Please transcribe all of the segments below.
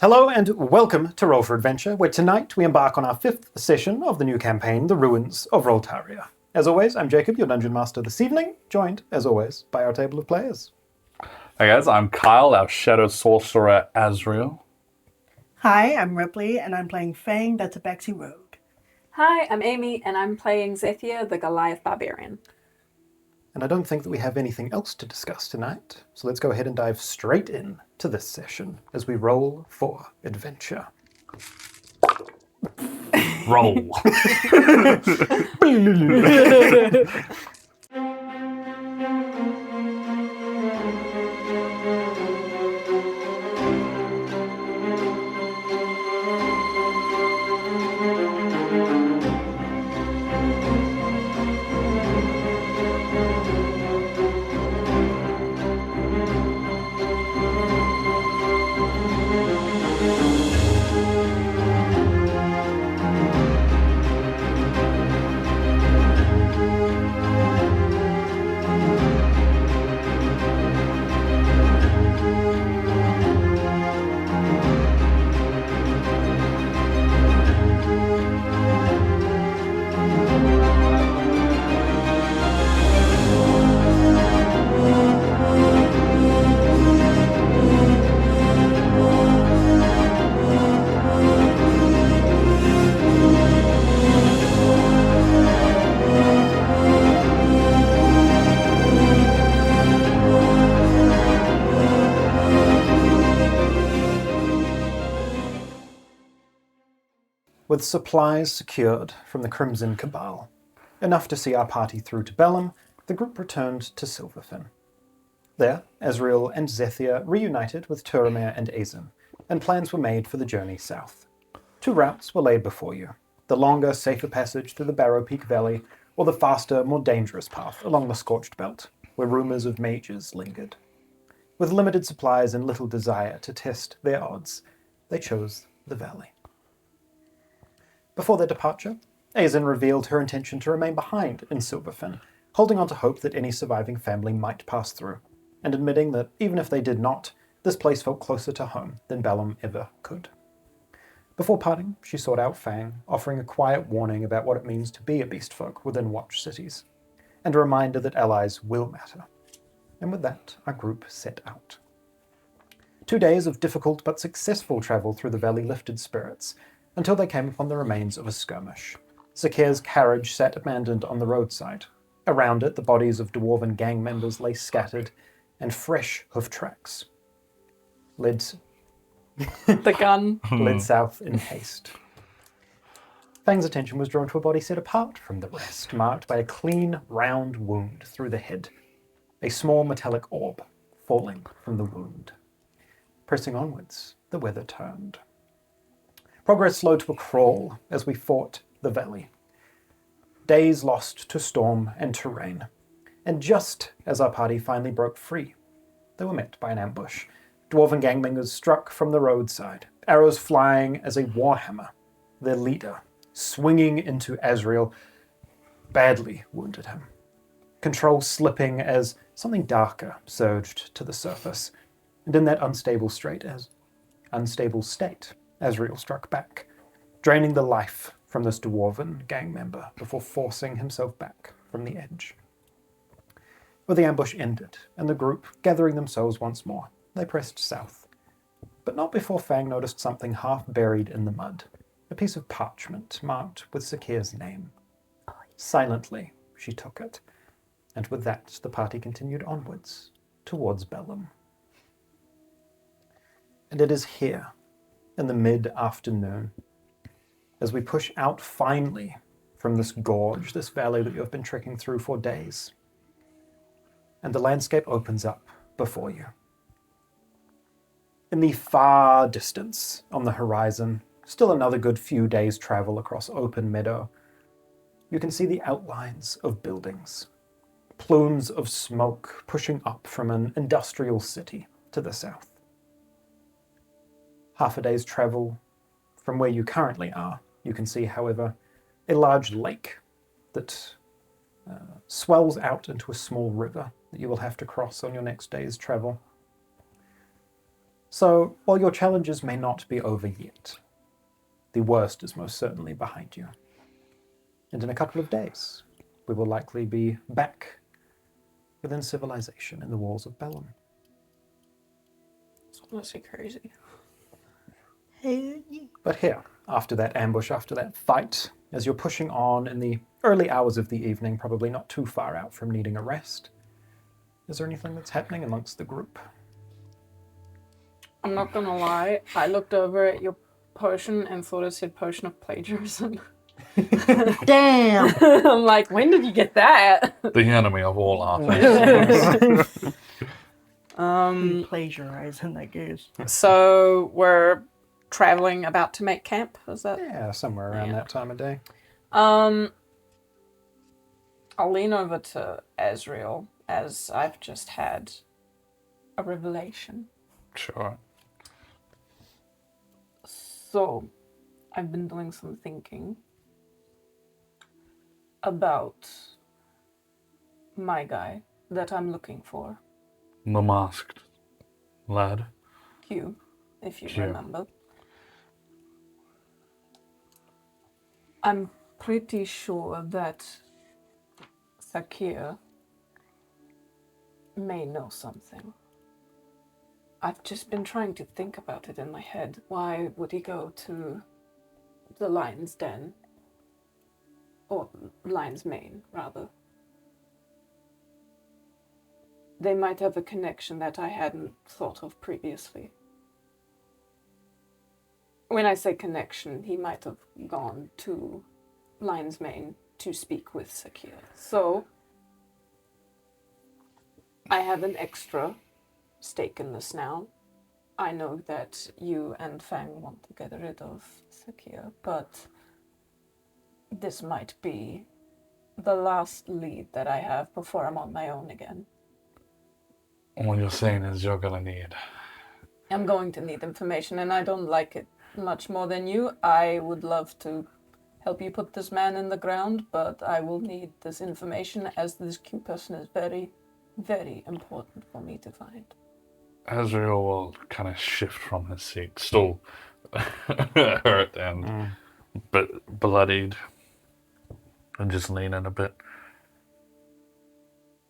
Hello and welcome to Roll4Adventure, where tonight we embark on our 5th session of the new campaign, The Ruins of Roltaria. As always, I'm Jacob, your Dungeon Master this evening, joined, as always, by our table of players. Hey guys, I'm Kyle, our Shadow Sorcerer Azreal. Hi, I'm Ripley, and I'm playing Fang, the Tabaxi Rogue. Hi, I'm Amy, and I'm playing Zethia, the Goliath Barbarian. And I don't think that we have anything else to discuss tonight, so let's go ahead and dive straight in to this session as we roll for adventure. Roll. With supplies secured from the Crimson Cabal, enough to see our party through to Bellum, the group returned to Silverfin. There, Azreal and Zethia reunited with Turamir and Azin, and plans were made for the journey south. 2 routes were laid before you: the longer, safer passage through the Barrow Peak Valley, or the faster, more dangerous path along the Scorched Belt, where rumors of mages lingered. With limited supplies and little desire to test their odds, they chose the valley. Before their departure, Azin revealed her intention to remain behind in Silverfin, holding on to hope that any surviving family might pass through, and admitting that even if they did not, this place felt closer to home than Bellum ever could. Before parting, she sought out Fang, offering a quiet warning about what it means to be a beastfolk within Watch cities, and a reminder that allies will matter. And with that, our group set out. 2 days of difficult but successful travel through the valley lifted spirits, until they came upon the remains of a skirmish. Zakia's carriage sat abandoned on the roadside. Around it, the bodies of dwarven gang members lay scattered, and fresh hoof tracks led south in haste. Fang's attention was drawn to a body set apart from the rest, marked by a clean, round wound through the head, a small metallic orb falling from the wound. Pressing onwards, the weather turned. Progress slowed to a crawl as we fought the valley. Days lost to storm and terrain. And just as our party finally broke free, they were met by an ambush. Dwarven gangbangers struck from the roadside, arrows flying as a warhammer. Their leader, swinging into Azreal, badly wounded him. Control slipping as something darker surged to the surface. And in that unstable state, Azreal struck back, draining the life from this dwarven gang member before forcing himself back from the edge. With the ambush ended, and the group gathering themselves once more, they pressed south. But not before Fang noticed something half buried in the mud, a piece of parchment marked with Zakia's name. Silently, she took it, and with that the party continued onwards, towards Bellum. And it is here, in the mid-afternoon, as we push out finally from this gorge, this valley that you have been trekking through for days, and the landscape opens up before you. In the far distance on the horizon, still another good few days' travel across open meadow, you can see the outlines of buildings, plumes of smoke pushing up from an industrial city to the south. Half a day's travel from where you currently are, you can see, however, a large lake that swells out into a small river that you will have to cross on your next day's travel. So, while your challenges may not be over yet, the worst is most certainly behind you. And in a couple of days, we will likely be back within civilization in the walls of Bellum. It's honestly crazy. But here, after that ambush, after that fight, as you're pushing on in the early hours of the evening, probably not too far out from needing a rest, is there anything that's happening amongst the group? I'm not gonna lie, I looked over at your potion and thought it said potion of plagiarism. Damn! I'm like, when did you get that? The enemy of all artists. Plagiarizing, I guess. So we're traveling about to make camp, is that? Yeah, somewhere around Yeah. that time of day. I'll lean over to Azreal as I've just had a revelation. Sure. So, I've been doing some thinking about my guy that I'm looking for. The masked lad. Q, if you Q. remember. I'm pretty sure that Sakir may know something. I've just been trying to think about it in my head. Why would he go to the Lion's Den? Or Lion's Mane, rather. They might have a connection that I hadn't thought of previously. When I say connection, he might have gone to Lion's Mane to speak with Sakir. So, I have an extra stake in this now. I know that you and Fang want to get rid of Sakir, but this might be the last lead that I have before I'm on my own again. What you're saying is you're gonna need. I'm going to need information, and I don't like it much more than you. I would love to help you put this man in the ground, but I will need this information as this Q person is very, very important for me to find. Azreal will kind of shift from his seat, still hurt and bloodied, and just lean in a bit.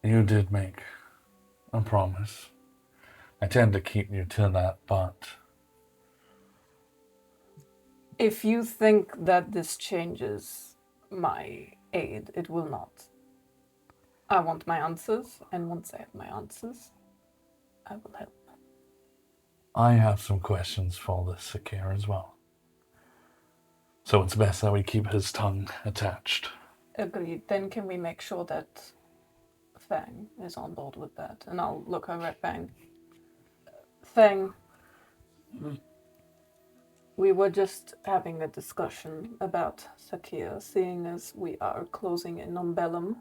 You did make a promise. I tend to keep you to that, but If you think that this changes my aid, it will not. I want my answers, and once I have my answers, I will help. I have some questions for the Sakir as well. So it's best that we keep his tongue attached. Agreed. Then can we make sure that Fang is on board with that? And I'll look over at Fang. Fang, we were just having a discussion about Sakir, seeing as we are closing in on Bellum.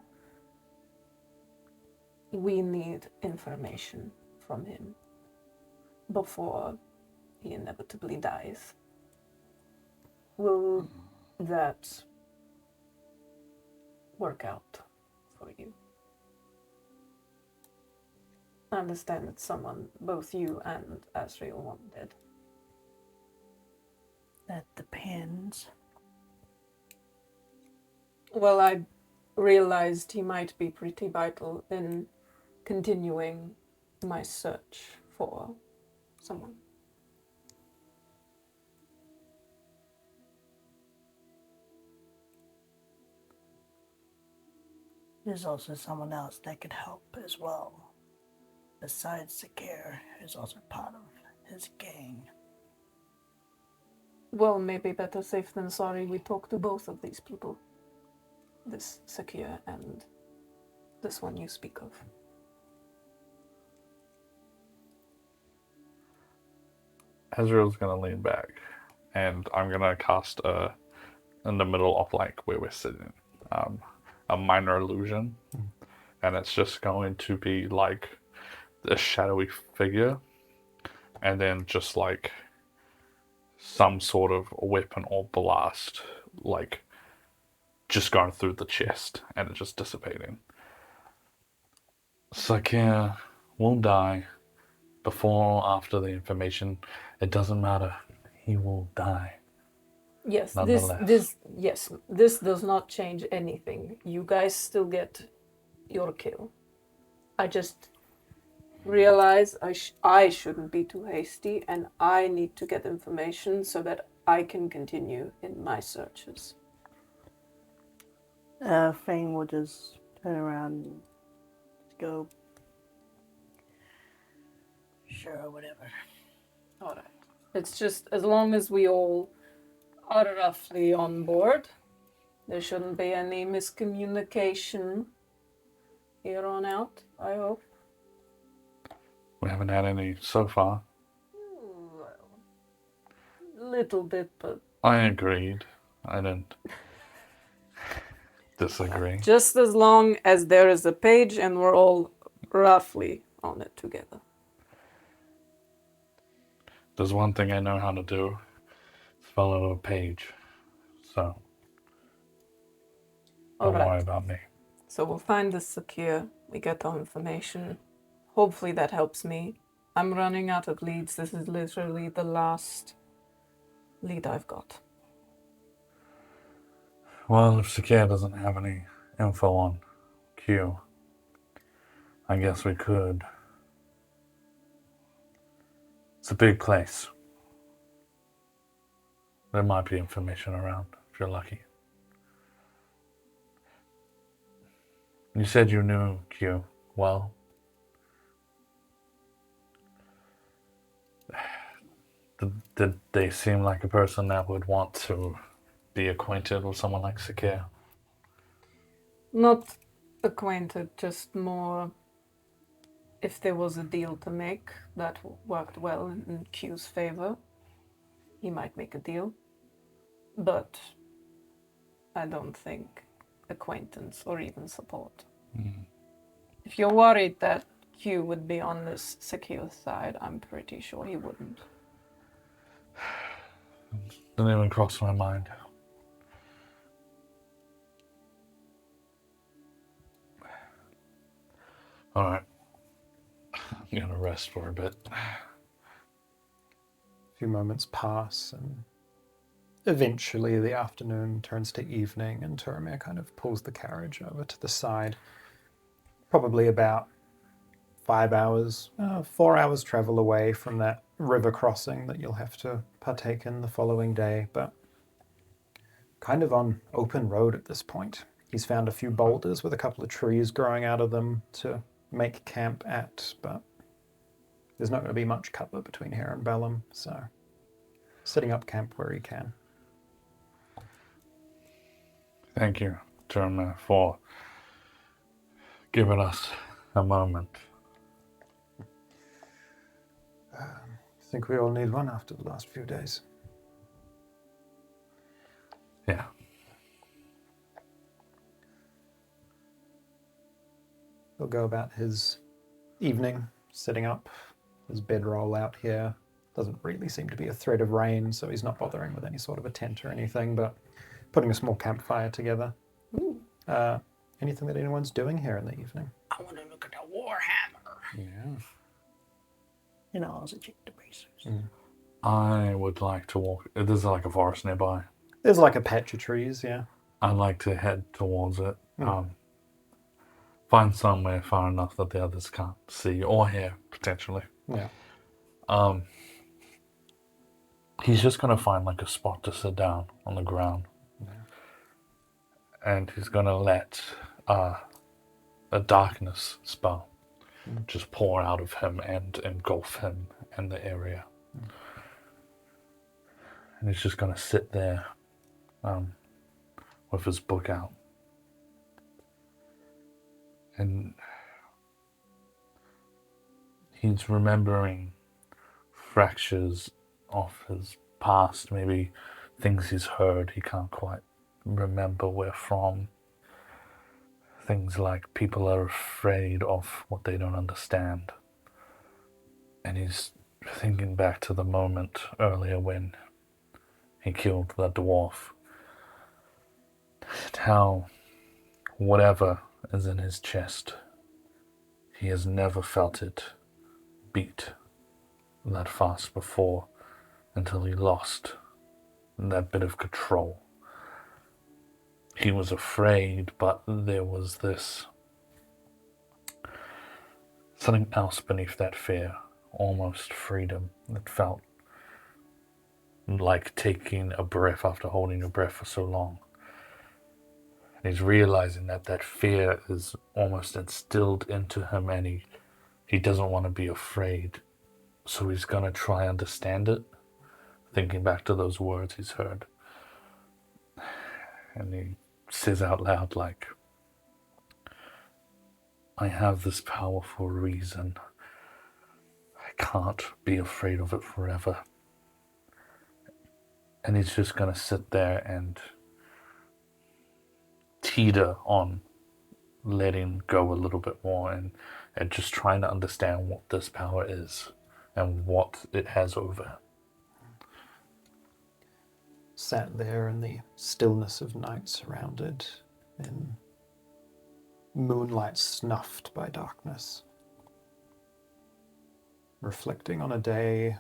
We need information from him before he inevitably dies. Will that work out for you? I understand it's someone both you and Azreal wanted. That depends. Well, I realized he might be pretty vital in continuing my search for someone. There's also someone else that could help as well. Besides Sakir, who's also part of his gang. Well, maybe better safe than sorry. We talked to both of these people. This Sakir and this one you speak of. Azrael's gonna lean back, and I'm gonna cast in the middle of like where we're sitting, a minor illusion, and it's just going to be like a shadowy figure, and then just like some sort of weapon or blast, like just going through the chest and it just dissipating. Sakir will die, before or after the information, it doesn't matter. He will die. Yes, Nonetheless. this does not change anything. You guys still get your kill. I just realize I shouldn't be too hasty, and I need to get information so that I can continue in my searches. Fang will just turn around and go, sure, whatever. All right. It's just as long as we all are roughly on board, there shouldn't be any miscommunication here on out, I hope. We haven't had any so far. Well, little bit, but I agreed. I didn't disagree. just as long as there is a page and we're all roughly on it together. There's one thing I know how to do. It's follow a page. So, don't worry about me. So we'll find the secure. We get our information. Hopefully that helps me. I'm running out of leads. This is literally the last lead I've got. Well, if Sakir doesn't have any info on Q, I guess we could. It's a big place. There might be information around, if you're lucky. You said you knew Q well. Did they seem like a person that would want to be acquainted with someone like Sakir? Not acquainted, just more if there was a deal to make that worked well in Q's favor, he might make a deal. But I don't think acquaintance or even support. If you're worried that Q would be on this secure side, I'm pretty sure he wouldn't. Didn't even cross my mind. Alright. I'm gonna rest for a bit. A few moments pass, and eventually the afternoon turns to evening, and Turamir kind of pulls the carriage over to the side. Probably about 4 hours travel away from that river crossing that you'll have to partake in the following day, but kind of on open road at this point. He's found a few boulders with a couple of trees growing out of them to make camp at, but there's not going to be much cover between here and Bellum, so setting up camp where he can. Thank you, Turner, for giving us a moment. I think we all need one after the last few days. Yeah. He'll go about his evening, setting up his bedroll out here. Doesn't really seem to be a threat of rain, so he's not bothering with any sort of a tent or anything, but putting a small campfire together. Anything that anyone's doing here in the evening? I want to look at the Warhammer. Yeah. You know, as a chick to bases. I would like to walk. There's like a forest nearby. There's like a patch of trees, yeah. I'd like to head towards it. Find somewhere far enough that the others can't see or hear, potentially. Yeah. He's just going to find like a spot to sit down on the ground. Yeah. And he's going to let a darkness spell just pour out of him and engulf him and the area. And he's just going to sit there with his book out. And he's remembering fractures of his past, maybe things he's heard he can't quite remember where from. Things like people are afraid of what they don't understand. And he's thinking back to the moment earlier when he killed that dwarf. How whatever is in his chest, he has never felt it beat that fast before until he lost that bit of control. He was afraid, but there was this something else beneath that fear, almost freedom that felt like taking a breath after holding your breath for so long. And he's realizing that that fear is almost instilled into him, and he doesn't want to be afraid. So he's going to try and understand it, thinking back to those words he's heard. And he says out loud, like, I have this power for a reason. I can't be afraid of it forever. And he's just going to sit there and teeter on letting go a little bit more and just trying to understand what this power is and what it has over him. Sat there in the stillness of night, surrounded in moonlight snuffed by darkness, reflecting on a day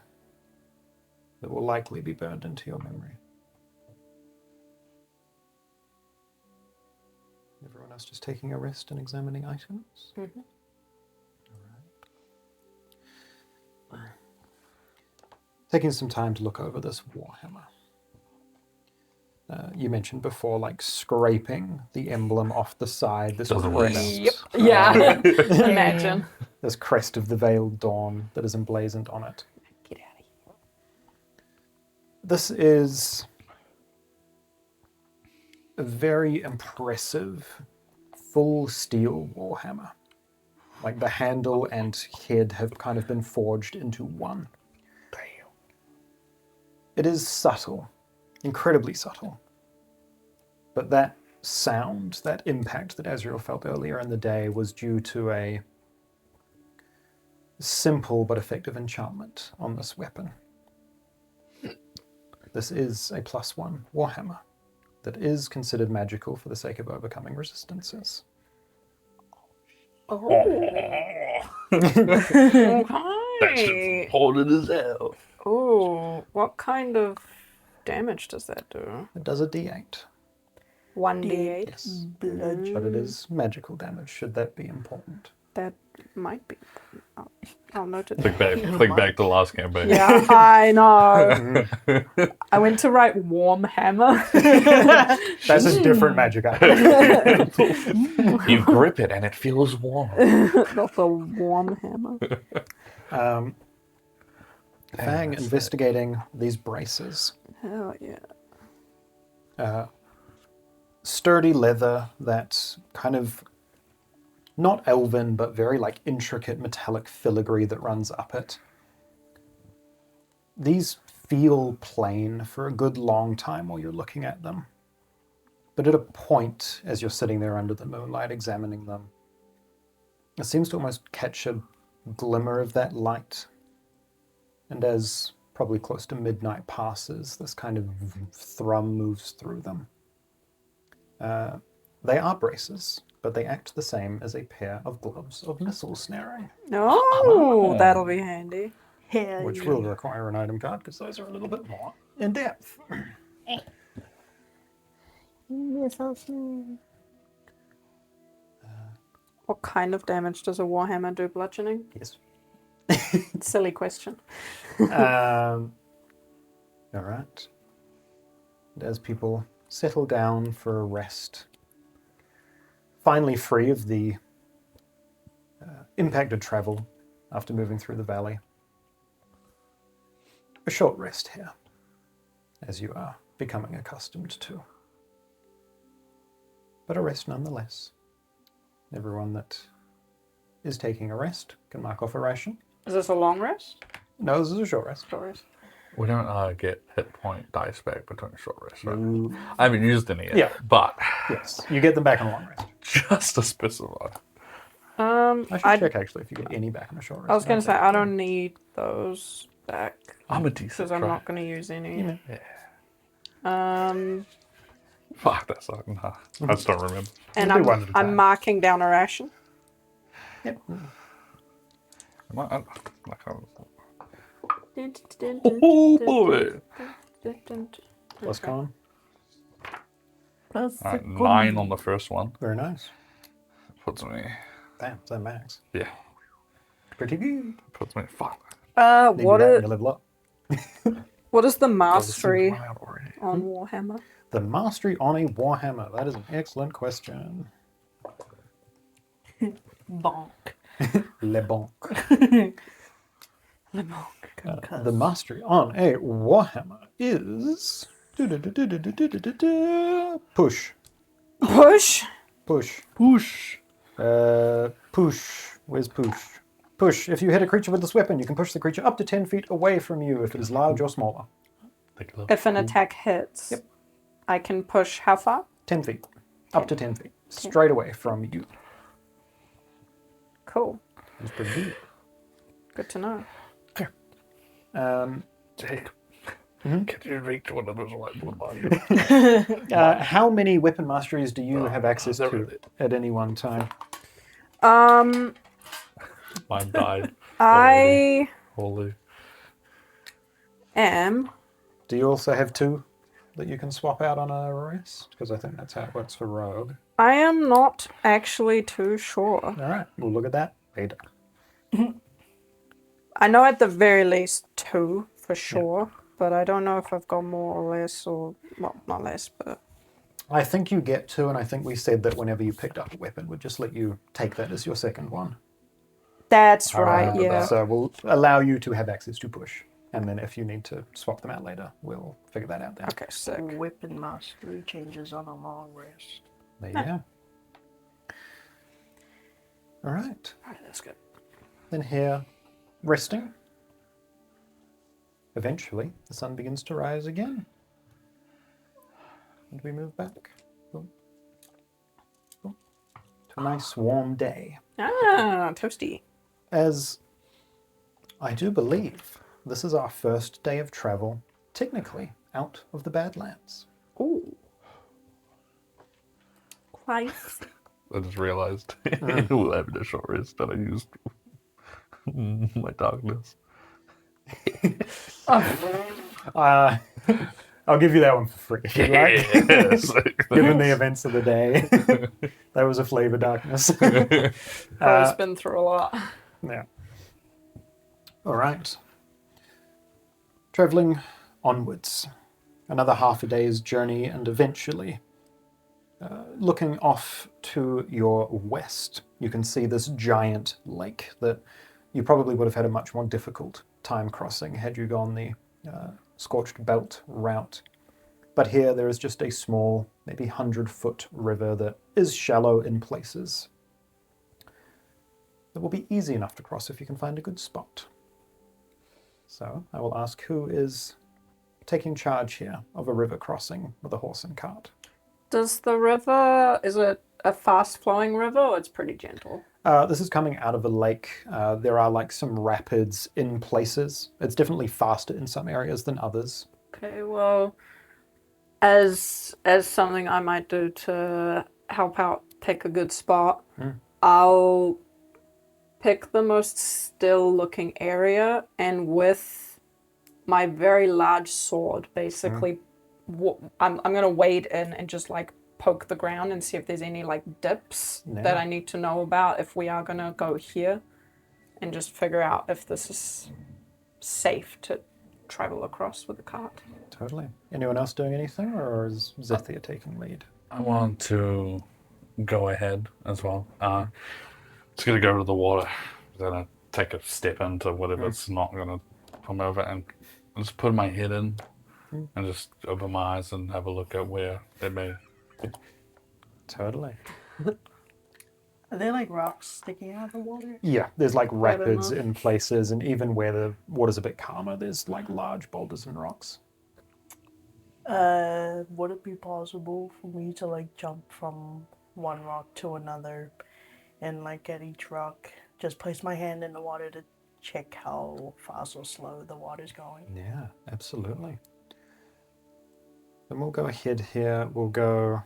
that will likely be burned into your memory. Everyone else just taking a rest and examining items? Mm-hmm. All right. Taking some time to look over this warhammer. You mentioned before, like, scraping the emblem off the side. This Doesn't crest. Yep. Yeah. Imagine. This crest of the Veiled Dawn that is emblazoned on it. Get out of here. This is a very impressive full steel warhammer. Like, the handle and head have kind of been forged into one. Damn. It is subtle, incredibly subtle. But that sound, that impact that Azreal felt earlier in the day was due to a simple but effective enchantment on this weapon. This is a +1 warhammer that is considered magical for the sake of overcoming resistances. Oh. That shit's Okay. important as hell. Oh, what kind of damage does that do? It does a d8. 1d8? Yes. But it is magical damage, should that be important. That might be. I'll note it. Think back to the last campaign. Yeah, I know. I went to write warm hammer. That's a different magic item. You grip it and it feels warm. Not the warm hammer. Fang investigating these braces. Hell yeah. Sturdy leather that kind of, not elven, but very like intricate metallic filigree that runs up it. These feel plain for a good long time while you're looking at them. But at a point, as you're sitting there under the moonlight examining them, it seems to almost catch a glimmer of that light. And as probably close to midnight passes, this kind of thrum moves through them. They are braces, but they act the same as a pair of gloves of missile snaring, Oh, that'll be handy. Hell which yeah. will require an item card because those are a little bit more in depth. What kind of damage does a warhammer do? Bludgeoning? Yes. Silly question. All right. And as people settle down for a rest, finally free of the impacted travel after moving through the valley, a short rest here, as you are becoming accustomed to. But a rest nonetheless. Everyone that is taking a rest can mark off a ration. Is this a long rest? No, this is a short rest. Short rest. We don't get hit point dice back between short rests, right? Ooh. I haven't used any yet. Yeah. But Yes, you get them back on a long rest. just to specify. I should check actually if you get any back on a short rest. I was going to say, I don't need those back I'm a decent because I'm try. not going to use any. Yeah. Fuck, that's like, nah. I just don't remember. And We'll do one at a I'm time. marking down a ration. Yep. Oh boy! Plus con. Plus Alright, 9 on the first one. Very nice. Puts me. Damn, so max. Yeah. Pretty good. Puts me. Fuck. Need What that when is you level up. what is the Oh, this mastery thing's run out already. on Warhammer? The mastery on a Warhammer. That is an excellent question. bonk. Le bonk. Le Monk. The mastery on a Warhammer is push. Push. Push. Whoosh! Push. Where's push? Push. If you hit a creature with this weapon, you can push the creature up to 10 feet away from you if it is large or smaller. Take a look. If an attack hits, Yep. I can push how far? 10 feet. Up to 10 feet. Straight away from you. Cool. That's pretty good. Good to know. Jake, Mhm. can you reach one of those light blue bodies? How many weapon masteries do you have access there to it is. at any one time? Um, Mine died. I Holy. am. Do you also have 2 that you can swap out on a rest? Because I think that's how it works for Rogue. I am not actually too sure. All right, we'll look at that later. I know at the very least 2 for sure, but I don't know if I've got more or less, or well, not less, but I think you get 2, and I think we said that whenever you picked up a weapon, we'd just let you take that as your second one. that's I right. remember Yeah. that. So we'll allow you to have access to push. And then if you need to swap them out later, we'll figure that out then. Okay, sick. Weapon mastery changes on a long rest. There you go. All right. Alright, that's good. Then here, resting. Eventually, the sun begins to rise again. And we move back. Boom. Boom. To a nice warm day. Ah, toasty. As I do believe this is our first day of travel, technically, out of the Badlands. Ooh. Quite. I just realized we'll have a short rest that I used my darkness. I'll give you that one for free. If you like. Yes. Given the events of the day, that was a flavor darkness. Bro's been through a lot. Yeah. All right. Traveling onwards. Another half a day's journey, and eventually, looking off to your west, you can see this giant lake that you probably would have had a much more difficult time crossing had you gone the Scorched Belt route. But here there is just a small, maybe 100-foot river that is shallow in places. It will be easy enough to cross if you can find a good spot. So I will ask who is taking charge here of a river crossing with a horse and cart. Does the river, is it a fast flowing river or it's pretty gentle? This is coming out of a lake. There are like some rapids in places. It's definitely faster in some areas than others. Okay, well, as something I might do to help out pick a good spot, I'll pick the most still looking area, and with my very large sword, basically, I'm gonna wade in and just like poke the ground and see if there's any like dips that I need to know about if we are gonna go here, and just figure out if this is safe to travel across with a cart. Totally. Anyone else doing anything, or is Zethia taking lead? I want to go ahead as well. Just gonna go to the water, then I take a step into whatever's not gonna come over, and just put my head in, and just open my eyes and have a look at where it may. Totally. Are there like rocks sticking out of the water? Yeah, there's like rapids enough. in places, and even where the water's a bit calmer, there's like large boulders and rocks. Would it be possible for me to like jump from one rock to another and like at each rock just place my hand in the water to check how fast or slow the water's going? Yeah, absolutely. Then we'll go ahead here. We'll go.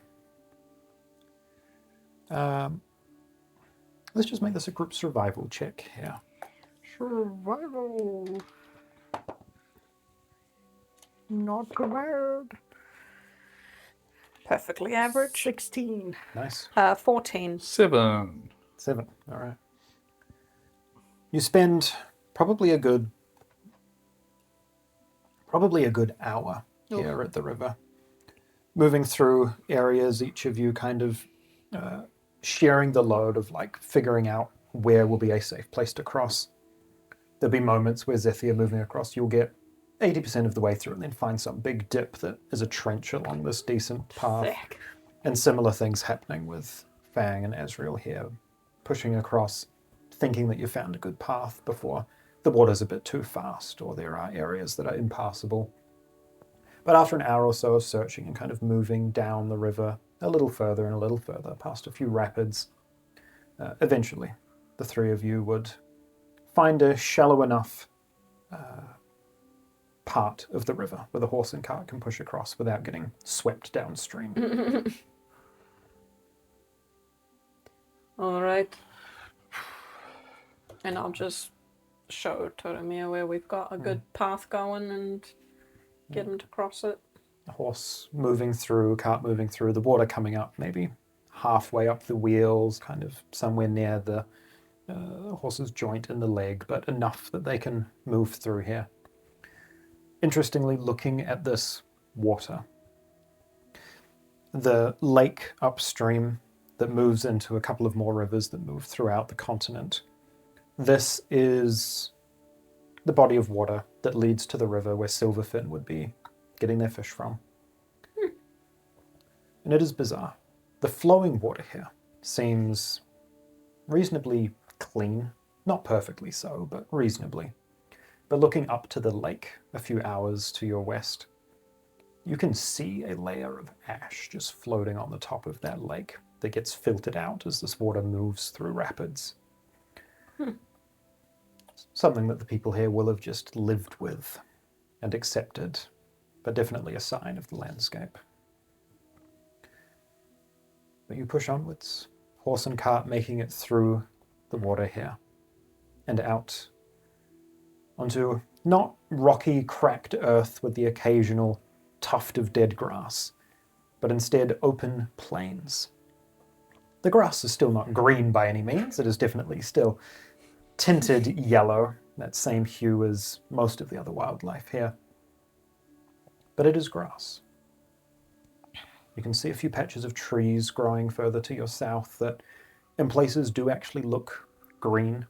Let's just make this a group survival check here. Survival. Not too bad. Perfectly average. 16. Nice. 14. 7. 7. All right. You spend probably a good hour here at the river, moving through areas, each of you kind of sharing the load of like figuring out where will be a safe place to cross. There'll be moments where Zethia moving across, you'll get 80% of the way through and then find some big dip that is a trench along this decent path. Sick. And similar things happening with Fang and Azreal here, pushing across, thinking that you found a good path before the water's a bit too fast or there are areas that are impassable. But after an hour or so of searching and kind of moving down the river a little further and a little further, past a few rapids, eventually the three of you would find a shallow enough part of the river where the horse and cart can push across without getting swept downstream. All right. And I'll just show Toromir where we've got a good path going and get him to cross it. The horse moving through, cart moving through, the water coming up maybe halfway up the wheels, kind of somewhere near the horse's joint in the leg, but enough that they can move through here. Interestingly, looking at this water, the lake upstream that moves into a couple of more rivers that move throughout the continent, this is the body of water that leads to the river where Silverfin would be getting their fish from. And it is bizarre. The flowing water here seems reasonably clean. Not perfectly so, but reasonably. But looking up to the lake a few hours to your west, you can see a layer of ash just floating on the top of that lake that gets filtered out as this water moves through rapids. Something that the people here will have just lived with and accepted, but definitely a sign of the landscape. But you push onwards, horse and cart making it through the water here and out onto not rocky, cracked earth with the occasional tuft of dead grass, but instead open plains. The grass is still not green by any means. It is definitely still tinted yellow, that same hue as most of the other wildlife here. But it is grass. You can see a few patches of trees growing further to your south that in places do actually look green.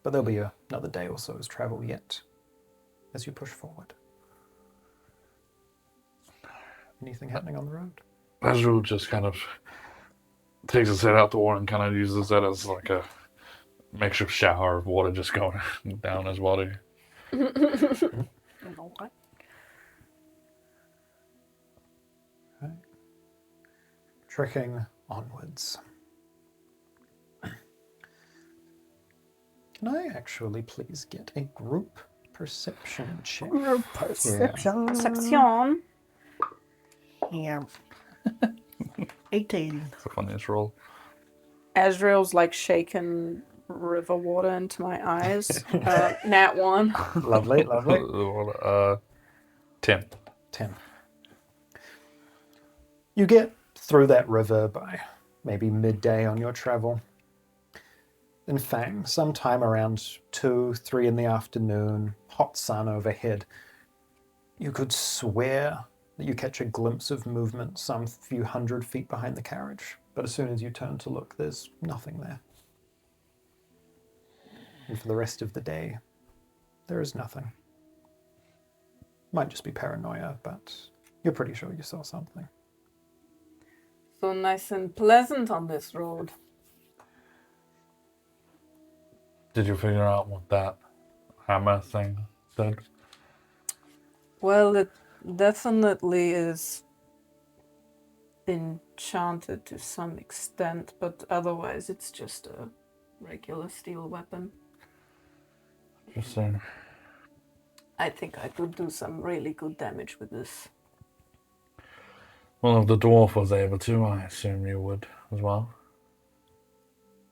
But there'll be another day or so's travel yet as you push forward. Anything happening on the road? Azreal just kind of takes his head out the water and kind of uses that as like a makeshift shower of water just going down his body. Okay. Trekking onwards. Can I actually please get a group perception check? Group perception. Perception. Yeah. 18. It's a funniest roll. Azrael's like shaking river water into my eyes. Nat 1. Lovely, lovely. 10. 10. You get through that river by maybe midday on your travel. In Fang, sometime around 2, 3 in the afternoon, hot sun overhead, you could swear that you catch a glimpse of movement some few hundred feet behind the carriage. But as soon as you turn to look, there's nothing there. And for the rest of the day, there is nothing. Might just be paranoia, but you're pretty sure you saw something. So nice and pleasant on this road. Did you figure out what that hammer thing said? Well, it definitely is enchanted to some extent, but otherwise it's just a regular steel weapon. Interesting. I think I could do some really good damage with this. Well, if the dwarf was able to, I assume you would as well.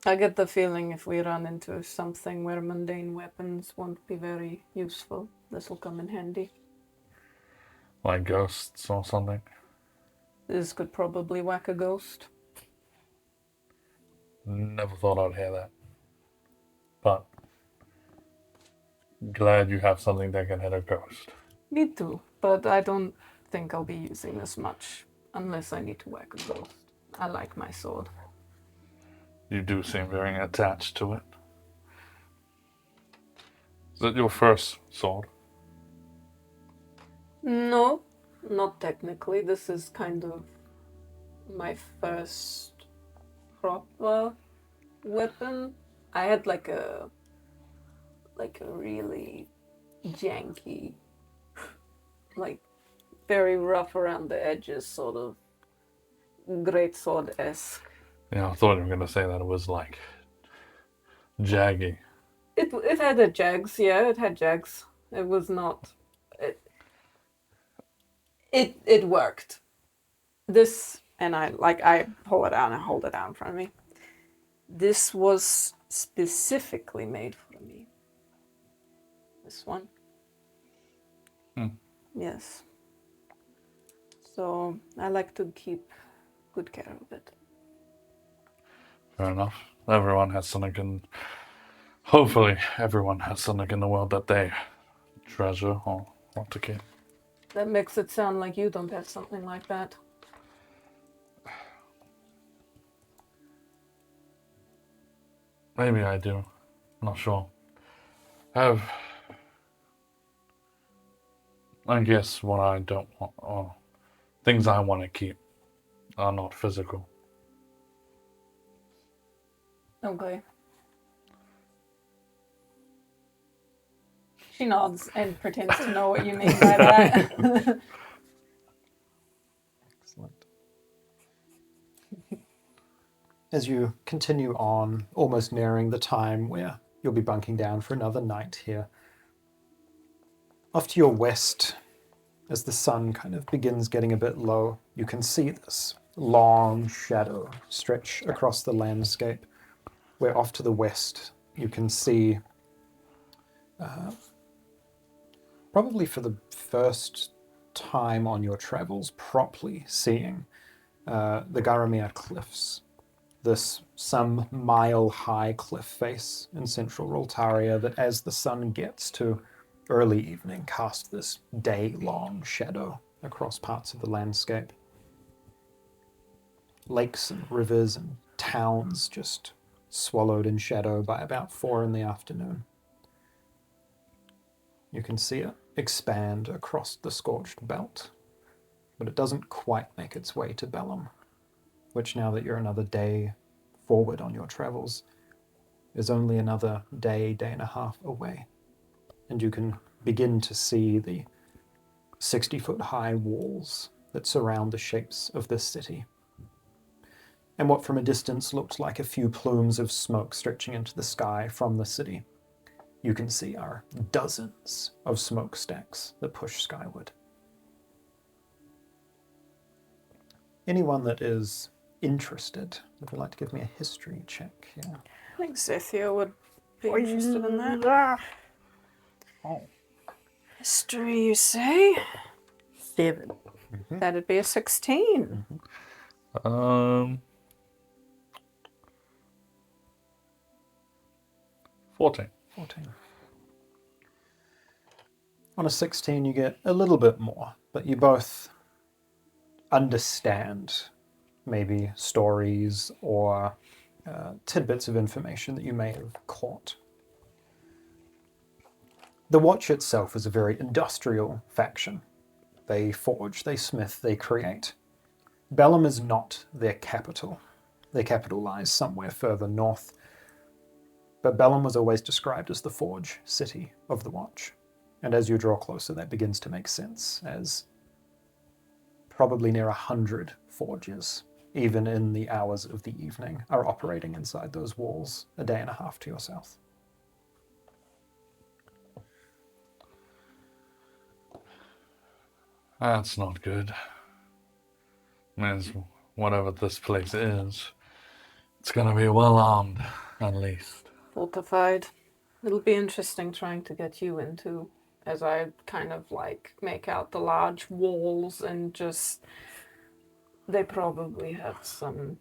I get the feeling if we run into something where mundane weapons won't be very useful, this will come in handy. Like ghosts or something? This could probably whack a ghost. Never thought I'd hear that. But glad you have something that can hit a ghost. Me too, but I don't think I'll be using this much unless I need to whack a ghost. I like my sword. You do seem very attached to it. Is it your first sword? No, not technically. This is kind of my first proper weapon. I had like a really janky, like very rough around the edges sort of greatsword-esque. Yeah, I thought you were going to say that it was like jaggy. It had a jags, yeah, it had jags. It was not. It worked. This, and I pull it out and I hold it out in front of me. This was specifically made for me. This one. Yes. So I like to keep good care of it. Fair enough. Everyone has something in... Hopefully everyone has something in the world that they treasure or want to keep. That makes it sound like you don't have something like that. Maybe I do. Not sure. I guess what I don't want, or things I want to keep, are not physical. Okay. She nods and pretends to know what you mean by that. Excellent. As you continue on, almost nearing the time where you'll be bunking down for another night here, off to your west, as the sun kind of begins getting a bit low, you can see this long shadow stretch across the landscape, where off to the west you can see, probably for the first time on your travels, properly seeing the Garamir Cliffs. This some mile-high cliff face in central Roltaria that, as the sun gets to early evening, cast this day-long shadow across parts of the landscape. Lakes and rivers and towns just swallowed in shadow by about 4 in the afternoon. You can see it expand across the scorched belt, but it doesn't quite make its way to Bellum, which, now that you're another day forward on your travels, is only another day and a half away. And you can begin to see the 60-foot high walls that surround the shapes of this city. And what from a distance looked like a few plumes of smoke stretching into the sky from the city, you can see are dozens of smokestacks that push skyward. Anyone that is interested, would you like to give me a history check here? I think Zethia would be interested in that. Oh. History, you say? 7. That'd be a 16. 14. 14. On a 16, you get a little bit more, but you both understand maybe stories or tidbits of information that you may have caught. The Watch itself is a very industrial faction. They forge, they smith, they create. Bellum is not their capital. Their capital lies somewhere further north. But Bellum was always described as the forge city of the Watch. And as you draw closer, that begins to make sense, as probably near 100 forges, even in the hours of the evening, are operating inside those walls a day and a half to your south. That's not good. Means whatever this place is, it's gonna be well armed, at least. Fortified. It'll be interesting trying to get you into as I kind of like make out the large walls and just. They probably have some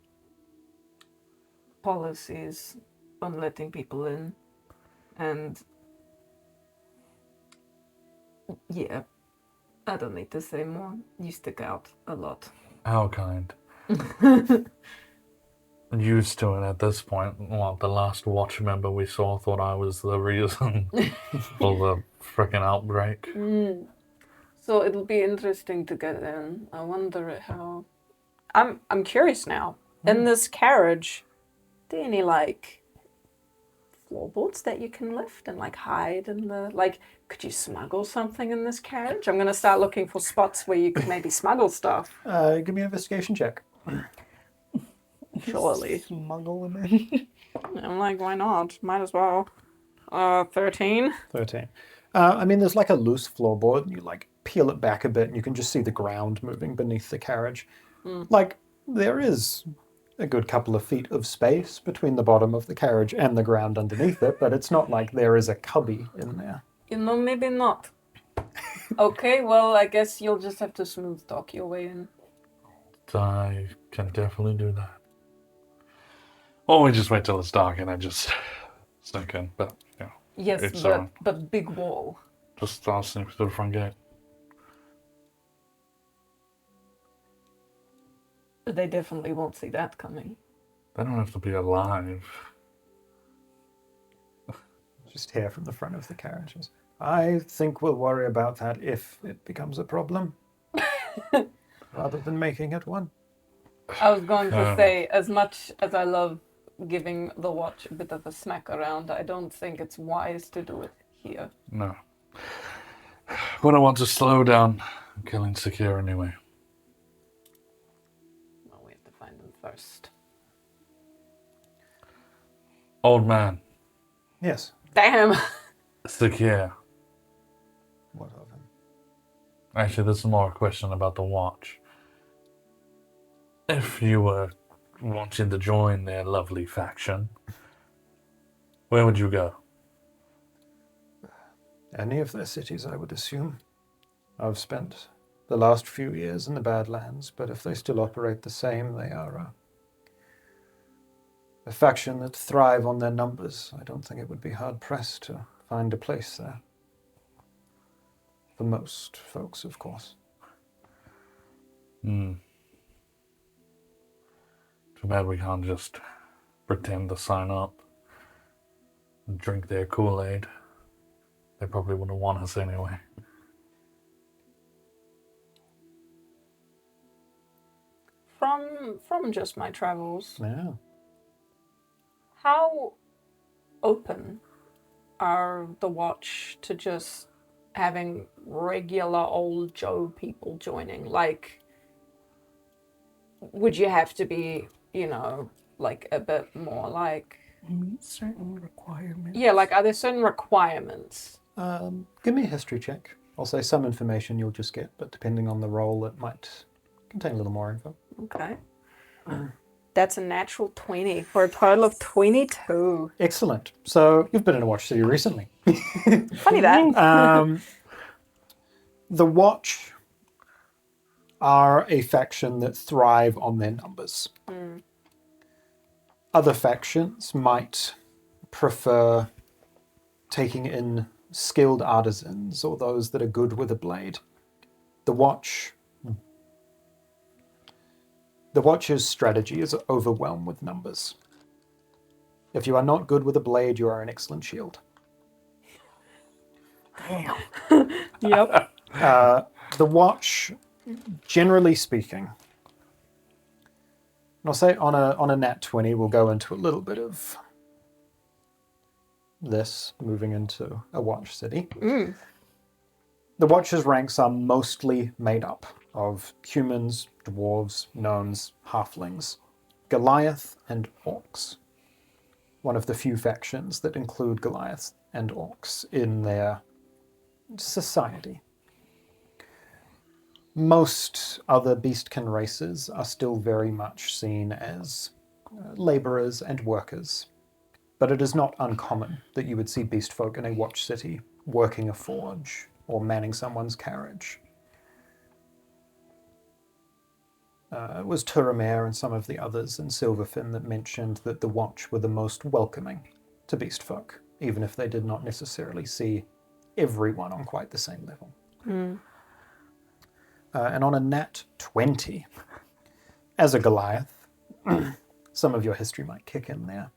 policies on letting people in. And. Yeah, I don't need to say more. You stick out a lot. How kind. Used to it at this point. Well, the last watch member we saw thought I was the reason for the frickin' outbreak. So it'll be interesting to get in. I wonder how. I'm curious now. In this carriage, do any like floorboards that you can lift and like hide in the like? Could you smuggle something in this carriage? I'm gonna start looking for spots where you could maybe smuggle stuff. Give me an investigation check. Surely. Smuggle them in. I'm like, why not? Might as well. 13. 13. I mean, there's like a loose floorboard, and you like peel it back a bit, and you can just see the ground moving beneath the carriage. Like, there is a good couple of feet of space between the bottom of the carriage and the ground underneath it, but it's not like there is a cubby in there. You know, maybe not. Okay, well, I guess you'll just have to smooth talk your way in. I can definitely do that. Or we just wait till it's dark and I just sneak in, but yeah. Yes, It's, but big wall. Just I'll sneak through the front gate. They definitely won't see that coming. They don't have to be alive. Just hear from the front of the carriages. I think we'll worry about that if it becomes a problem, rather than making it one. I was going to say, as much as I love giving the watch a bit of a smack around, I don't think it's wise to do it here. No. But I want to slow down killing Zethia anyway. Well, we have to find them first. Old man, Yes. Damn! Zethia. What of him? Actually, this is more a question about the watch. If you were wanting to join their lovely faction, where would you go? Any of their cities, I would assume. I've spent the last few years in the Badlands, but if they still operate the same, they are a faction that thrive on their numbers. I don't think it would be hard-pressed to find a place there. For most folks, of course. Too bad we can't just pretend to sign up and drink their Kool-Aid. They probably wouldn't want us anyway. From just my travels, Yeah. how open are the watch to just having regular old Joe people joining? Like, would you have to be, like a bit more like... Meet certain requirements. Yeah, like, are there certain requirements? Give me a history check. I'll say some information you'll just get, but depending on the role, it might contain a little more info. Okay. That's a natural 20 for a total of 22. Excellent. So you've been in a watch city recently. Funny that. The Watch are a faction that thrive on their numbers. Other factions might prefer taking in skilled artisans or those that are good with a blade. The Watch's strategy is overwhelmed with numbers. If you are not good with a blade, you are an excellent shield. Damn. Yep. The Watch, generally speaking, and I'll say on a nat 20, we'll go into a little bit of this, moving into a watch city. The Watch's ranks are mostly made up of humans, dwarves, gnomes, halflings, Goliath, and orcs. One of the few factions that include Goliath and orcs in their society. Most other beastkin races are still very much seen as laborers and workers, but it is not uncommon that you would see beast folk in a watch city working a forge, or manning someone's carriage. It was Turamir and some of the others in Silverfin that mentioned that the Watch were the most welcoming to beast folk, even if they did not necessarily see everyone on quite the same level. And on a nat 20, as a Goliath, some of your history might kick in there,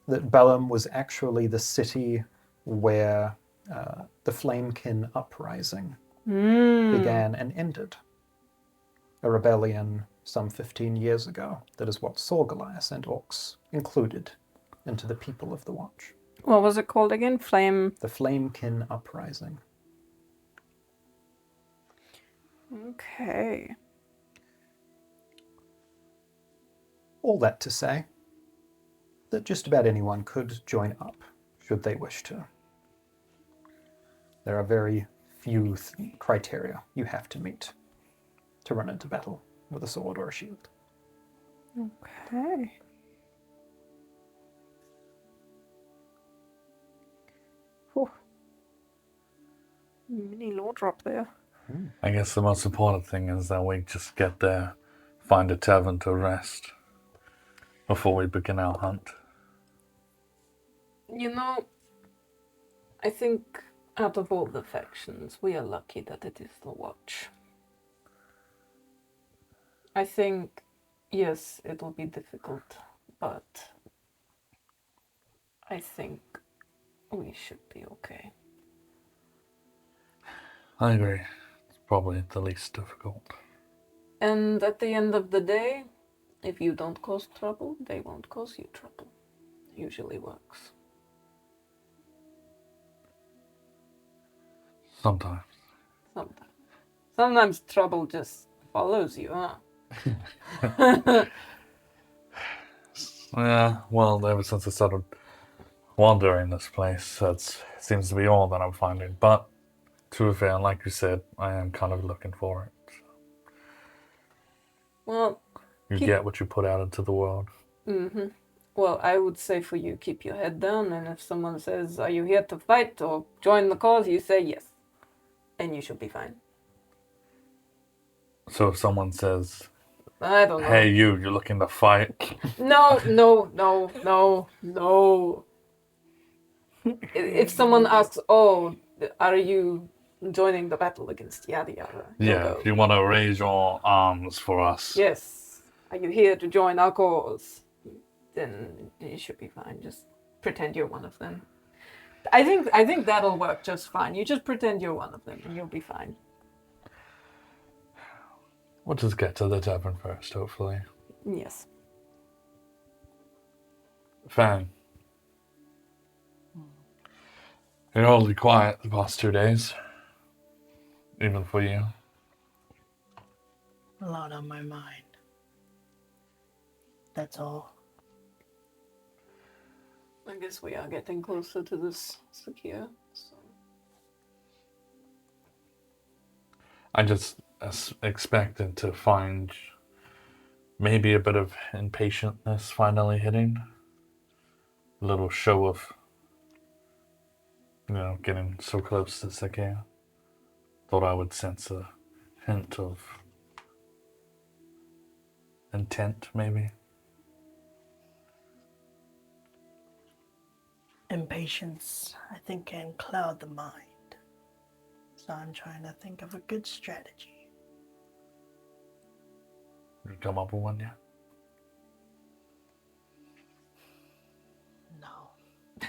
that Bellum was actually the city where the Flamekin uprising began and ended. A rebellion some 15 years ago that is what saw Goliath and Orcs included into the people of the Watch. What was it called again? Flame. The Flamekin uprising. Okay. All that to say that just about anyone could join up should they wish to. There are very few criteria you have to meet to run into battle with a sword or a shield. Okay. Whew. Mini law drop there. I guess the most important thing is that we just get there, find a tavern to rest before we begin our hunt. You know, I think out of all the factions, we are lucky that it is the Watch. I think, yes, it will be difficult, but I think we should be okay. I agree. It's probably the least difficult. And at the end of the day, if you don't cause trouble, they won't cause you trouble. Usually works. Sometimes. Sometimes trouble just follows you, huh? Yeah, well, ever since I started wandering this place, it seems to be all that I'm finding. But, to be fair, like you said, I am kind of looking for it. Well, You get what you put out into the world. mm-hmm. Well, I would say for you, keep your head down, and if someone says, are you here to fight or join the cause, you say yes. And you should be fine. So if someone says, I don't know. hey, you're looking to fight. No. If someone asks, oh, are you joining the battle against yada yada? Yeah, if you want to raise your arms for us. Yes. Are you here to join our cause? Then you should be fine. Just pretend you're one of them. I think that'll work just fine. You just pretend you're one of them and you'll be fine. We'll just get to the tavern first, hopefully. Yes. Fang. You're awfully quiet the past 2 days. Even for you. A lot on my mind. That's all. I guess we are getting closer to this Zethia. So. I just expected to find maybe a bit of impatientness finally hitting. A little show of, getting so close to Zethia. Thought I would sense a hint of intent, maybe. Impatience, I think, can cloud the mind. So I'm trying to think of a good strategy. You come up with one yet? No.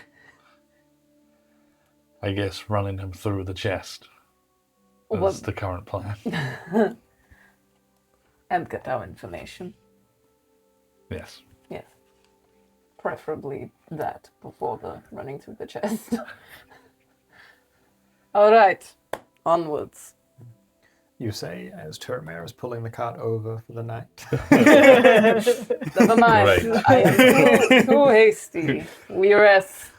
I guess running him through the chest is the current plan. And get our information. Yes. Yes. Preferably that before the running through the chest. All right. Onwards. You say as Turamir is pulling the cart over for the night. Never mind. Right. I am too hasty. We rest.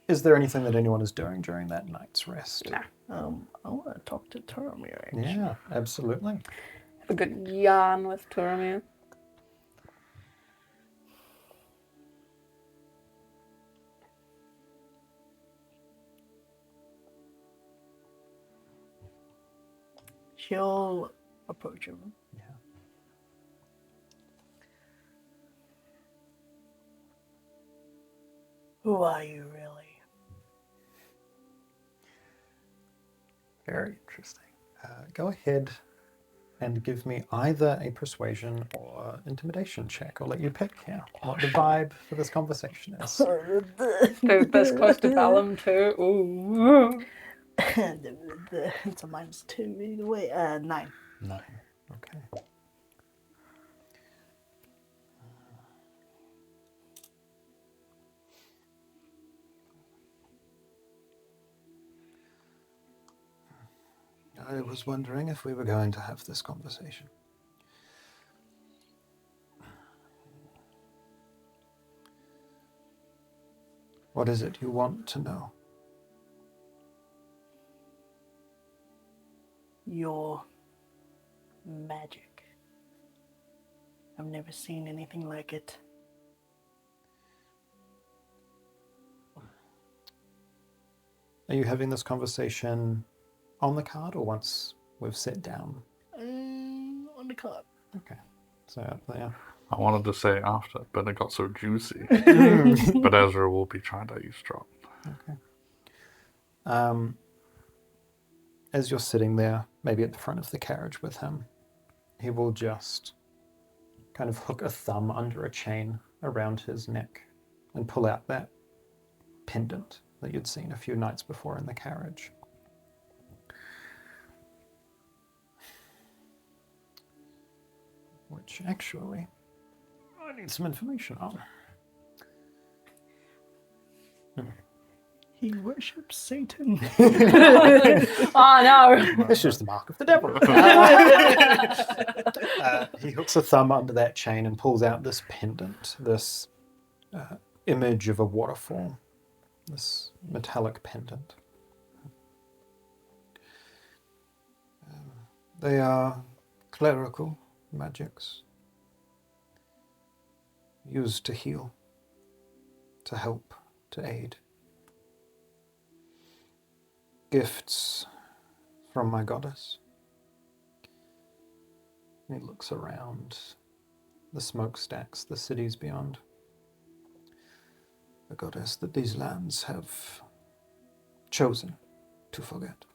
Is there anything that anyone is doing during that night's rest? Nah. I want to talk to Turamir, actually. Yeah, absolutely. Have a good yarn with Turamir. She'll approach him. Yeah. Who are you, really? Very interesting. Go ahead and give me either a persuasion or intimidation check. I'll let you pick here what the vibe for this conversation is. This close to Bellum too. Ooh. It's a -2 either way. 9. 9. Okay. I was wondering if we were going to have this conversation. What is it you want to know? Your magic. I've never seen anything like it. Are you having this conversation on the card or once we've sat down? On the card. Okay. So up there. I wanted to say after, but it got so juicy. But Ezra will be trying to eavesdrop. Okay. As you're sitting there, maybe at the front of the carriage with him, he will just kind of hook a thumb under a chain around his neck and pull out that pendant that you'd seen a few nights before in the carriage. Which actually, I need some information on. He worships Satan. Oh no! This is the mark of the devil. He hooks a thumb under that chain and pulls out this pendant, this image of a waterfall, this metallic pendant. They are clerical magics used to heal, to help, to aid. Gifts from my goddess. He looks around the smokestacks, the cities beyond. The goddess that these lands have chosen to forget.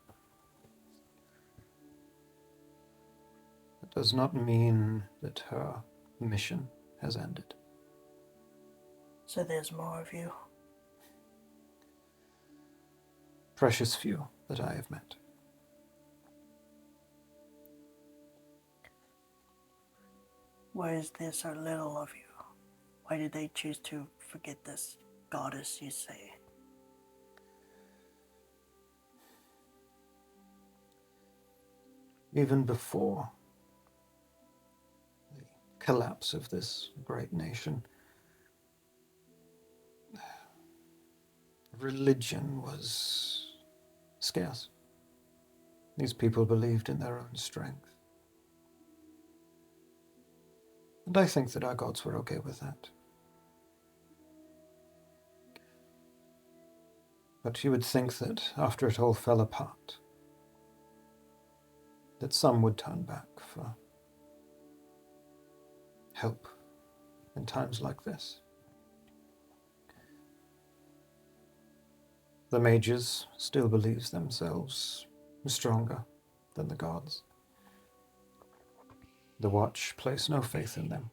It does not mean that her mission has ended. So there's more of you. Precious few that I have met. Why is there so little of you? Why did they choose to forget this goddess, you say? Even before the collapse of this great nation, religion was scarce. These people believed in their own strength. And I think that our gods were okay with that. But you would think that after it all fell apart, that some would turn back for help in times like this. The mages still believe themselves stronger than the gods. The Watch place no faith in them.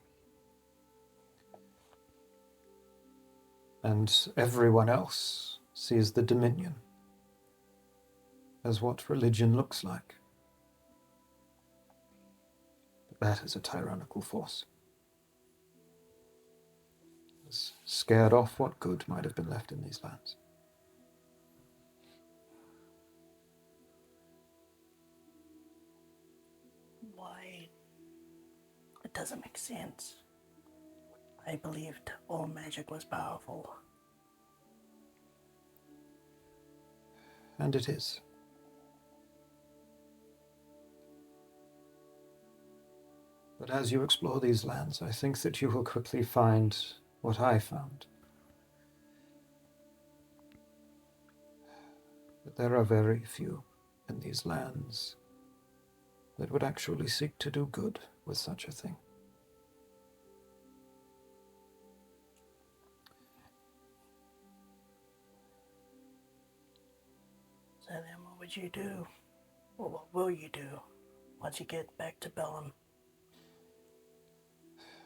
And everyone else sees the Dominion as what religion looks like. That is a tyrannical force. It's scared off what good might have been left in these lands. Why? It doesn't make sense. I believed all magic was powerful. And it is. But as you explore these lands, I think that you will quickly find what I found. That there are very few in these lands that would actually seek to do good with such a thing. So then what would you do? Or what will you do once you get back to Bellum?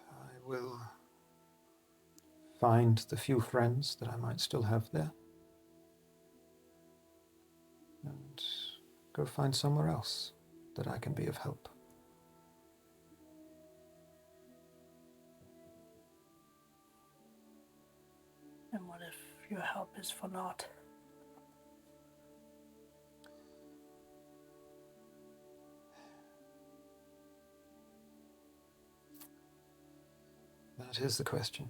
I will find the few friends that I might still have there and go find somewhere else that I can be of help. And what if your help is for naught? That is the question.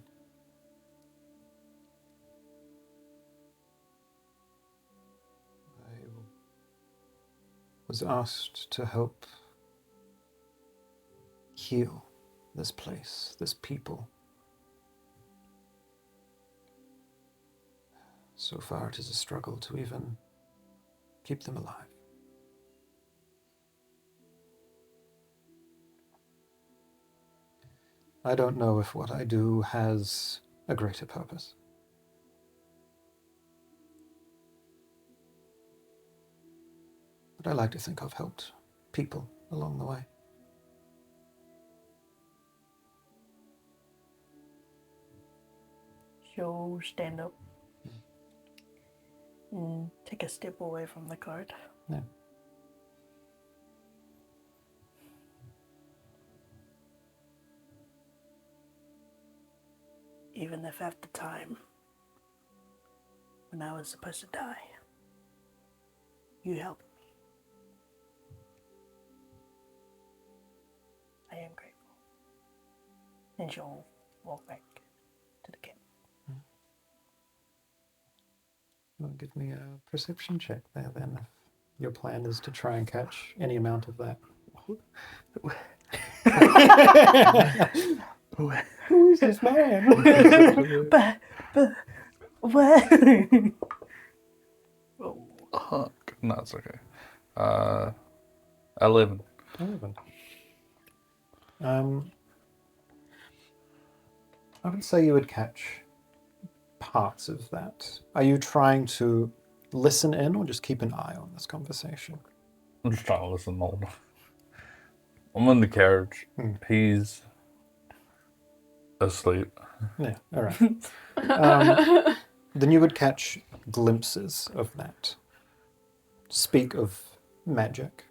I was asked to help heal this place, this people. So far it is a struggle to even keep them alive. I don't know if what I do has a greater purpose. But I like to think I've helped people along the way. She'll stand up and take a step away from the cart. Yeah. Even if at the time when I was supposed to die, you helped me. I am grateful. And she'll walk back to the camp. Well, give me a perception check there then, if your plan is to try and catch any amount of that. Who is this man? But what? No, it's okay. 11. 11. I would say you would catch parts of that. Are you trying to listen in or just keep an eye on this conversation? I'm just trying to listen more. I'm in the carriage. He's asleep. Yeah, all right. Then you would catch glimpses of that. Speak of magic,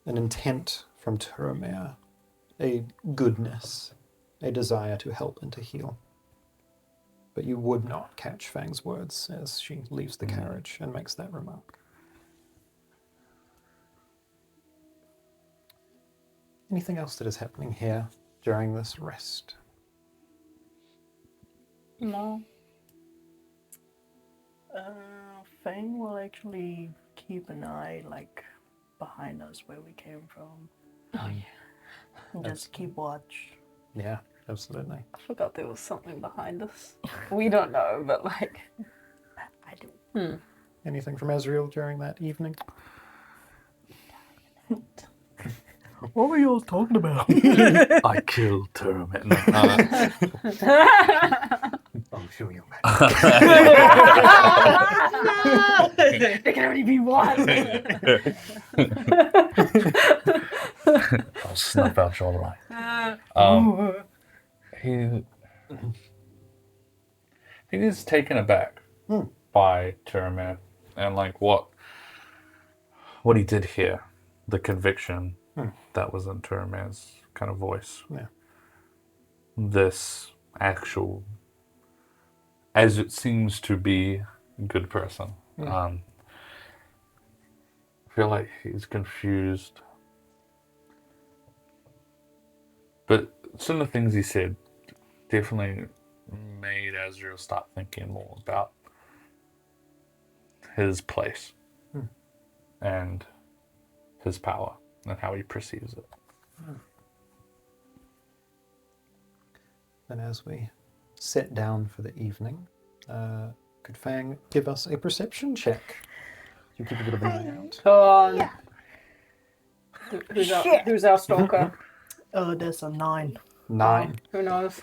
an intent from Turamir, a goodness, a desire to help and to heal. But you would not catch Fang's words as she leaves the carriage and makes that remark. Anything else that is happening here during this rest? No. Fang will actually keep an eye, like, behind us where we came from. Oh, yeah. And just keep watch. Yeah, absolutely. I forgot there was something behind us. We don't know, but like. I do. Anything from Azreal during that evening? What were you all talking about? I killed Turamir. I'll show you. There can only be one. I'll snuff out your light. He is taken aback by Turamir and like what he did here, the conviction that was in Turamir's kind of voice. Yeah. This actual, as it seems to be, good person. I feel like he's confused. But some of the things he said definitely made Azreal start thinking more about his place and his power and how he perceives it. And as we sit down for the evening, could Fang give us a perception check? You keep a bit of an eye out. Come on. Who's our stalker? There's a 9. 9. Who knows?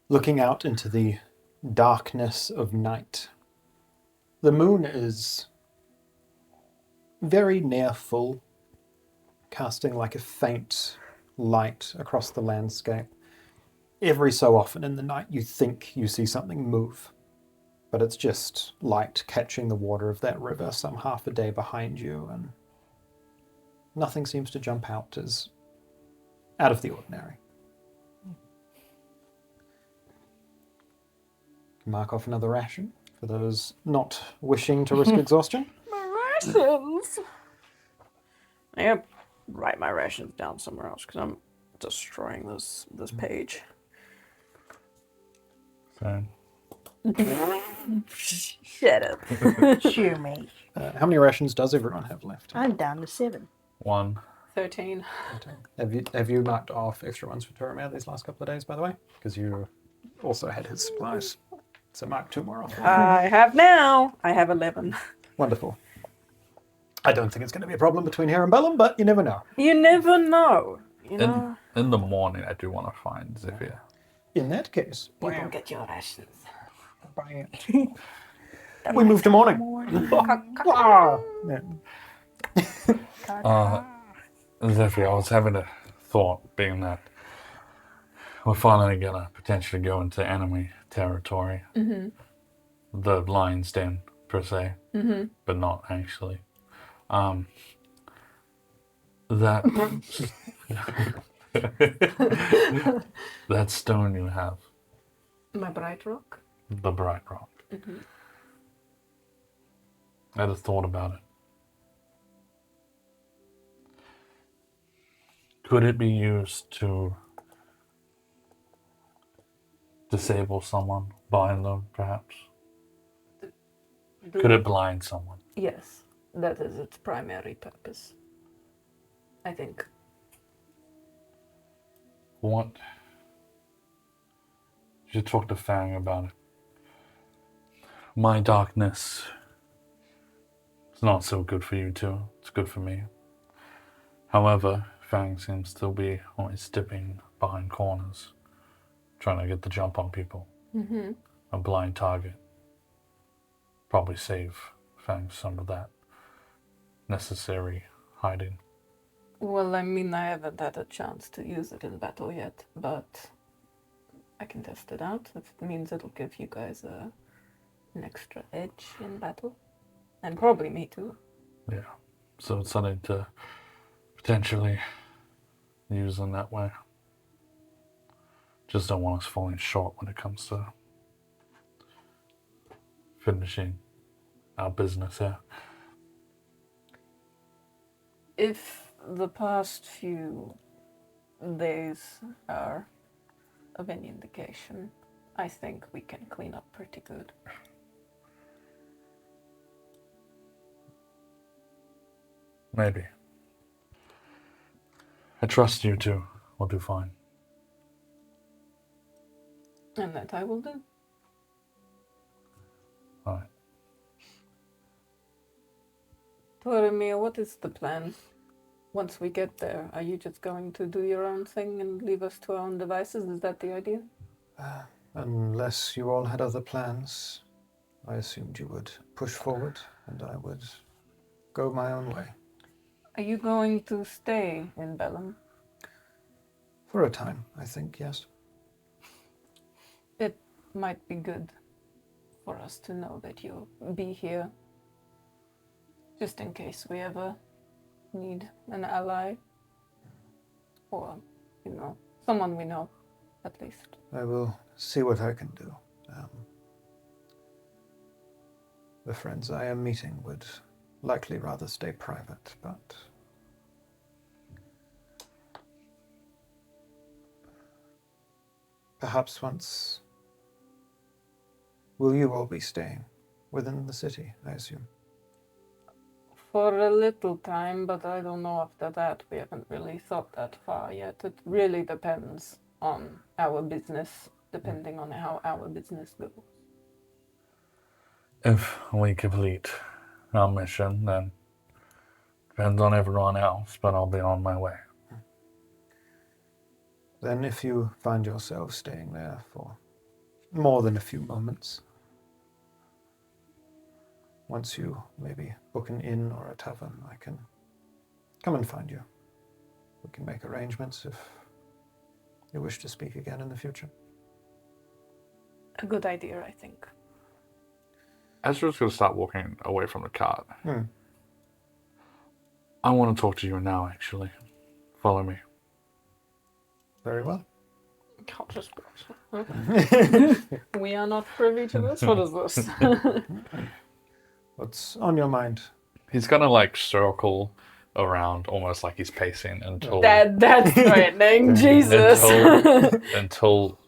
Looking out into the darkness of night. The moon is very near full, casting like a faint light across the landscape. Every so often in the night you think you see something move, but it's just light catching the water of that river some half a day behind you, and nothing seems to jump out as out of the ordinary. Mark off another ration for those not wishing to risk exhaustion. My rations! I gotta write my rations down somewhere else because I'm destroying this page. So, Shut up. Shoo me. How many rations does everyone have left? I'm down to 7. 1. 13. Have you knocked off extra ones for Toromir these last couple of days, by the way? Because you also had his supplies. So mark 2 more off. I have now. I have 11. Wonderful. I don't think it's going to be a problem between here and Bellum, but you never know. You never know. You know? In the morning, I do want to find Zethia. In that case, You don't get your rations. we move to morning. Ah! Yeah. Zethia, I was having a thought, being that we're finally going to potentially go into enemy territory. Mm-hmm. The lion's den, per se, Mm-hmm. but not actually. That that stone you have, My bright rock? the bright rock. Mm-hmm. I had a thought about it. Could it be used to disable someone, blind them, perhaps? Could it blind someone? Yes, that is its primary purpose. I think. What? You should talk to Fang about it. My darkness is not so good for you two. It's good for me. However, Fang seems to be always dipping behind corners, trying to get the jump on people. Mm-hmm. A blind target. Probably save Fang some of that necessary hiding. Well, I mean, I haven't had a chance to use it in battle yet, but I can test it out if it means it'll give you guys an extra edge in battle. And probably me too. Yeah. So it's something to potentially use in that way. Just don't want us falling short when it comes to finishing our business here. If the past few days are of any indication, I think we can clean up pretty good. Maybe. I trust you two. We'll do fine. And that I will do. Alright. Toromir, what is the plan? Once we get there, are you just going to do your own thing and leave us to our own devices? Is that the idea? Unless you all had other plans, I assumed you would push forward and I would go my own way. Are you going to stay in Bellum? For a time, I think, yes. It might be good for us to know that you'll be here, just in case we ever need an ally, or, someone we know, at least. I will see what I can do. The friends I am meeting would likely rather stay private, but perhaps once. Will you all be staying within the city, I assume? For a little time, but I don't know after that. We haven't really thought that far yet. It really depends on our business, depending on how our business goes. If we complete our mission, then Depends on everyone else, but I'll be on my way. Then if you find yourself staying there for more than a few moments, once you maybe book an inn or a tavern, I can come and find you. We can make arrangements if you wish to speak again in the future. A good idea, I think. Ezra's going to start walking away from the cart. Hmm. I want to talk to you now, actually. Follow me. Very well. Can't just We are not privy to this. What is this? What's on your mind? He's going to like circle around almost like he's pacing until That's threatening. Jesus. until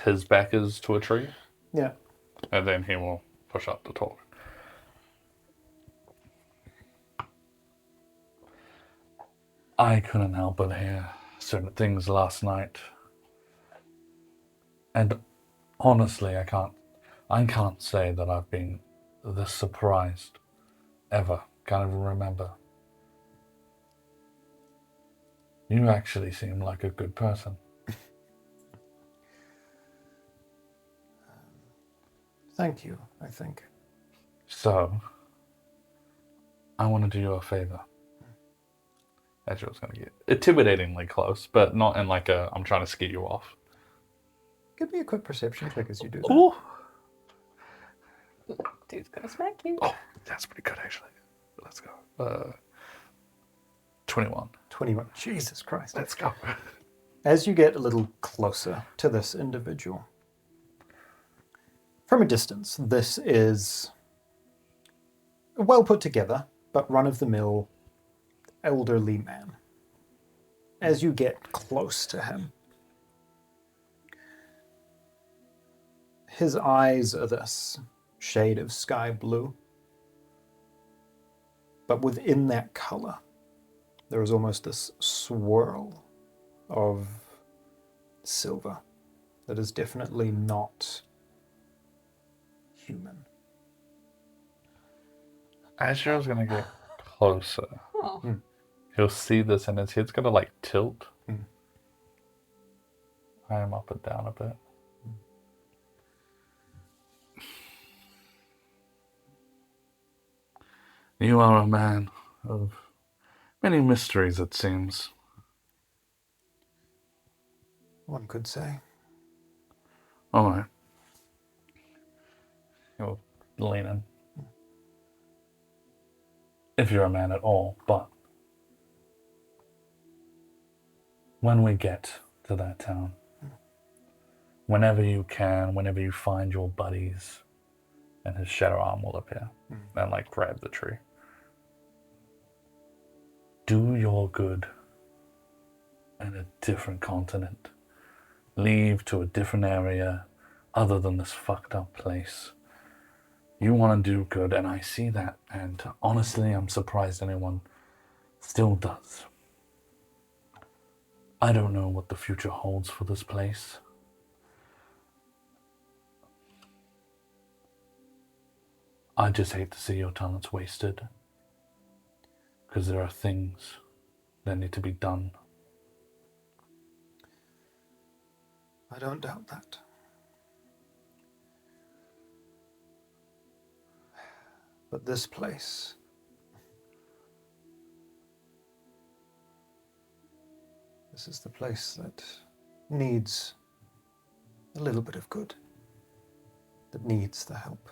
his back is to a tree. Yeah. And then he will push up to talk. I couldn't help but hear certain things last night. And honestly, I can't say that I've been this surprised ever. Can't even remember. You actually seem like a good person. Thank you, I think. So, I want to do you a favor. Ezra's going to get intimidatingly close, but not in like a, I'm trying to scare you off. Give me a quick perception check as you do that. Ooh. Dude's gonna smack you. Oh, that's pretty good, actually. Let's go. 21. 21. Jesus Christ. Let's go. As you get a little closer to this individual, from a distance, this is a well put together, but run-of-the-mill elderly man. As you get close to him, his eyes are this shade of sky blue, but within that color, there is almost this swirl of silver that is definitely not human. Azrael's going to get closer. Oh. He'll see this and his head's going to like tilt. Mm. I am up and down a bit. You are a man of many mysteries, it seems. One could say. All right. He'll lean in. If you're a man at all, but when we get to that town, whenever you can, whenever you find your buddies, and his shadow arm will appear and like grab the tree. Do your good in a different continent. Leave to a different area other than this fucked up place. You want to do good, and I see that, and honestly, I'm surprised anyone still does. I don't know what the future holds for this place. I just hate to see your talents wasted, because there are things that need to be done. I don't doubt that. But this place, this is the place that needs a little bit of good, that needs the help.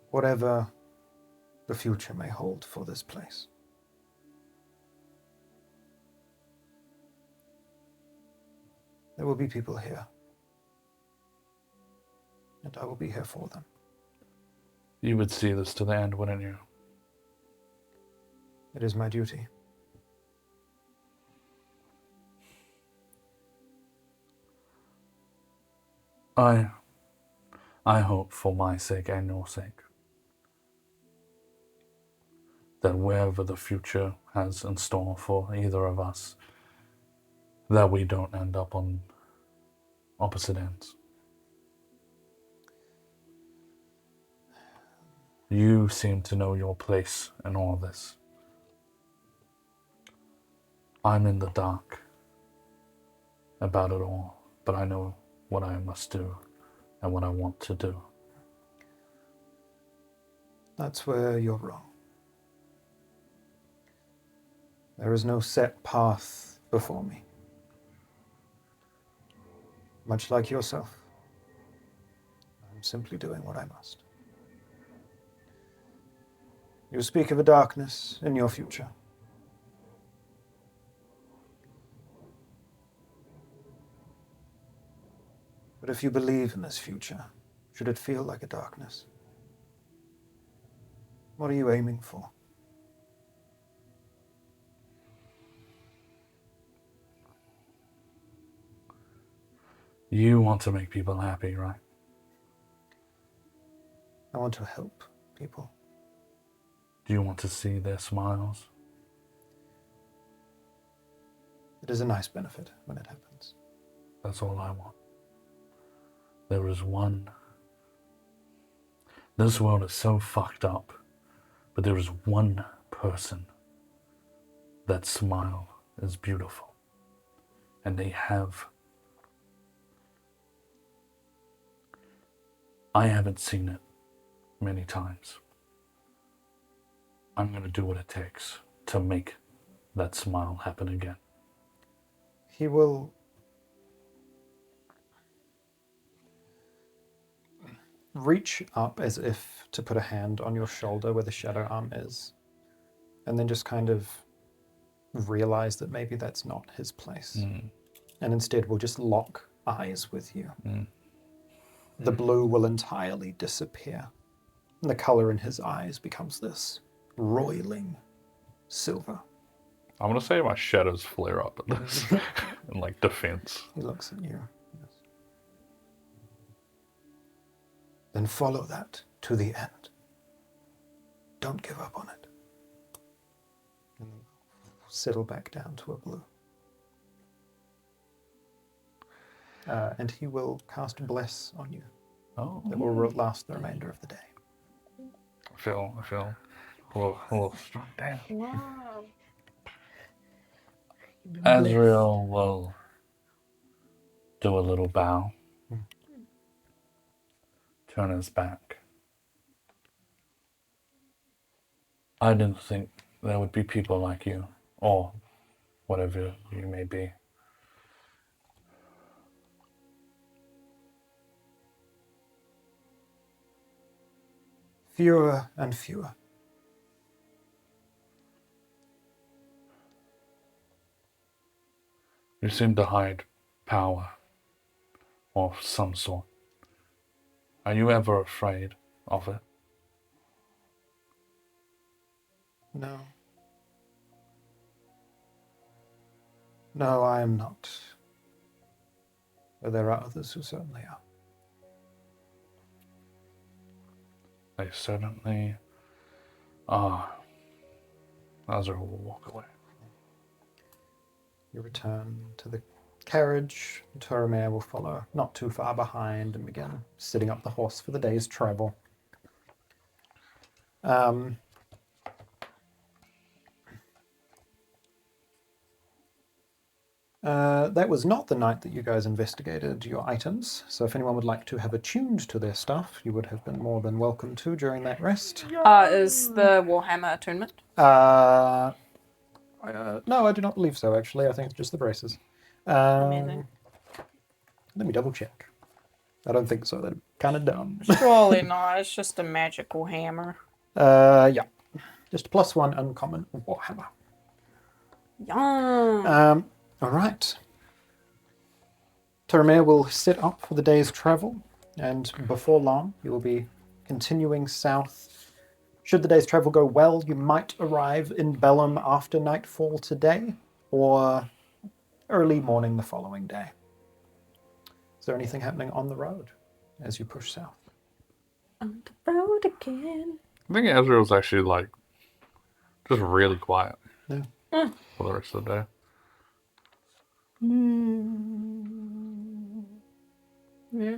Whatever the future may hold for this place. There will be people here, and I will be here for them. You would see this to the end, wouldn't you? It is my duty. I hope for my sake and your sake that wherever the future has in store for either of us, that we don't end up on opposite ends. You seem to know your place in all this. I'm in the dark about it all, but I know what I must do and what I want to do. That's where you're wrong. There is no set path before me. Much like yourself, I'm simply doing what I must. You speak of a darkness in your future. But if you believe in this future, should it feel like a darkness? What are you aiming for? You want to make people happy, right? I want to help people. Do you want to see their smiles? It is a nice benefit when it happens. That's all I want. There is one. This world is so fucked up, but there is one person that smile is beautiful. And they have. I haven't seen it many times. I'm going to do what it takes to make that smile happen again. He will reach up as if to put a hand on your shoulder where the shadow arm is, and then just kind of realize that maybe that's not his place. And instead will just lock eyes with you. The blue will entirely disappear. And the color in his eyes becomes this roiling silver. I'm going to say my shadows flare up at this in like defense. He looks at you. Yes. Then follow that to the end. Don't give up on it. And settle back down to a blue. And he will cast Bless on you. Oh. That will last the remainder of the day. I feel a little strong. Damn. Wow. Azreal will do a little bow, turn his back. I didn't think there would be people like you, or whatever you may be. Fewer and fewer. You seem to hide power of some sort. Are you ever afraid of it? No. No, I am not. But there are others who certainly are. They certainly are. Azreal will walk away. You return to the carriage. Toromir will follow not too far behind and begin sitting up the horse for the day's travel. That was not the night that you guys investigated your items, so if anyone would like to have attuned to their stuff, you would have been more than welcome to during that rest. Is the Warhammer attunement? No, I do not believe so, actually. I think it's just the braces. Amazing. Let me double check. I don't think so. They're kind of dumb. Surely not. It's just a magical hammer. Yeah. Just +1 uncommon Warhammer. Yum. All right. Toromir will set up for the day's travel, and before long, you will be continuing south. Should the day's travel go well, you might arrive in Bellum after nightfall today, or early morning the following day. Is there anything happening on the road as you push south? On the road again. I think Azreal's actually like just really quiet No. for the rest of the day. Yeah.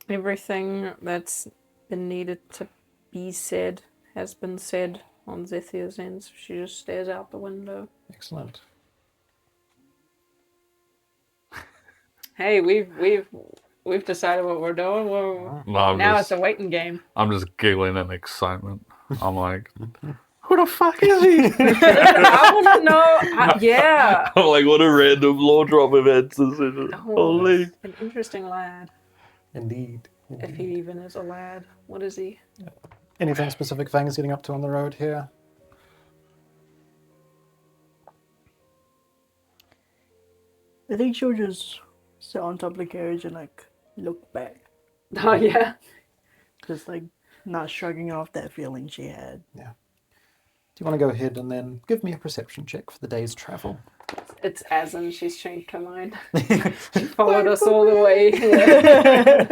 Everything that's been needed to be said has been said on Zethia's end, so she just stares out the window. Excellent. Hey, we've decided what we're doing. No, Now it's a waiting game. I'm just giggling in excitement. I'm like, who the fuck is he? I want to know. Yeah. I'm like, what a random law drop event decision. Holy. An interesting lad. Indeed. If he even is a lad. What is he? Anything specific Fang is getting up to on the road here? I think she'll just sit on top of the carriage and like look back. Oh, yeah. Just like not shrugging off that feeling she had. Yeah. Do you want to go ahead and then give me a perception check for the day's travel? It's as in she's changed her mind. She followed us all the way here.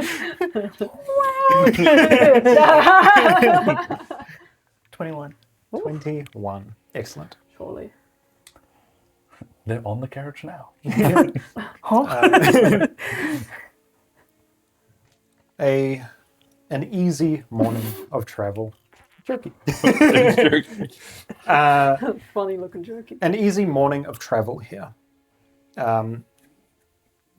21. 21. Excellent. Surely. They're on the carriage now. An easy morning of travel. Jerky. Funny looking jerky. An easy morning of travel here.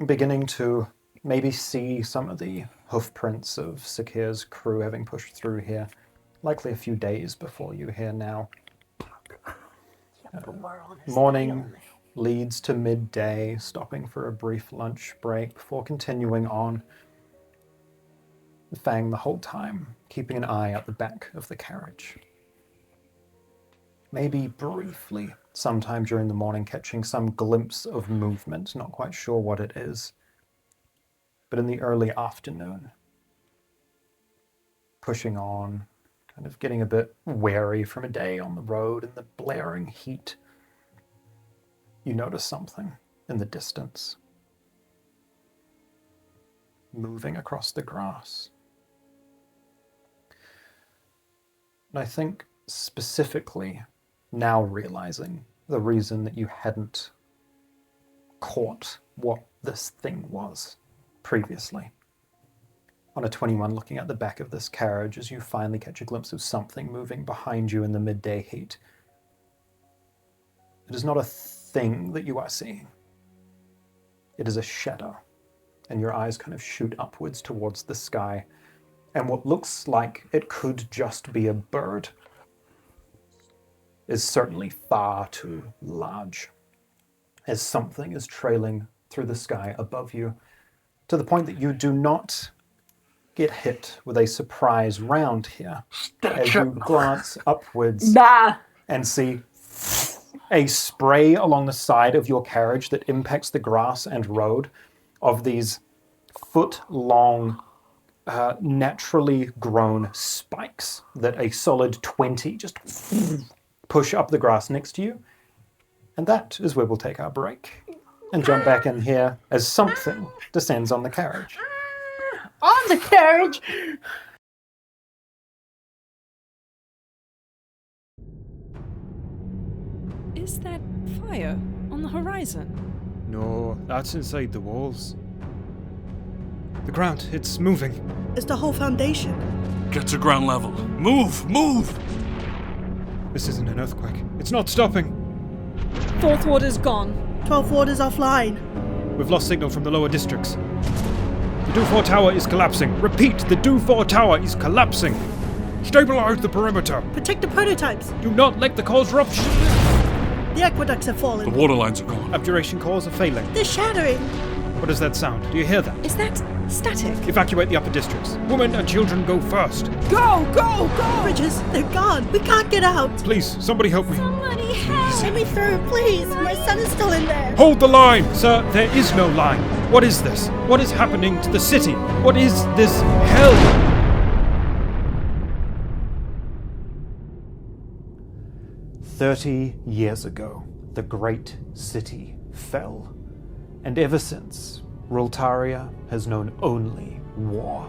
Beginning to maybe see some of the hoof prints of Sakir's crew having pushed through here. Likely a few days before you here now. Morning leads to midday, stopping for a brief lunch break before continuing on. Fang the whole time, keeping an eye at the back of the carriage. Maybe briefly, sometime during the morning, catching some glimpse of movement, not quite sure what it is. But in the early afternoon, pushing on, kind of getting a bit weary from a day on the road in the blaring heat, you notice something in the distance, moving across the grass. And I think specifically now realizing the reason that you hadn't caught what this thing was previously. On a 21, looking at the back of this carriage as you finally catch a glimpse of something moving behind you in the midday heat. It is not a thing that you are seeing. It is a shadow, and your eyes kind of shoot upwards towards the sky. And what looks like it could just be a bird is certainly far too large, as something is trailing through the sky above you, to the point that you do not get hit with a surprise round here as you glance upwards and see a spray along the side of your carriage that impacts the grass and road of these foot-long naturally grown spikes that a solid 20 just push up the grass next to you. And that is where we'll take our break and jump back in here as something descends on the carriage. On the carriage! Is that fire on the horizon? No, that's inside the walls. The ground, it's moving. It's the whole foundation. Get to ground level. Move! Move! This isn't an earthquake. It's not stopping. Fourth ward is gone. 12th ward is offline. We've lost signal from the lower districts. The Do4 tower is collapsing. Repeat, the Do4 tower is collapsing. Stabilize the perimeter. Protect the prototypes. Do not let the cores rupture. The aqueducts have The fallen. water lines are gone. Abjuration cores are failing. They're shattering. What does that sound? Do you hear that? Is that static? Evacuate the upper districts. Women and children go first. Go, go, go! Bridges, they're gone. We can't get out. Please, somebody help me. Somebody help! Let me through, please. My son is still in there. Hold the line! Sir, there is no line. What is this? What is happening to the city? What is this hell? 30 years ago, the great city fell. And ever since, Roltaria has known only war.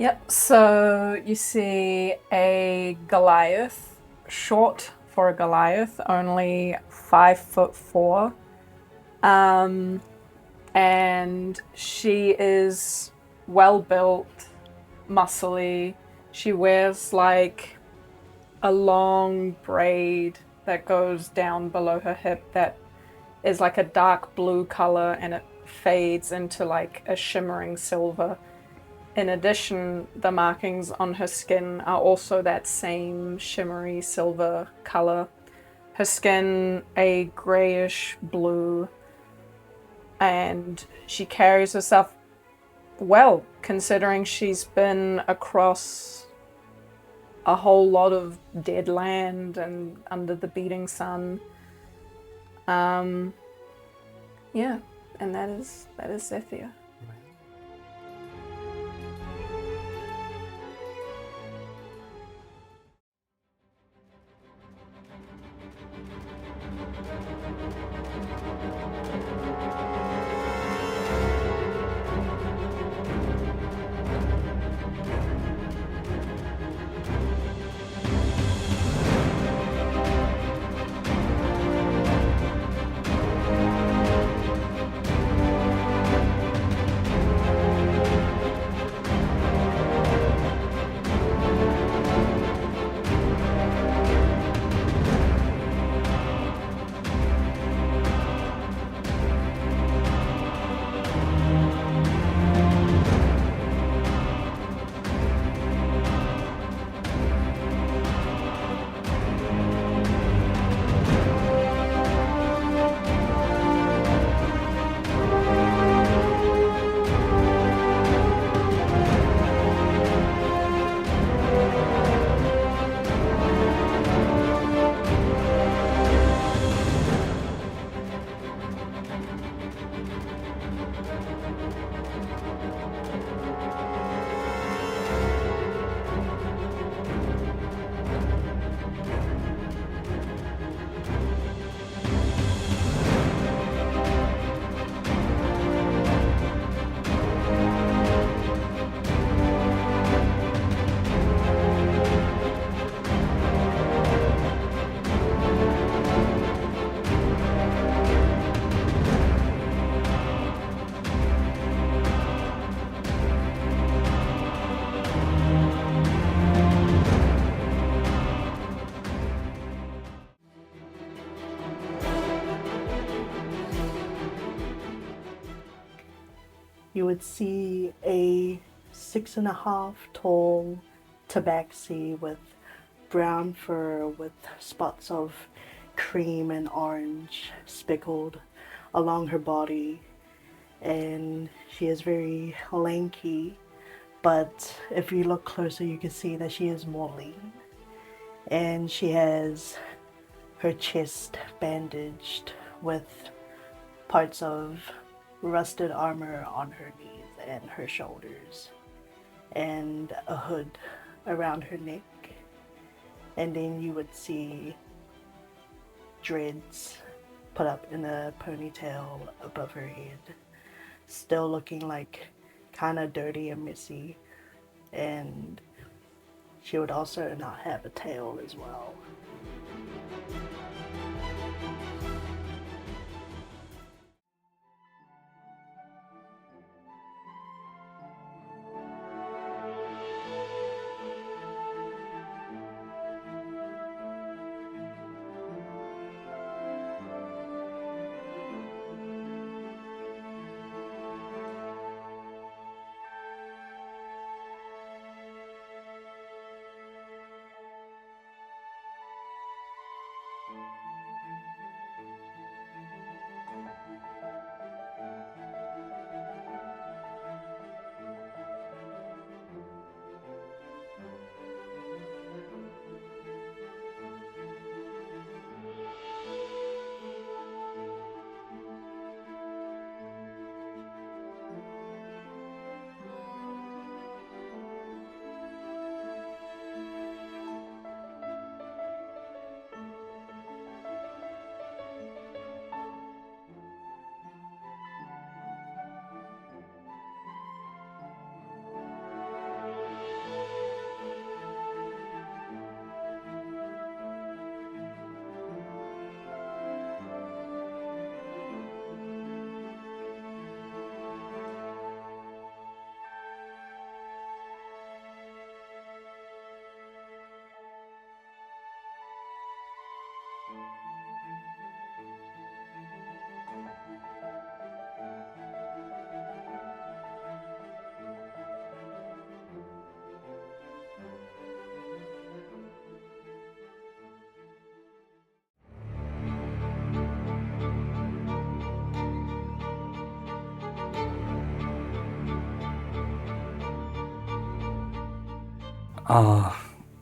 Yep, so you see a Goliath, short for a Goliath, only 5'4". And she is well built, muscly. She wears like a long braid that goes down below her hip that is like a dark blue color and it fades into like a shimmering silver. In addition, the markings on her skin are also that same shimmery silver color. Her skin a grayish blue, and she carries herself well, considering she's been across a whole lot of dead land and under the beating sun. Yeah, and that is Zethia. You would see a 6.5 tall tabaxi with brown fur with spots of cream and orange speckled along her body, and she is very lanky, but if you look closer you can see that she is more lean, and she has her chest bandaged with parts of rusted armor on her knees and her shoulders, and a hood around her neck. And then you would see dreads put up in a ponytail above her head, still looking like kind of dirty and messy, and she would also not have a tail as well.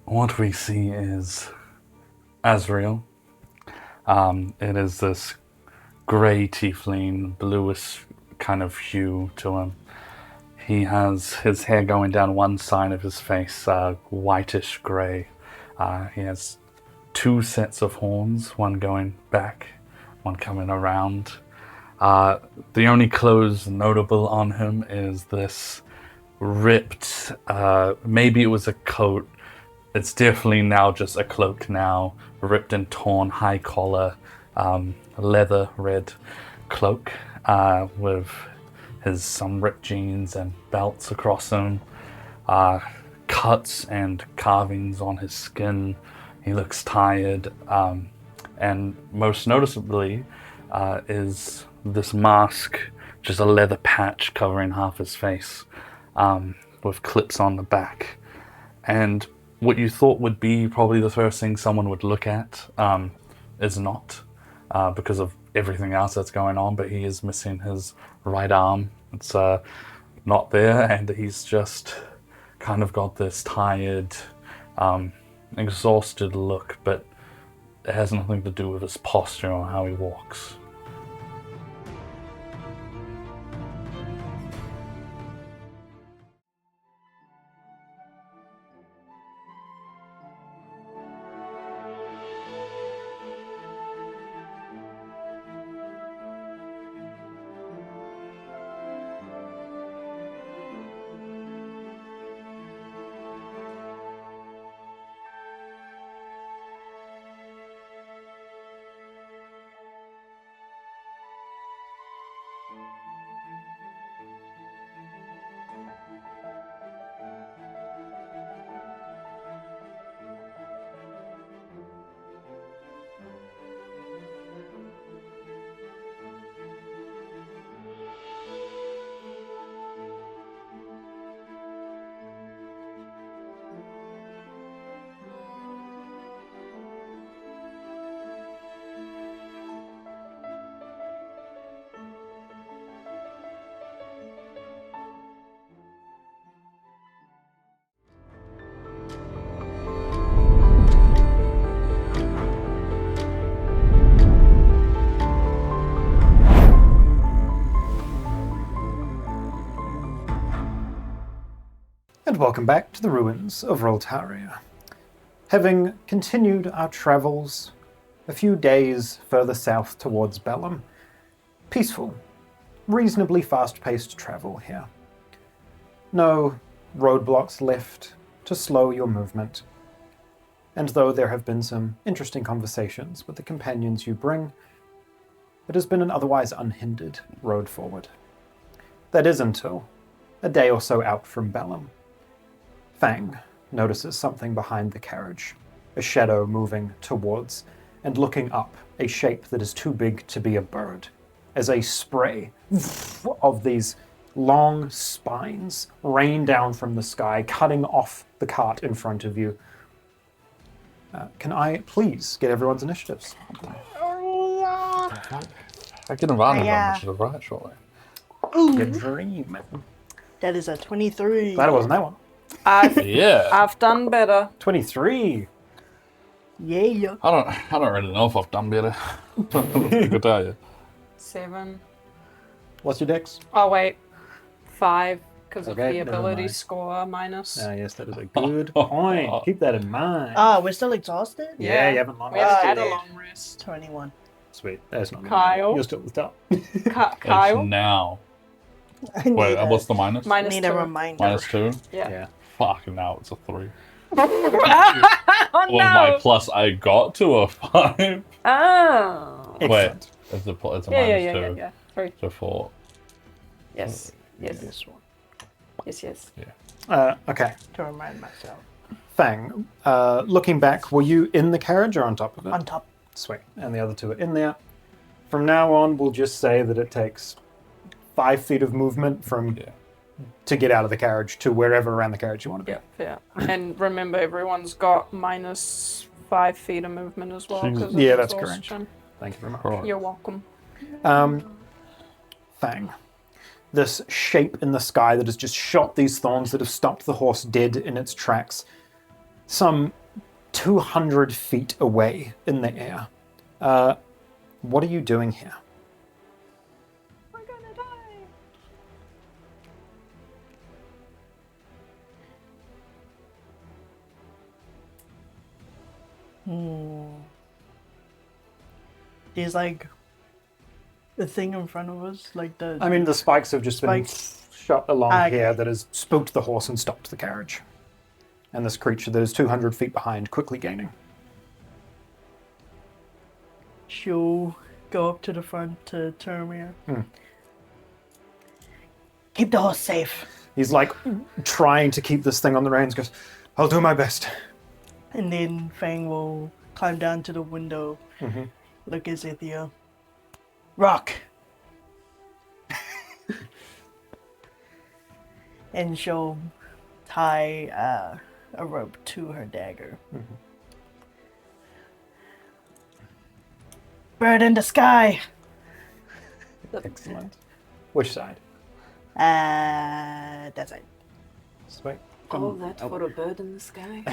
What we see is Azreal. It is this grey tiefling, bluish kind of hue to him. He has his hair going down one side of his face, whitish grey. He has 2 sets of horns, one going back, one coming around. The only clothes notable on him is this ripped, maybe it was a coat. It's definitely now just a cloak now, ripped and torn, high collar, leather red cloak with some ripped jeans and belts across him, cuts and carvings on his skin. He looks tired, and most noticeably is this mask, just a leather patch covering half his face, with clips on the back. And what you thought would be probably the first thing someone would look at is not, because of everything else that's going on, but he is missing his right arm. It's not there, and he's just kind of got this tired, exhausted look, but it has nothing to do with his posture or how he walks. And welcome back to the Ruins of Roltaria. Having continued our travels a few days further south towards Bellum, peaceful, reasonably fast-paced travel here. No roadblocks left to slow your movement. And though there have been some interesting conversations with the companions you bring, it has been an otherwise unhindered road forward. That is until a day or so out from Bellum. Fang notices something behind the carriage, a shadow moving towards and looking up, a shape that is too big to be a bird, as a spray of these long spines rain down from the sky, cutting off the cart in front of you. Can I please get everyone's initiatives? I get advantage on initiative, right? Surely. Your dream. That is a 23. Glad it wasn't that one. I've done better. 23. Yeah. I don't really know if I've done better. I could tell you. 7. What's your dex? Oh wait, 5 because of Okay, the never ability mind. score minus. Yes, that is a good point. Keep that in mind. We're still exhausted? Yeah, you haven't long We haven't had a rested. long rest. 21. Sweet. That's not Kyle? You're still at the top. Kyle? It's now. I need Wait, a, what's the minus? Minus need 2. a reminder. Minus 2? Yeah. Fucking now it's a 3. Oh Well, my plus I got to a 5. Oh. Excellent. Wait, it's a minus 2. Yeah. 3. So 4. Yes. This one. Yes. Okay. To remind myself. Fang, looking back, were you in the carriage or on top of it? On top. Sweet. And the other two are in there. From now on, we'll just say that it takes 5 feet of movement to get out of the carriage to wherever around the carriage you want to be. Yeah. And remember, everyone's got minus 5 feet of movement as well. 'Cause of Yeah, that's exhaustion. correct. Thank you very much. Right. You're welcome. Fang. This shape in the sky that has just shot these thorns that have stopped the horse dead in its tracks. Some 200 feet away in the air. What are you doing here? We're gonna die. There's like the thing in front of us, like the. I mean, the spikes have just been shot along Ah, here that has spooked the horse and stopped the carriage. And this creature that is 200 feet behind, quickly gaining. She'll go up to the front to Termir. Keep the horse safe. He's like trying to keep this thing on the reins, goes, I'll do my best. And then Fang will climb down to the window, look at Zethia. Rock! And she'll tie a rope to her dagger. Bird in the sky! Excellent. Which side? That side. Sweet. All that for a bird in the sky?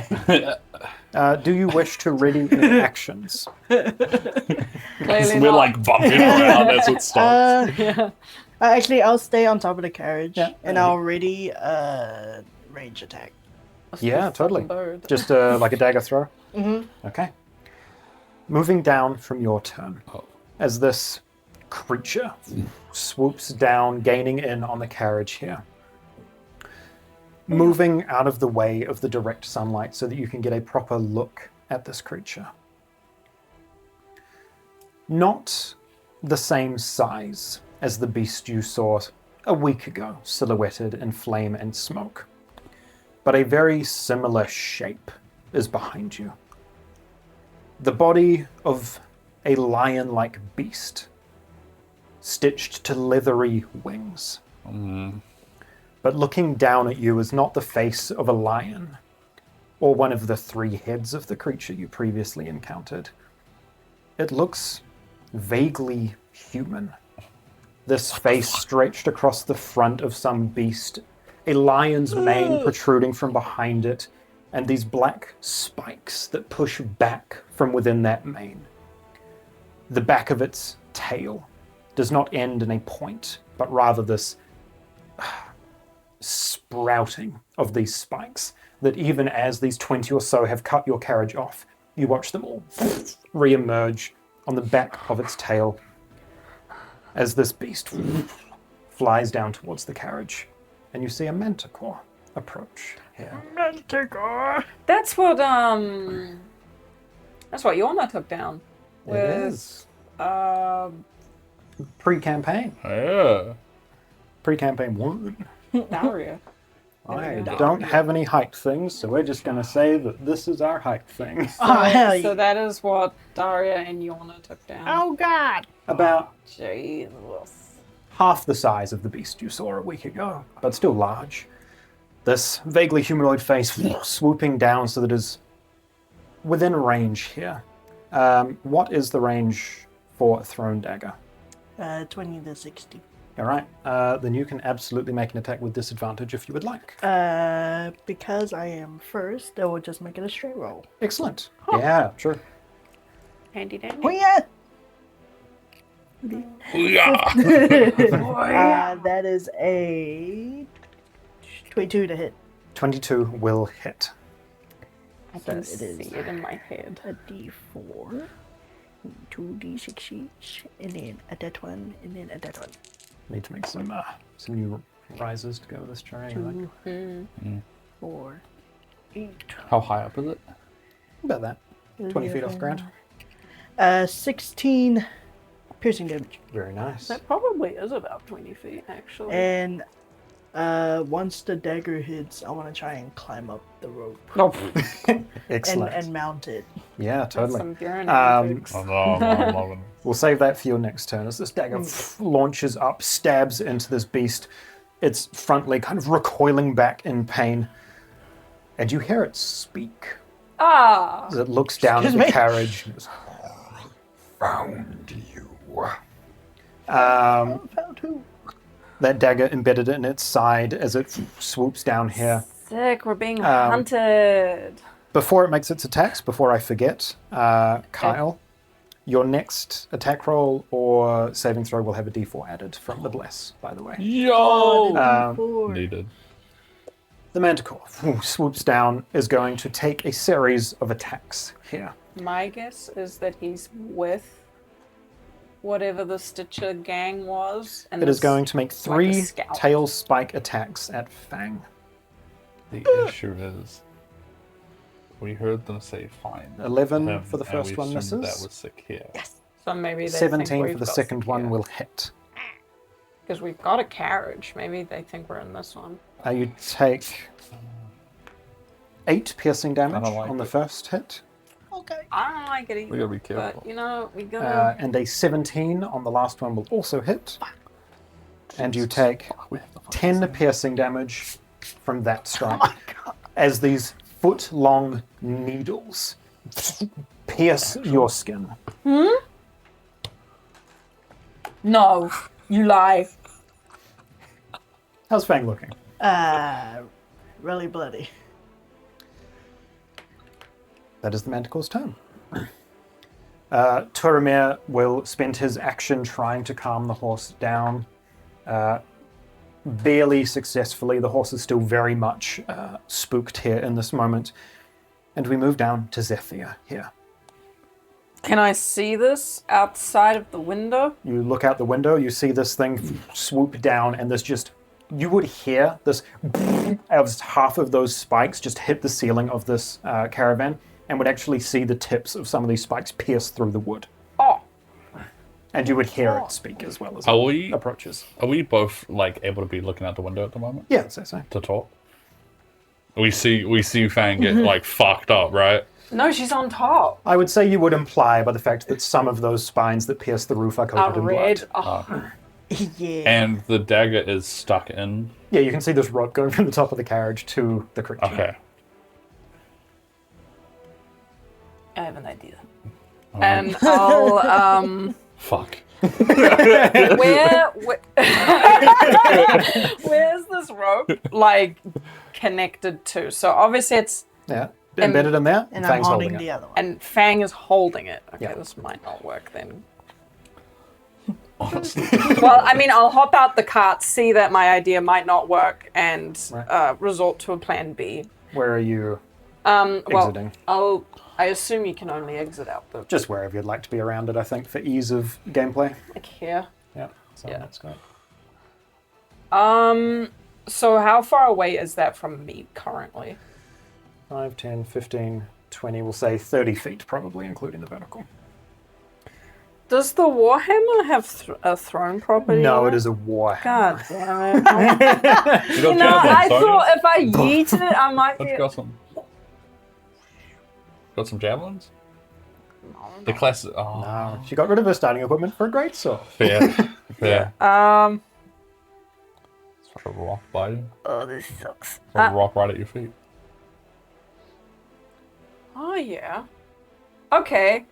Do you wish to ready any actions? Clearly We're not. like bumping around as it stops. Actually, I'll stay on top of the carriage, Yeah. and I'll ready a range attack. Yeah, totally. Bird. Just like a dagger throw? Okay. Moving down from your turn, as this creature swoops down, gaining in on the carriage here. Moving out of the way of the direct sunlight so that you can get a proper look at this creature. Not the same size as the beast you saw a week ago, silhouetted in flame and smoke, but a very similar shape is behind you. The body of a lion-like beast, stitched to leathery wings. But looking down at you is not the face of a lion, or one of the 3 heads of the creature you previously encountered. It looks vaguely human. This face stretched across the front of some beast, a lion's mane protruding from behind it, and these black spikes that push back from within that mane. The back of its tail does not end in a point, but rather this sprouting of these spikes that even as these 20 or so have cut your carriage off, you watch them all re-emerge on the back of its tail as this beast flies down towards the carriage, and you see a manticore approach here. Manticore! That's what Yona took down. It With is. Pre-campaign. Yeah. Pre-campaign 1. Daria. I don't have any height things, so we're just going to say that this is our height thing. Oh, hell yeah. So that is what Daria and Yona took down. Oh, God! About Jesus. half the size of the beast you saw a week ago, but still large. This vaguely humanoid face swooping down so that it is within range here. What is the range for a thrown dagger? 20 to 60. All right, then you can absolutely make an attack with disadvantage if you would like. Because I am first, I will just make it a straight roll. Excellent. Yeah, sure. Handy dandy. Oh, yeah! Booyah! That is a 22 to hit. 22 will hit. I can So it see is. it in my head. A d4, 2d6 each, and then at that one, and then at that one. Need to make some new rises to go with this terrain, I think. 4, 8. How high up is it? About that. 20 feet off the ground. 16 piercing damage. Very nice. That probably is about 20 feet, actually. And Once the dagger hits, I want to try and climb up the rope Excellent. and mount it. Yeah, totally. Some Buren antics. Oh no, I'm loving it. We'll save that for your next turn as this dagger launches up, stabs into this beast, its front leg kind of recoiling back in pain. And you hear it speak Ah! as it looks down at the carriage. And goes, found you. Found who? That dagger embedded in its side as it swoops down here. Sick, we're being hunted. Before it makes its attacks, before I forget, Kyle, your next attack roll or saving throw will have a d4 added from the bless, by the way. Yo! Needed. The Manticore swoops down, is going to take a series of attacks here. My guess is that he's with whatever the Stitcher gang was. And It is going to make like a 3 scout. tail spike attacks at Fang. The issue is, we heard them say fine. 11 him, for the and first we one assumed misses. That was secure. So maybe they 17 for the second one will hit. Because we've got a carriage. Maybe they think we're in this one. You take 8 piercing damage like on the it. first hit, Okay. I don't like it either. We gotta be careful. But, you know, we gotta... and a 17 on the last one will also hit. And you take 10 piercing damage from that strike. As these foot-long needles pierce your skin. No, you lie. How's Fang looking? Really bloody. That is the Manticore's turn. Turamir will spend his action trying to calm the horse down. Barely successfully. The horse is still very much spooked here in this moment. And we move down to Zethia here. Can I see this outside of the window? You look out the window, you see this thing swoop down, and there's just... You would hear this... as half of those spikes just hit the ceiling of this caravan, and would actually see the tips of some of these spikes pierce through the wood. Oh. And you would hear it speak as well as Are it approaches. Are we both like able to be looking out the window at the moment Yeah, I'd say so. to talk? We see Fang get like fucked up, right? No, she's on top. I would say you would imply by the fact that some of those spines that pierce the roof are coated in Red. blood. Oh. Yeah. And the dagger is stuck in. Yeah, you can see this rope going from the top of the carriage to the creature. Okay. I have an idea. And I'll, Fuck. where's this rope, like, connected to? So obviously it's, Yeah, embedded in there, and I'm Fang's holding holding the it. other one. and Fang is holding it. Okay, Yeah. this might not work then. Honestly. Well, I mean, I'll hop out the cart, see that my idea might not work, and Right. resort to a plan B. Where are you Well, exiting? I assume you can only exit out the Just wherever you'd like to be around it, I think, for ease of gameplay. like here. Yeah, so Yeah. that's great. So how far away is that from me currently? 5, 10, 15, 20, we'll say 30 feet, probably, including the vertical. Does the Warhammer have a throne property? No, on it is a war. God damn it. You You know, I thought if I yeeted it, I might Let's be... got some. Got some javelins? The classic. Oh, No, she got rid of her starting equipment for a greatsword. fair. Fair. It's like a rock by you. Oh, this sucks. Or a rock right at your feet. Oh, yeah. Okay.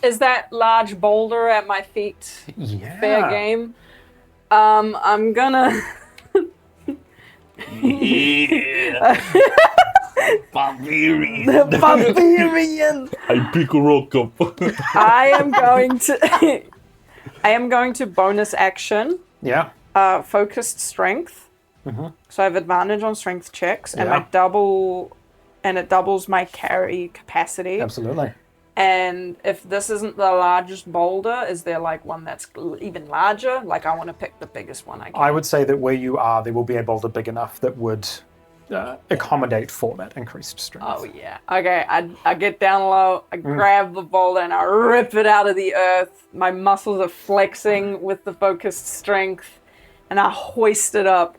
Is that large boulder at my feet Yeah. fair game? I'm gonna... Barbarian. Barbarian! I pick a rock up. I am going to bonus action, Yeah. focused strength. So I have advantage on strength checks, and Yeah. it doubles my carry capacity. Absolutely. And if this isn't the largest boulder, is there like one that's even larger? Like I want to pick the biggest one I can. I would say that where you are, there will be a boulder big enough that would accommodate for that increased strength. Oh yeah. Okay, I get down low, I grab the boulder and I rip it out of the earth. My muscles are flexing with the focused strength. and I hoist it up,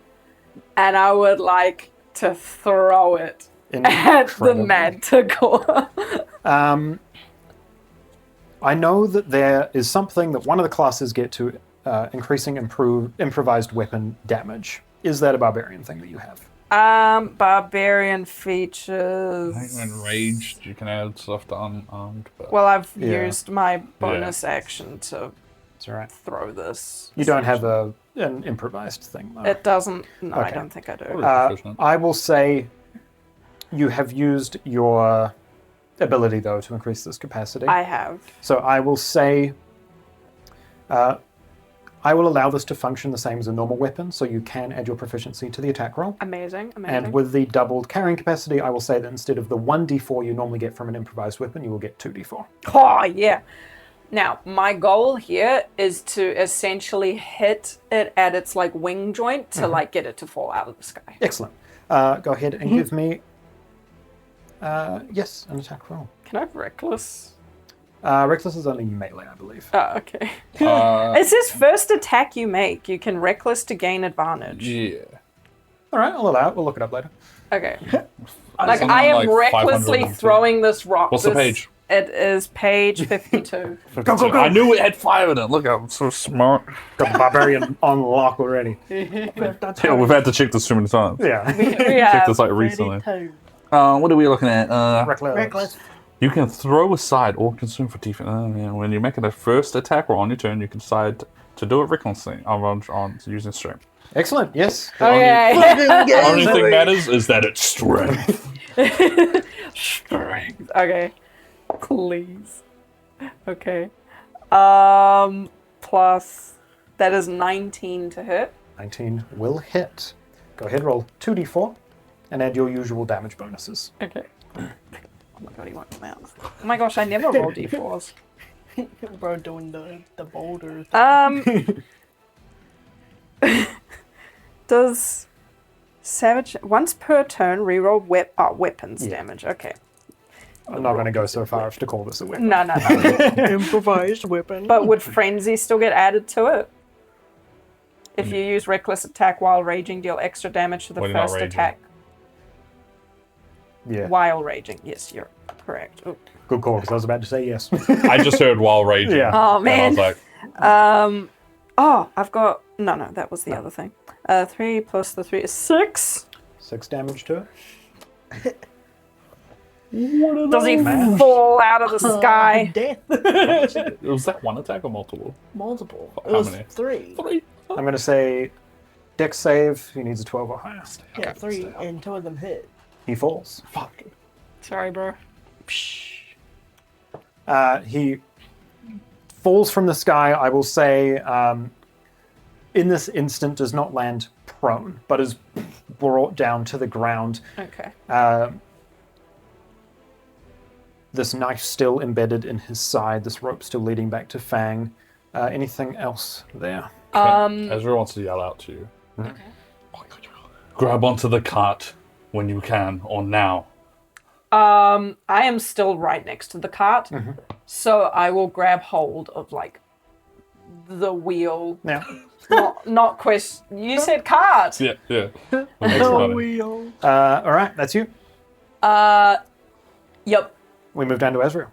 and I would like to throw it at the manticore. I know that there is something that one of the classes get to increasing improvised weapon damage. Is that a barbarian thing that you have? Barbarian features. I think when raged, you can add stuff to unarmed. But... Well, I've used my bonus action to That's all right. throw this. You don't have an improvised thing, though. It doesn't. No, I Okay. don't think I do. I will say you have used your ability, though, to increase this capacity. I have. So I will say I will allow this to function the same as a normal weapon, so you can add your proficiency to the attack roll. Amazing. And with the doubled carrying capacity, I will say that instead of the 1d4 you normally get from an improvised weapon, you will get 2d4. Oh, yeah. Now, my goal here is to essentially hit it at its like wing joint to like get it to fall out of the sky. Excellent. Go ahead and give me, yes, an attack roll. Can I have reckless? Reckless is only melee, I believe. Oh, okay. It says first attack you make, you can reckless to gain advantage. Yeah. All right, I'll allow it. We'll look it up later. Okay. Something I am like recklessly 502. throwing this rock. What's the page? It is page 52. Go. I knew it had 5 in it. Look, I'm so smart. Got the barbarian on lock already. Yeah, we've had to check this too many times. Yeah. We Checked have this like recently. 32. What are we looking at? Reckless. You can throw aside or consume for defense. When you're making a first attack roll on your turn, you can decide to do it recklessly on using strength. Excellent. Yes. Okay. The only thing matters is that it's strength. Strength. Okay. Please. Okay. Plus that is 19 to hit. 19 will hit. Go ahead, roll 2d4 and add your usual damage bonuses. Okay. Oh my god, he won't come out. Oh my gosh, I never roll d4s. Bro, doing the boulder. Does Savage once per turn reroll weapons damage? Okay. I'm not going to go so far as to call this a weapon. No. Improvised weapon. But would frenzy still get added to it? If you use reckless attack while raging, deal extra damage to the When you're not first raging. attack Yeah. while raging. Yes, you're correct. Ooh. Good call, because I was about to say yes. I just heard while raging. Yeah. Oh And I was man. like, I've got no. That was the other thing. 3 plus the 3 is 6. 6 damage to it. Does he fall out of the sky? Death. was that one attack or multiple? Multiple. How It was many? 3. 3. I'm going to say dex save. He needs a 12 or higher. Yeah, 3, and 2 of them hit. He falls. Fuck. Sorry, bro. He falls from the sky, I will say, in this instant does not land prone, but is brought down to the ground. Okay. This knife still embedded in his side, this rope still leading back to Fang. Anything else there? Azreal wants to yell out to you. Okay. Grab onto the cart when you can, or now. I am still right next to the cart, so I will grab hold of like the wheel. Yeah. Not quest. You said cart. Yeah. Oh, wheel. All right, that's you. Yep. We move down to Azreal.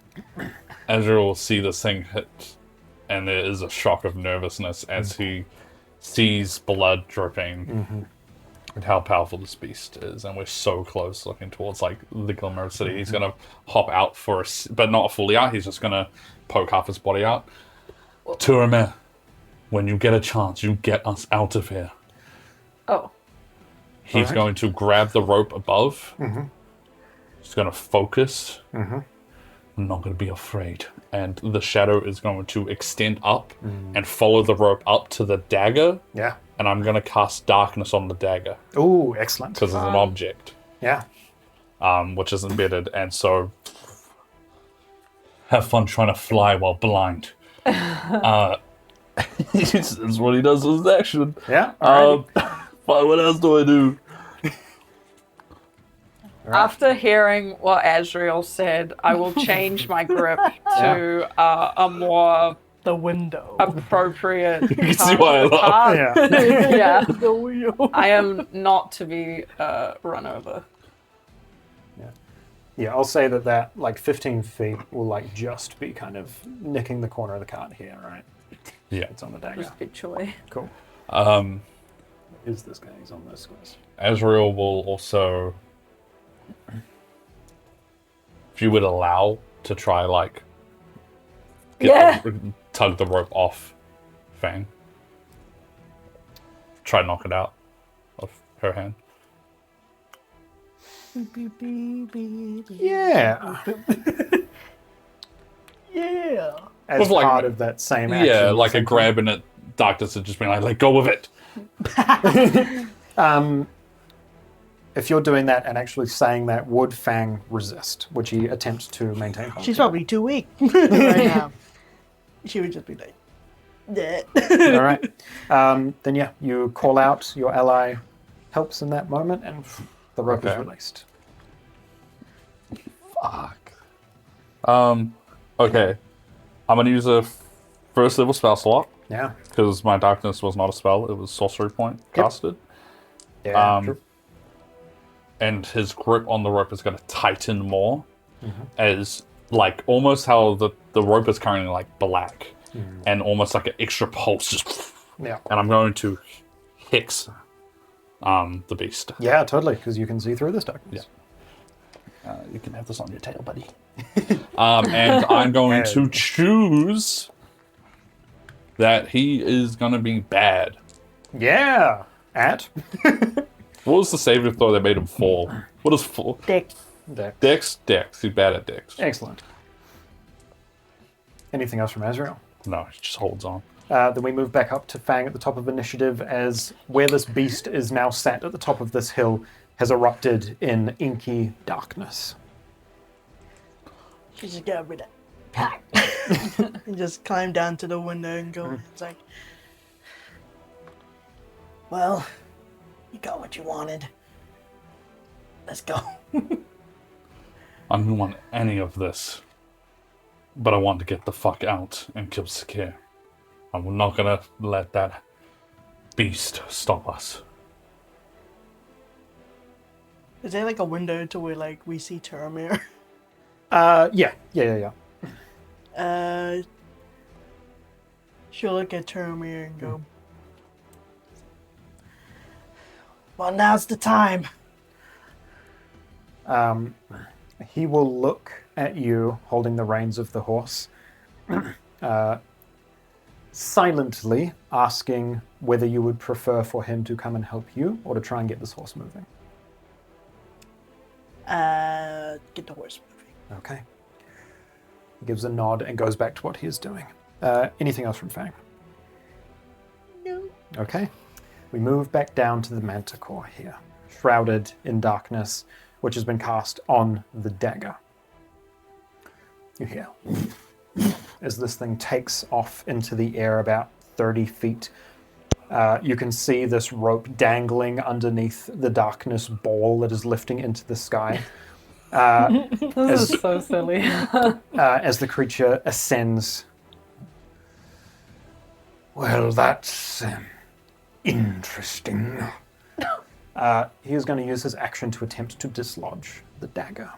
Azreal will see this thing hit, and there is a shock of nervousness as he sees blood dripping, and how powerful this beast is. And we're so close, looking towards like the Glimmer of City. He's gonna hop out for but not fully out. He's just gonna poke half his body out. Turame, when you get a chance, you get us out of here. Oh. He's Alright. going to grab the rope above. He's going to focus. I'm not going to be afraid. And the shadow is going to extend up and follow the rope up to the dagger. Yeah. And I'm going to cast darkness on the dagger Ooh, excellent. because it's an object, Yeah. which is embedded. And so have fun trying to fly while blind. That's what he does with his action. Yeah. All right. What else do I do? After hearing what Azreal said, I will change my grip to a more The window. appropriate. You can see why I laugh. Yeah. The window. I am not to be run over. Yeah, I'll say that like 15 feet will like just be kind of nicking the corner of the cart here, right? Yeah. It's on the dagger. Just literally. Cool. Is this guy? He's on those squares. Azreal will also, if you would allow, to try like tug the rope off Fang. Try to knock it out of her hand. Yeah. Yeah. As With, like, part of that same action. Yeah, like a something. grab in it. Darkness and just being like, let go of it. If you're doing that and actually saying that, would Fang resist? Would she attempt to maintain contact? She's probably too weak right now. She would just be like, yeah. All right. Then yeah, you call out, your ally helps in that moment, and the rope is Okay. released. Fuck. Okay. I'm gonna use a first level spell slot Yeah. because my darkness was not a spell; it was sorcery point casted. Yeah. True. And his grip on the rope is going to tighten more, as like almost how the rope is currently like black, and almost like an extra pulse just. Yeah. And I'm going to hex the beast. Yeah, totally, because you can see through this darkness. You can have this on your tail, buddy. And I'm going to choose that he is going to be bad. Yeah. At? What was the saving throw that made him fall? What is fall? Dick. Dex? Dex. He's bad at Dex. Excellent. Anything else from Azreal? No, he just holds on. Then we move back up to Fang at the top of initiative, as where this beast is now sat at the top of this hill has erupted in inky darkness. She just got rid of and just climb down to the window and go. It's like, well, you got what you wanted. Let's go. I don't want any of this. But I want to get the fuck out and kill Sakir. I'm not gonna let that beast stop us. Is there like a window to where like we see Terramir? Yeah. She'll look at Terramir and go, well, now's the time. He will look at you holding the reins of the horse, silently asking whether you would prefer for him to come and help you or to try and get this horse moving. Get the horse moving. Okay. He gives a nod and goes back to what he is doing. Anything else from Fang? No. Okay. We move back down to the manticore here, shrouded in darkness, which has been cast on the dagger. You hear as this thing takes off into the air about 30 feet. You can see this rope dangling underneath the darkness ball that is lifting into the sky. This is so silly. As the creature ascends. Well, that's interesting. He is going to use his action to attempt to dislodge the dagger.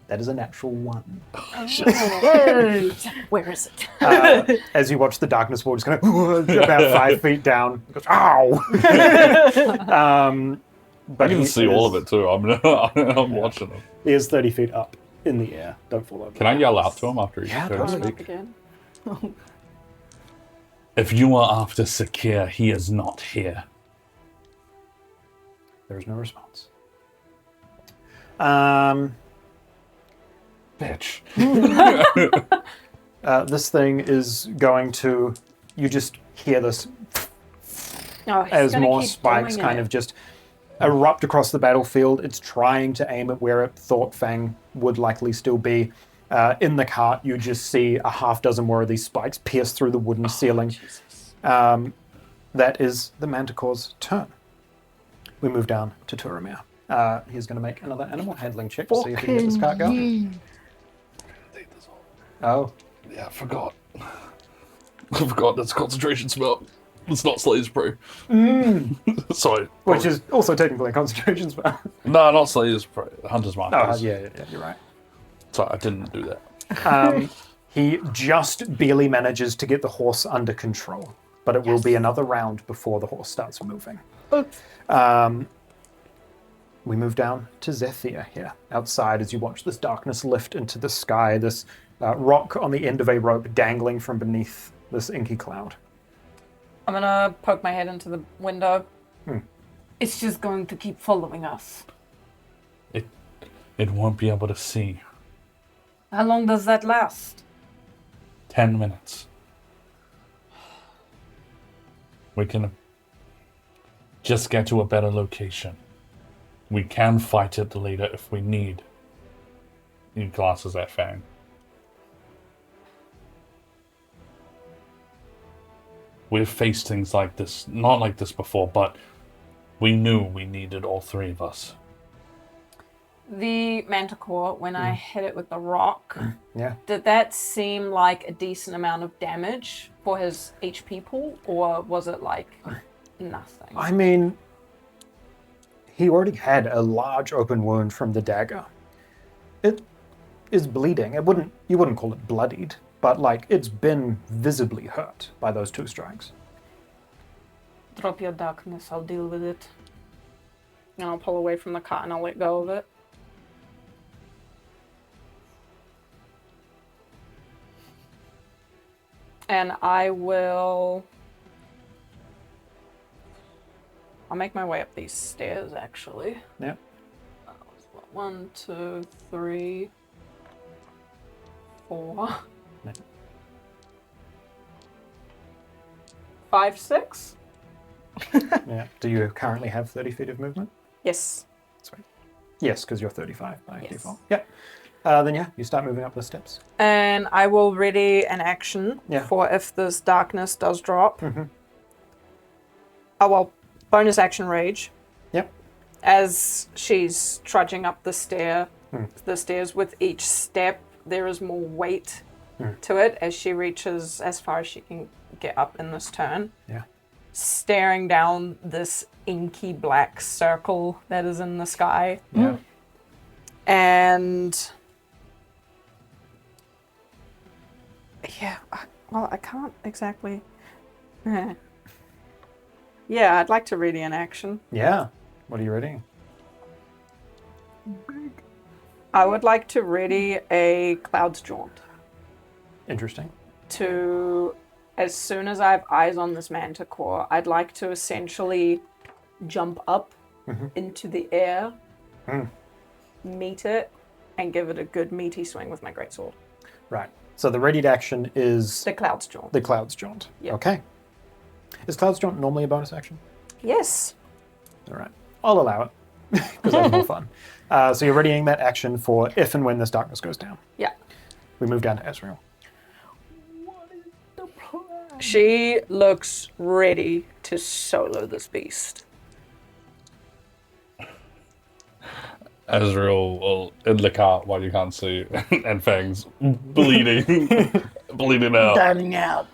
That is a natural 1. Where is it? As you watch the darkness ball just kind of about 5 feet down. He goes, ow! But I can see all of it too. I'm watching him. He is 30 feet up in the air. Don't fall over. Can I yell out to him after he's Yeah, going to totally. speak? Again. If you are after Sakir, he is not here. There is no response. Bitch. This thing is going to... You just hear this Oh, he's as gonna more keep spikes doing kind it. of just erupt across the battlefield. It's trying to aim at where it thought Fang would likely still be. In the cart, you just see a half dozen more of these spikes pierce through the wooden ceiling. That is the Manticore's turn. We move down to Turamir. He's going to make another animal handling check to see if he can get this cart going. Oh. Yeah, I forgot. I forgot that's a concentration spell. It's not Slayer's Prey. Sorry. Which probably- is also technically a concentration spell. No, not Slayer's Prey. Hunter's Mark. Oh, yeah, you're right. Sorry, I didn't do that. He just barely manages to get the horse under control, but it will be another round before the horse starts moving. We move down to Zethia here, outside as you watch this darkness lift into the sky, this rock on the end of a rope dangling from beneath this inky cloud. I'm gonna poke my head into the window. It's just going to keep following us. It won't be able to see. How long does that last? 10 minutes. We can just get to a better location. We can fight it later if we need. He glances at Fang. We've faced things like this, not like this before, but we knew we needed all three of us. The manticore, when I hit it with the rock, Yeah. did that seem like a decent amount of damage for his HP pool, or was it like nothing? I mean, he already had a large open wound from the dagger. It is bleeding. You wouldn't call it bloodied, but like it's been visibly hurt by those 2 strikes. Drop your darkness, I'll deal with it. And I'll pull away from the cart and I'll let go of it. And I'll make my way up these stairs, actually. Yeah. 1, 2, 3, 4. Yeah. 5, 6? Yeah. Do you currently have 30 feet of movement? Yes. Sweet. Yes, because you're 35 by Yes. default. Yeah. Then yeah, you start moving up the steps. And I will ready an action for if this darkness does drop. Oh, well, bonus action rage. Yep. As she's trudging up the stairs with each step, there is more weight to it as she reaches as far as she can get up in this turn. Yeah. Staring down this inky black circle that is in the sky. Yeah. And yeah, well, I can't exactly. Yeah, I'd like to ready an action. Yeah. What are you readying? I would like to ready a Cloud's Jaunt. Interesting. To, as soon as I have eyes on this manticore, I'd like to essentially jump up into the air, meet it, and give it a good meaty swing with my greatsword. Right. So the readied action is The Cloud's Jaunt. the Cloud's Jaunt. Yep. Okay. Is Cloud's Jaunt normally a bonus action? Yes. All right. I'll allow it because that's more fun. So you're readying that action for if and when this darkness goes down. Yeah. We move down to Azreal. She looks ready to solo this beast. Azreal will in the cart while you can't see, and Fang's bleeding, bleeding out. Dining out.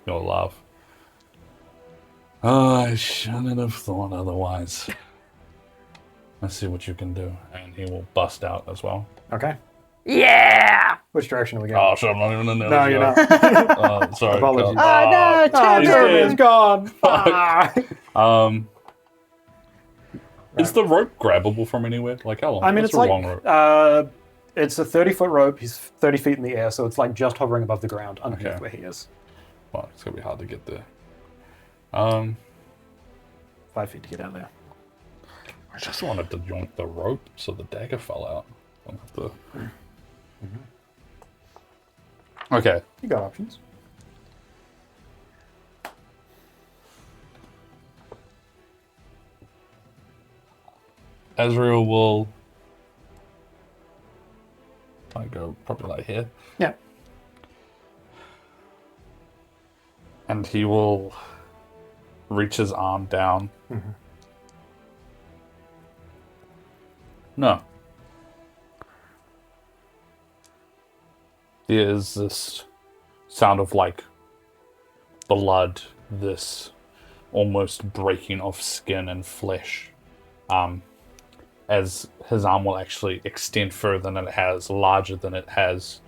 You'll laugh. Oh, I shouldn't have thought otherwise. Let's see what you can do. And he will bust out as well. Okay. Yeah! Which direction are we going? Oh, shit, I'm not even in there. No, you're not. Oh, sorry. Apologies. God. Oh, no, he's Jeremy's dead. gone. Ah. Is the rope grabbable from anywhere? Like how long? I mean, What's it's a like long rope? it's a 30-foot rope. He's 30 feet in the air, so it's like just hovering above the ground underneath Okay. where he is. Well, it's gonna be hard to get there. 5 feet to get out there. I just wanted to yoink the rope so the dagger fell out. I'll have to... Okay. You got options. Azreal will... I go probably like here. Yeah. And he will reach his arm down. No. there is this sound of like blood, this almost breaking of skin and flesh, as his arm will actually extend further than it has, larger than it has,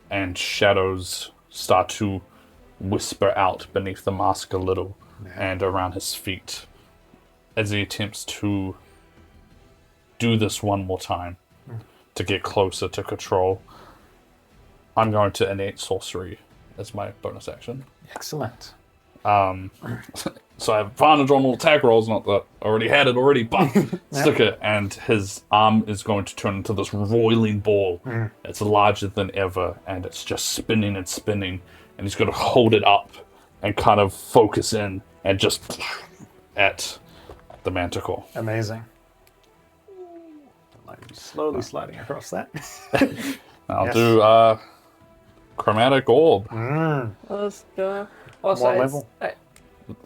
and shadows start to whisper out beneath the mask a little and around his feet as he attempts to do this one more time to get closer to control. I'm going to innate sorcery as my bonus action. Excellent. So I have advantage on all attack rolls, not that I already had it already, but stick it. And his arm is going to turn into this roiling ball. It's larger than ever, and it's just spinning and spinning. And he's going to hold it up and kind of focus in and just at the manticore. Amazing. Slowly sliding across that. I'll do chromatic orb. Let's go. Also, What level?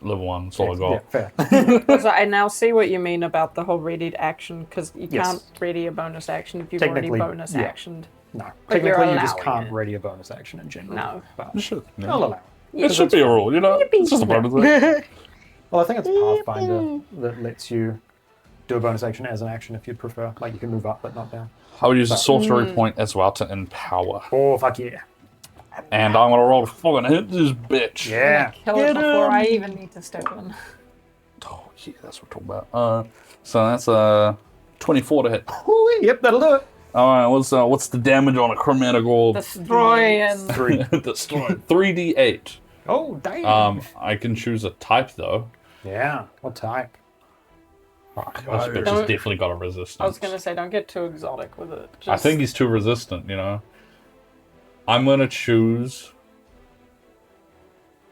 Level 1, that's all I got. Yeah, fair. Also, I now see what you mean about the whole readied action, because you Yes. can't ready a bonus action if you've already Technically, bonus yeah. actioned. No, But you're technically you just allowing can't it. ready a bonus action in general. No. But It should, I'll allow it. it should be a rule, you know? It's just a bonus action. Well, I think it's Pathfinder that lets you do a bonus action as an action if you'd prefer. Like you can move up but not down. I would use a sorcery point as well to empower. Oh, fuck yeah. And I'm gonna roll to fucking hit this bitch. Yeah. Kill it before I even need to step in. Oh, yeah, that's what we're talking about. So that's 24 to hit. Ooh, yep, that'll do it. All right, what's the damage on a chromatic orb? Destroy and 3. Destroy. 3d8. Oh, damn. I can choose a type though. Yeah. What type? Fuck, this bitch has definitely got a resistance. I was gonna say, don't get too exotic with it. I think he's too resistant, you know. I'm gonna choose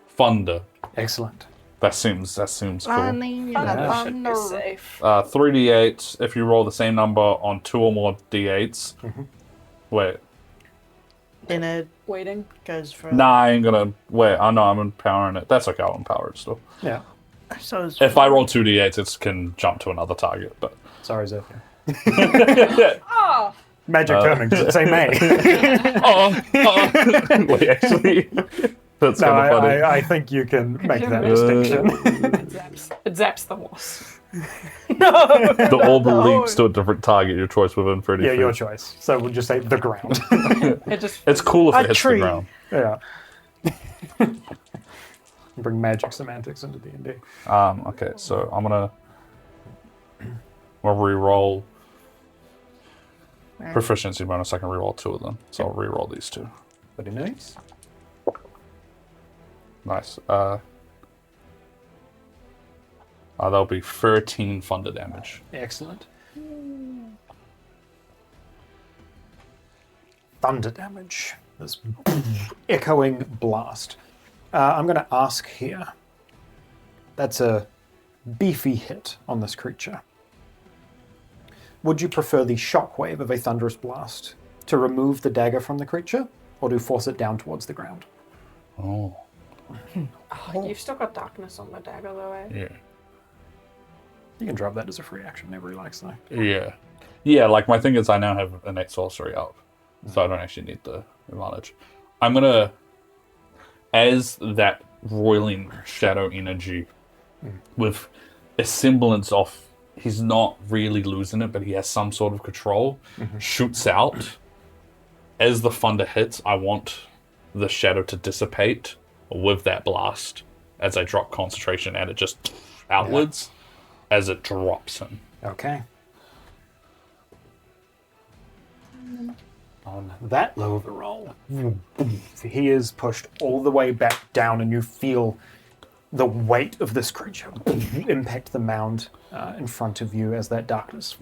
Thunder. Excellent. That seems cool. Yeah. should be safe. 3d8. If you roll the same number on 2 or more d8s. Wait. Then it Waiting. goes for. Nah, I ain't gonna wait. I know I'm empowering it. That's okay. I'll empower it still. Yeah. So it's If I roll 2d8s, it can jump to another target. But Sorry, Zethia. Oh! Magic terming. Does it say May? wait, actually, that's No, kind of funny. I think you can make that distinction. It zaps the wasp. The orb leaps to a different target. Your choice within 30 Yeah, feet. your choice. So we'll just say the ground. It just It's cool if A it hits tree. the ground. Yeah. Bring magic semantics into D&D. Okay, so I'm gonna re-roll proficiency bonus. I can re-roll 2 of them, so I'll re-roll these 2. Very nice. Nice. That'll be 13 thunder damage. Excellent. Thunder damage. This echoing blast. I'm going to ask here. That's a beefy hit on this creature. Would you prefer the shockwave of a thunderous blast to remove the dagger from the creature, or to force it down towards the ground? Oh, Oh, you've still got darkness on the dagger, though, eh? yeah. You can drop that as a free action whenever you like, so. Yeah. Yeah, like my thing is I now have innate sorcery up, so I don't actually need the advantage. I'm gonna, as that roiling shadow energy, with a semblance of, he's not really losing it, but he has some sort of control, shoots out. As the thunder hits, I want the shadow to dissipate with that blast as I drop concentration, and it just outwards as it drops him. Okay. On that low of a roll, he is pushed all the way back down, and you feel the weight of this creature impact the mound in front of you as that darkness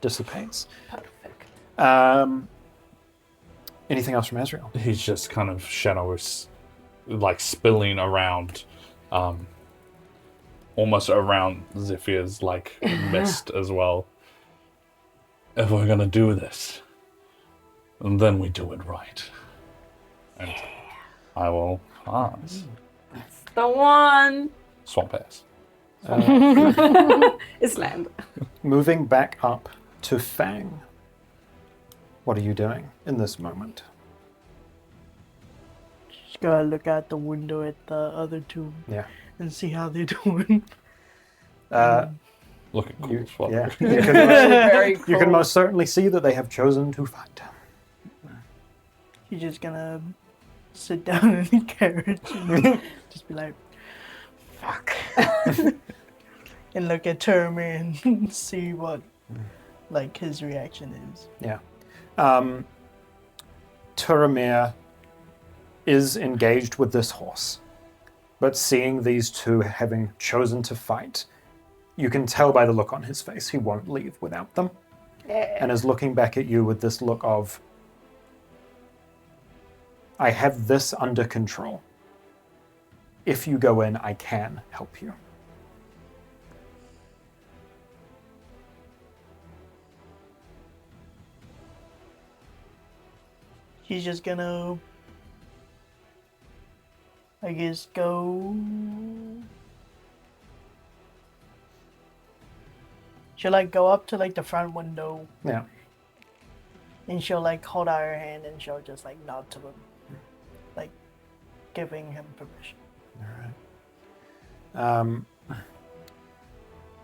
dissipates. Perfect. Anything else from Azreal? He's just kind of shadows like spilling around, almost around Zephyr's like mist as well. If we're gonna do this, then we do it right. And I will pass. The one Swamp pass. is land. Moving back up to Fang. What are you doing in this moment? Gotta look out the window at the other two Yeah. and see how they're doing. Looking cool You, as fuck. yeah. Very You can cool. most certainly see that they have chosen to fight. She's just gonna sit down in the carriage and just be like, fuck. And look at Termy and see what, like, his reaction is. Yeah. Turamir is engaged with this horse, but seeing these two having chosen to fight, you can tell by the look on his face he won't leave without them. And is looking back at you with this look of, I have this under control. If you go in, I can help you. She's just gonna, I guess, go. She'll like go up to like the front window Yeah. and she'll like hold out her hand and she'll just like nod to him, like giving him permission. All right.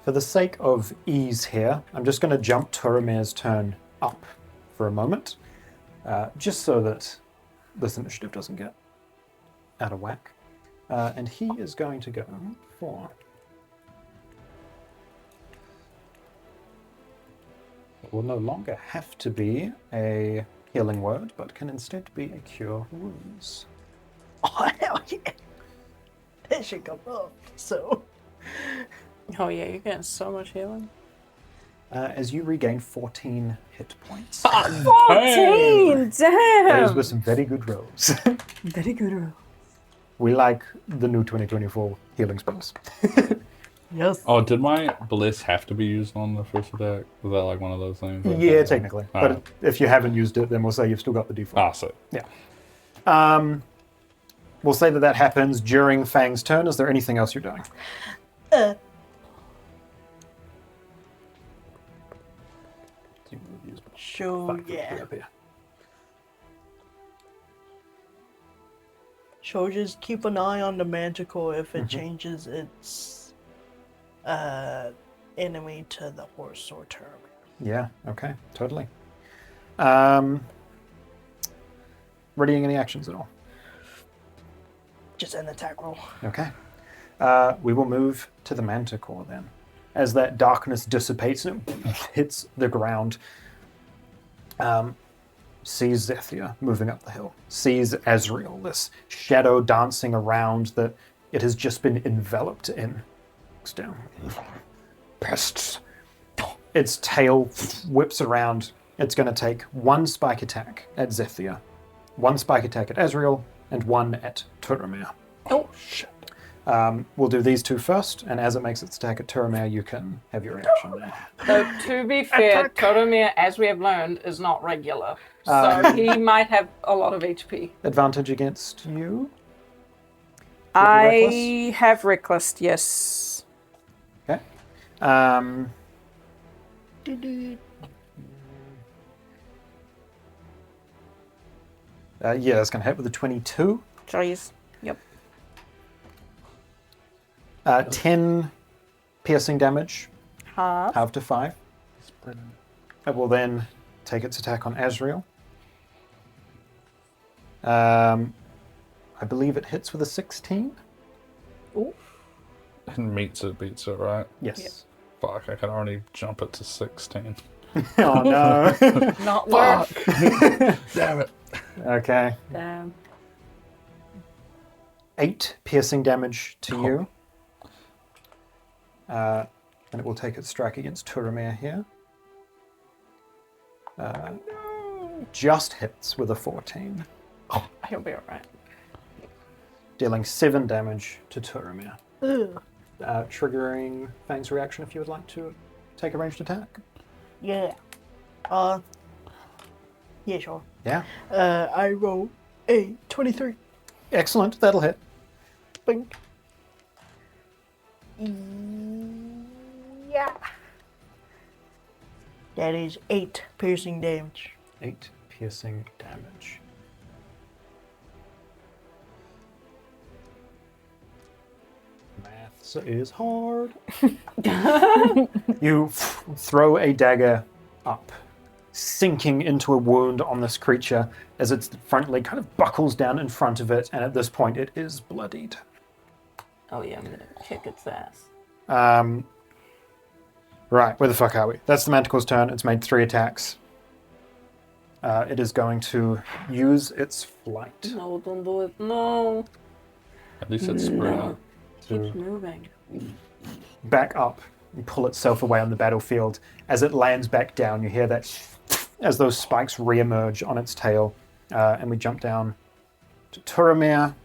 For the sake of ease here, I'm just going to jump Turamir's turn up for a moment, just so that this initiative doesn't get out of whack. And he is going to go for... It will no longer have to be a healing word, but can instead be a cure wounds. Oh hell yeah! That should come up. So Oh yeah, you're getting so much healing. As you regain 14 hit points. 14! Those Damn! were some very good rolls. Very good roll. We like the new 2024 healing spells. yes. Oh, did my bliss have to be used on the first attack? Was that like one of those things? Yeah, technically. But Alright. if you haven't used it, then we'll say you've still got the default. Ah, so Yeah. We'll say that happens during Fang's turn. Is there anything else you're doing? So yeah. Up here. So just keep an eye on the manticore if it changes its enemy to the horse or term. Yeah, okay, totally. Readying any actions at all? Just an attack roll. Okay. We will move to the manticore then. As that darkness dissipates and it hits the ground, sees Zethia moving up the hill, sees Azreal, this shadow dancing around that it has just been enveloped in. Looks down. Pests. Its tail whips around. It's going to take one spike attack at Zethia, one spike attack at Azreal, and one at Turamir. Oh shit. We'll do these two first, and as it makes its attack at Turamir, you can have your reaction there. So to be fair, Totemir, as we have learned, is not regular. So he might have a lot of HP. Advantage against you? I have Reckless, yes. Okay. Yeah, that's going to hit with a 22. Jeez. Yep. 10 piercing damage, Half. half to 5. It will then take its attack on Azreal. I believe it hits with a 16. and beats it, right? Yes. Fuck, I can already jump it to 16. Oh no. Not work. Damn it. Okay. Damn. 8 piercing damage to you. And it will take its strike against Turamir here. Just hits with a 14, He'll be alright. dealing 7 damage to Turamir. Triggering Fang's reaction if you would like to take a ranged attack. Yeah. Yeah, sure. Yeah. I roll a 23. Excellent, that'll hit. Bing. Yeah. That is 8 piercing damage. 8 piercing damage. This is hard. You throw a dagger up, sinking into a wound on this creature as its front leg kind of buckles down in front of it, and at this point it is bloodied. Oh yeah, I'm gonna kick its ass. Right, where the fuck are we? That's the Manticore's turn. It's made 3 attacks. It is going to use its flight. No, don't do it. No. At least it's spread out. Keeps moving. Back up and pull itself away on the battlefield. As it lands back down, you hear that as those spikes re-emerge on its tail. And we jump down to Turamir,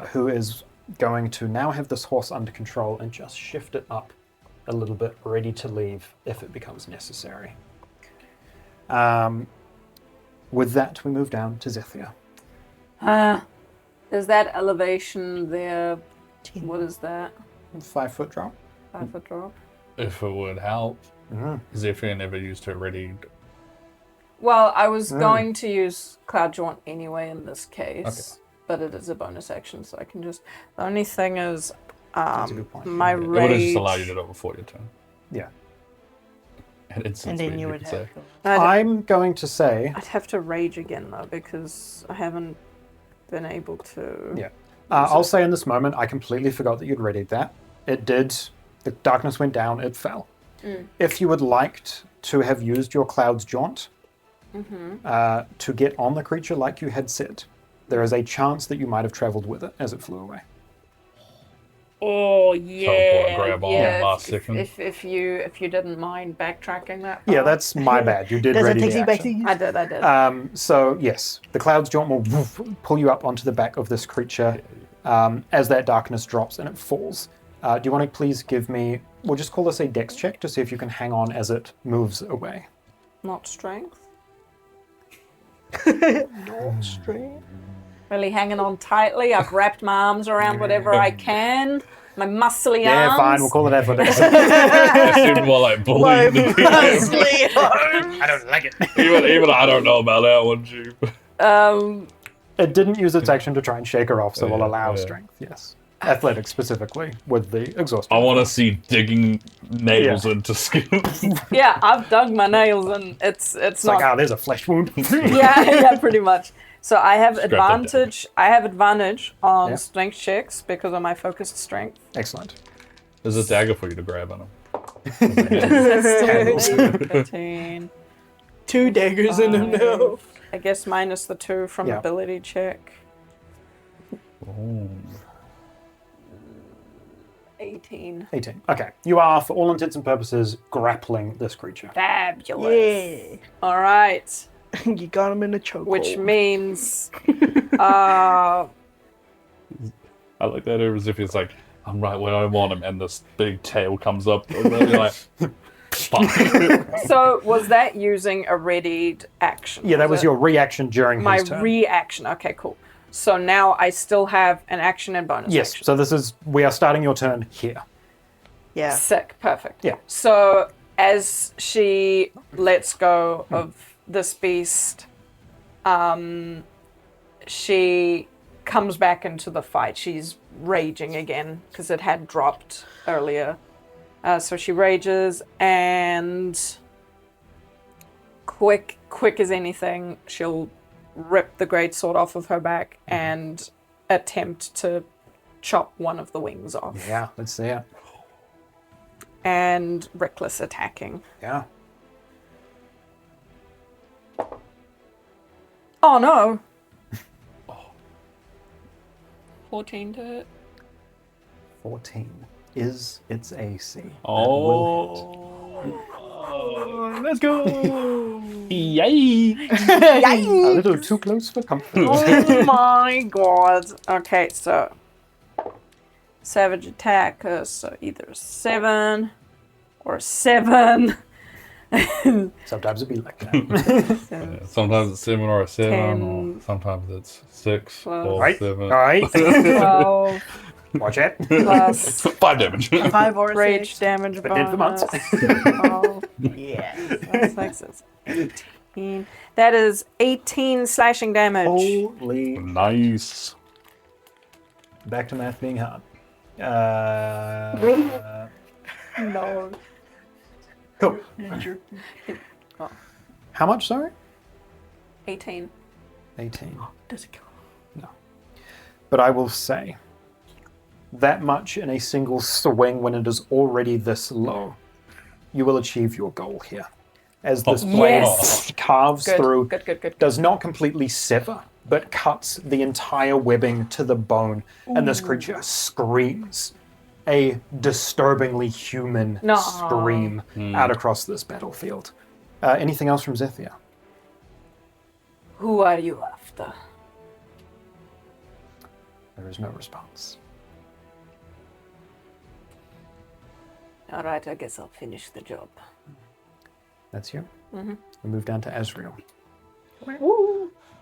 who is going to now have this horse under control and just shift it up a little bit, ready to leave if it becomes necessary. With that, we move down to Zethia. Is that elevation there? What is that? 5-foot drop. 5-foot drop? If it would help. Zethia never used her ready. Well, I was going to use Cloud Jaunt anyway in this case, Okay. but it is a bonus action, so I can just... The only thing is, That's a good point. my It would have rage... just allowed you to do it before your turn. Yeah. And And then you would say. have to. I'm going to say... I'd have to rage again, though, because I haven't been able to... Yeah. I'll say in this moment, I completely forgot that you'd readied that. It did. The darkness went down, it fell. If you would liked to have used your Cloud's Jaunt to get on the creature like you had said, there is a chance that you might have traveled with it as it flew away. Oh, yeah. Grab on last second. If you didn't mind backtracking that Yeah, far. that's my bad. You did Does it ready take the you back to action. you? I did. So, yes, the Cloud's Jaunt will pull you up onto the back of this creature as that darkness drops and it falls. Do you want to please give me, we'll just call this a dex check to see if you can hang on as it moves away. Not strength. No strength. Really hanging on tightly. I've wrapped my arms around whatever I can. My muscly Yeah, arms. fine, we'll call it athletics. It seemed more like bullying the people. I don't like it. even I don't know about that one, Jeep. It didn't use its action to try and shake her off, so we'll Yeah, allow yeah. strength, yes. Athletics specifically, with the exhaust. I want to see digging nails into skin. Yeah, I've dug my nails and it's It's not. like, there's a flesh wound. yeah, pretty much. So I have Scrap it advantage. I have advantage on Yeah. strength checks because of my focused strength. Excellent. There's a dagger for you to grab on him. 15. 2 daggers in him now. I guess minus the 2 from Yeah. ability check. Oh. 18. 18. Okay. You are, for all intents and purposes, grappling this creature. Fabulous. Yeah. All right. You got him in a chokehold. Which means, I like that as if it's like, I'm right where I want him, and this big tail comes up. And then you're like, fuck. so was that using a readied action? Yeah, that was it? your reaction during my his turn. reaction. Okay, cool. So now I still have an action and bonus Yes, action. so we are starting your turn here. Yeah. Sick. Perfect. Yeah. So as she lets go of this beast, she comes back into the fight. She's raging again because it had dropped earlier. So she rages and quick as anything, she'll rip the greatsword off of her back and attempt to chop one of the wings off. Yeah, let's see it. And reckless attacking. Yeah. Oh no! 14 to hit. 14 is its AC. Oh. Let's go! Yay! A little too close for comfort. Oh my god. Okay, so savage attack, so either 7 or 7. Sometimes it'd be like that. Sometimes it's 7 or a 7, 10, or sometimes it's 6 12. or Right? 7. Alright. 12 Watch it. plus 5 damage. 5 or rage 6. damage Been dead for bonus. months. 12 Yeah. plus 6 is 18. That is 18 slashing damage. Holy. Nice. Back to math being hard. No. Cool. Oh, How much, sorry? 18. 18. Does it count? But I will say, that much in a single swing when it is already this low, you will achieve your goal here. As this blade Yes! carves Good, through, good. does not completely sever, but cuts the entire webbing to the bone, and this creature screams a disturbingly human No. scream out across this battlefield. Anything else from Zethia? Who are you after? There is no response. All right, I guess I'll finish the job. That's you. We move down to Azreal.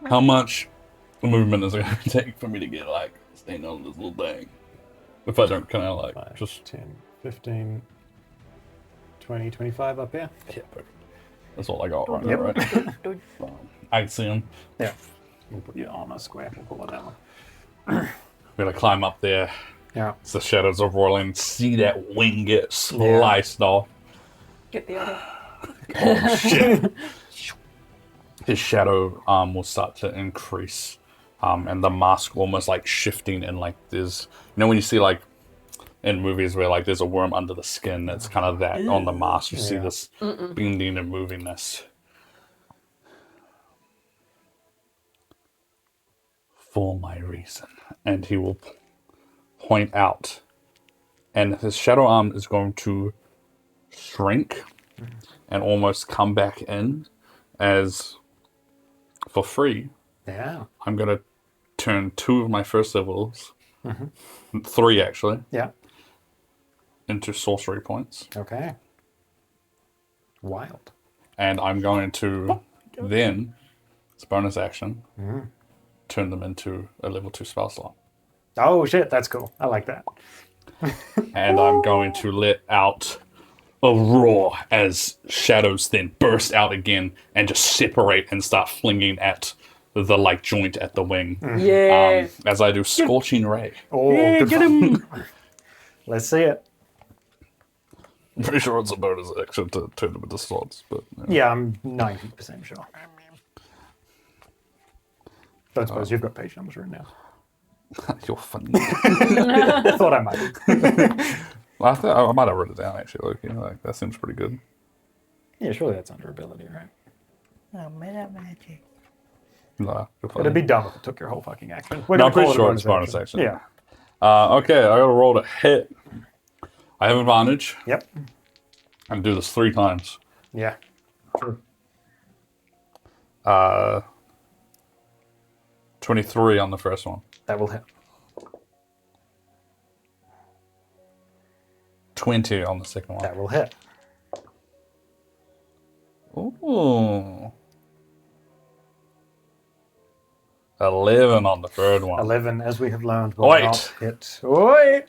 How much movement is it going to take for me to get, like, staying on this little thing? If I don't kind of, like, 5, just... 10, 15, 20, 25 up here. Yeah, perfect. That's all I got right Yep. now, right? I see him. Yeah. We'll put your armor square. We'll pull it down. We're going to climb up there. Yeah. It's the shadows of Roiland. See that wing get sliced off. Get the other. Oh, shit. His shadow will start to increase. And the mask almost like shifting and like there's, you know, when you see like in movies where like there's a worm under the skin, it's kind of that on the mask. You see this bending and movingness. For my reason. And he will point out. And his shadow arm is going to shrink and almost come back in as for free. Yeah. I'm going to turn 2 of my first levels, 3 actually, Yeah. into sorcery points. Okay. Wild. And I'm going to then, it's a bonus action, turn them into a level 2 spell slot. Oh shit, that's cool. I like that. And I'm going to let out a roar as shadows then burst out again and just separate and start flinging at the like joint at the wing. Yeah. As I do Scorching Ray. Oh, Yeah, good get fun. him! Let's see it. I'm pretty sure it's a bonus action to turn them into slots, but Yeah, I'm 90% sure. Don't suppose you've got page numbers written down. You're funny. I thought I might. Well, I might have written it down actually. Like, you know, like that seems pretty good. Yeah, surely that's under ability, right? Oh, meta magic. Nah, you're funny. It'd be dumb if it took your whole fucking action. We're No, gonna I'm pretty call it a sure it's bonus action. Yeah. Okay, I gotta roll to hit. I have advantage. Yep. And do this 3 times. Yeah. True. 23 on the first one. That will hit. 20 on the second one. That will hit. Ooh. 11 on the third one. 11, as we have learned, will Wait. not hit. Wait!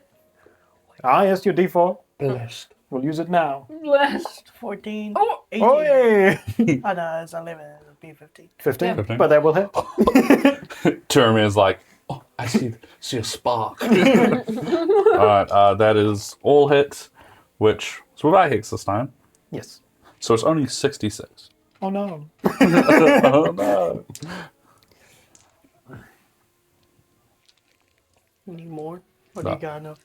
Ah, yes, your D4. Blessed. We'll use it now. Blessed. 14. Oh. 18. Oh, yeah! Oh, no, it's 11. It'll be 15. 15, 15. but that will hit. Jeremy is like, oh, I see a spark. Alright, that is all hits, which is without hex this time. Yes. So it's only 66. Oh, no. Oh no. Need more? What do No. you got enough?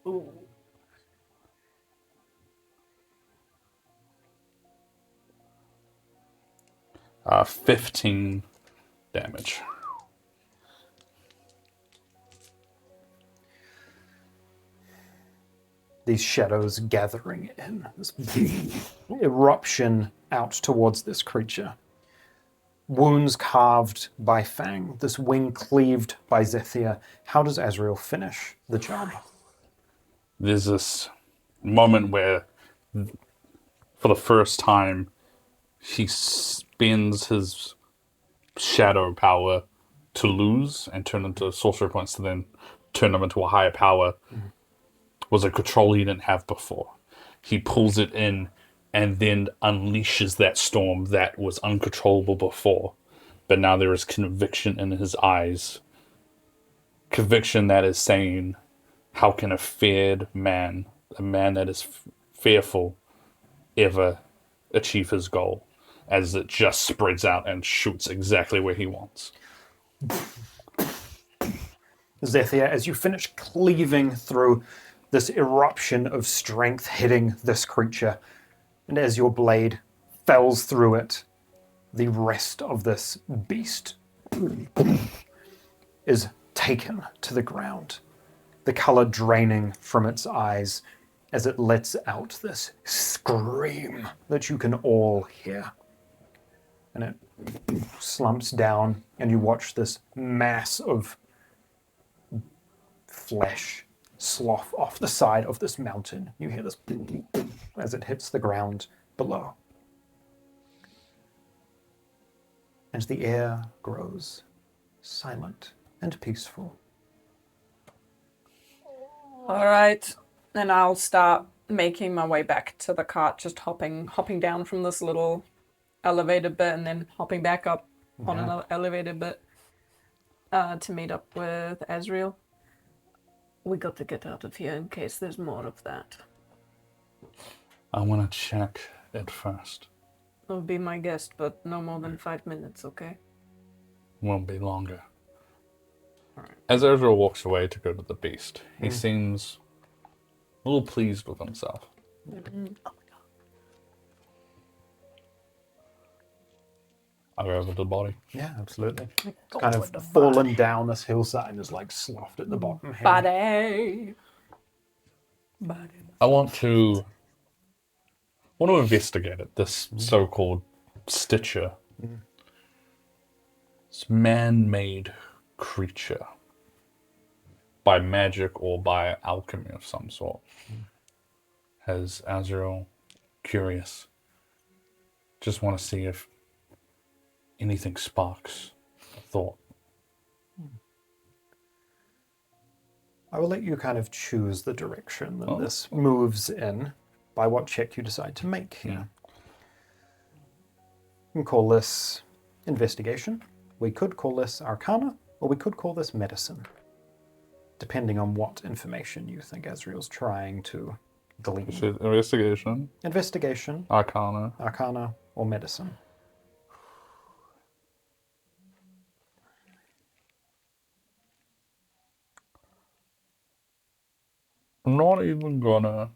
Ooh. I 15 damage. These shadows gathering in. This eruption out towards this creature. Wounds carved by Fang. This wing cleaved by Zethia. How does Azreal finish the job? There's this moment where, for the first time, he spends his shadow power to lose and turn into sorcery points to then turn them into a higher power. Was a control he didn't have before. He pulls it in and then unleashes that storm that was uncontrollable before. But now there is conviction in his eyes conviction that is saying, how can a feared man, a man that is fearful, ever achieve his goal, as it just spreads out and shoots exactly where he wants. Zethia, as you finish cleaving through this eruption of strength hitting this creature, and as your blade fells through it, the rest of this beast is taken to the ground, the color draining from its eyes as it lets out this scream that you can all hear. And it slumps down, and you watch this mass of flesh slough off the side of this mountain. You hear this as it hits the ground below. And the air grows silent and peaceful. All right, and I'll start making my way back to the cart, just hopping down from this little elevator bit and then hopping back up on another elevator bit to meet up with Azreal. We got to get out of here in case there's more of that. I want to check it first. It'll be my guest, but no more than 5 minutes, okay? Won't be longer. As Azreal walks away to go to the beast, he seems a little pleased with himself. I'll go over to the body. Yeah, absolutely. It's kind of fallen down this hillside and is like sloughed at the bottom here. Body. I want to investigate it, this so-called Stitcher. This man-made creature. By magic or by alchemy of some sort. Has Azreal curious. Just want to see if anything sparks a thought. I will let you kind of choose the direction that this moves in by what check you decide to make here. We can call this investigation. We could call this arcana, or we could call this medicine, depending on what information you think Azrael's trying to glean. So investigation. Investigation, Arcana. or medicine. I'm not even gonna...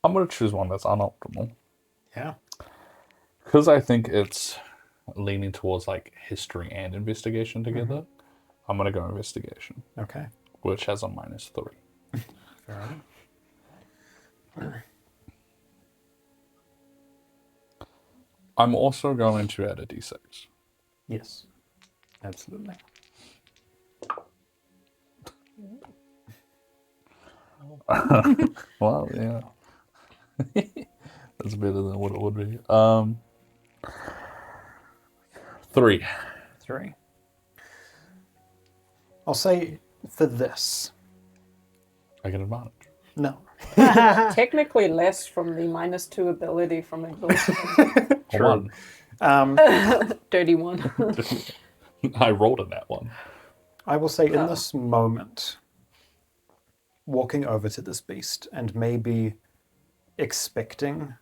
I'm gonna choose one that's unoptimal. Yeah. Because I think it's leaning towards like history and investigation together. I'm gonna go investigation. Okay. Which has a -3. Fair enough. I'm also going to add a d6. Yes. Absolutely. Well, yeah. That's better than what it would be. 3. 3. I'll say for this. I get advantage. No. Technically less from the -2 ability from exhaustion. True. 31. I rolled in that one. I will say in this moment, walking over to this beast and maybe expecting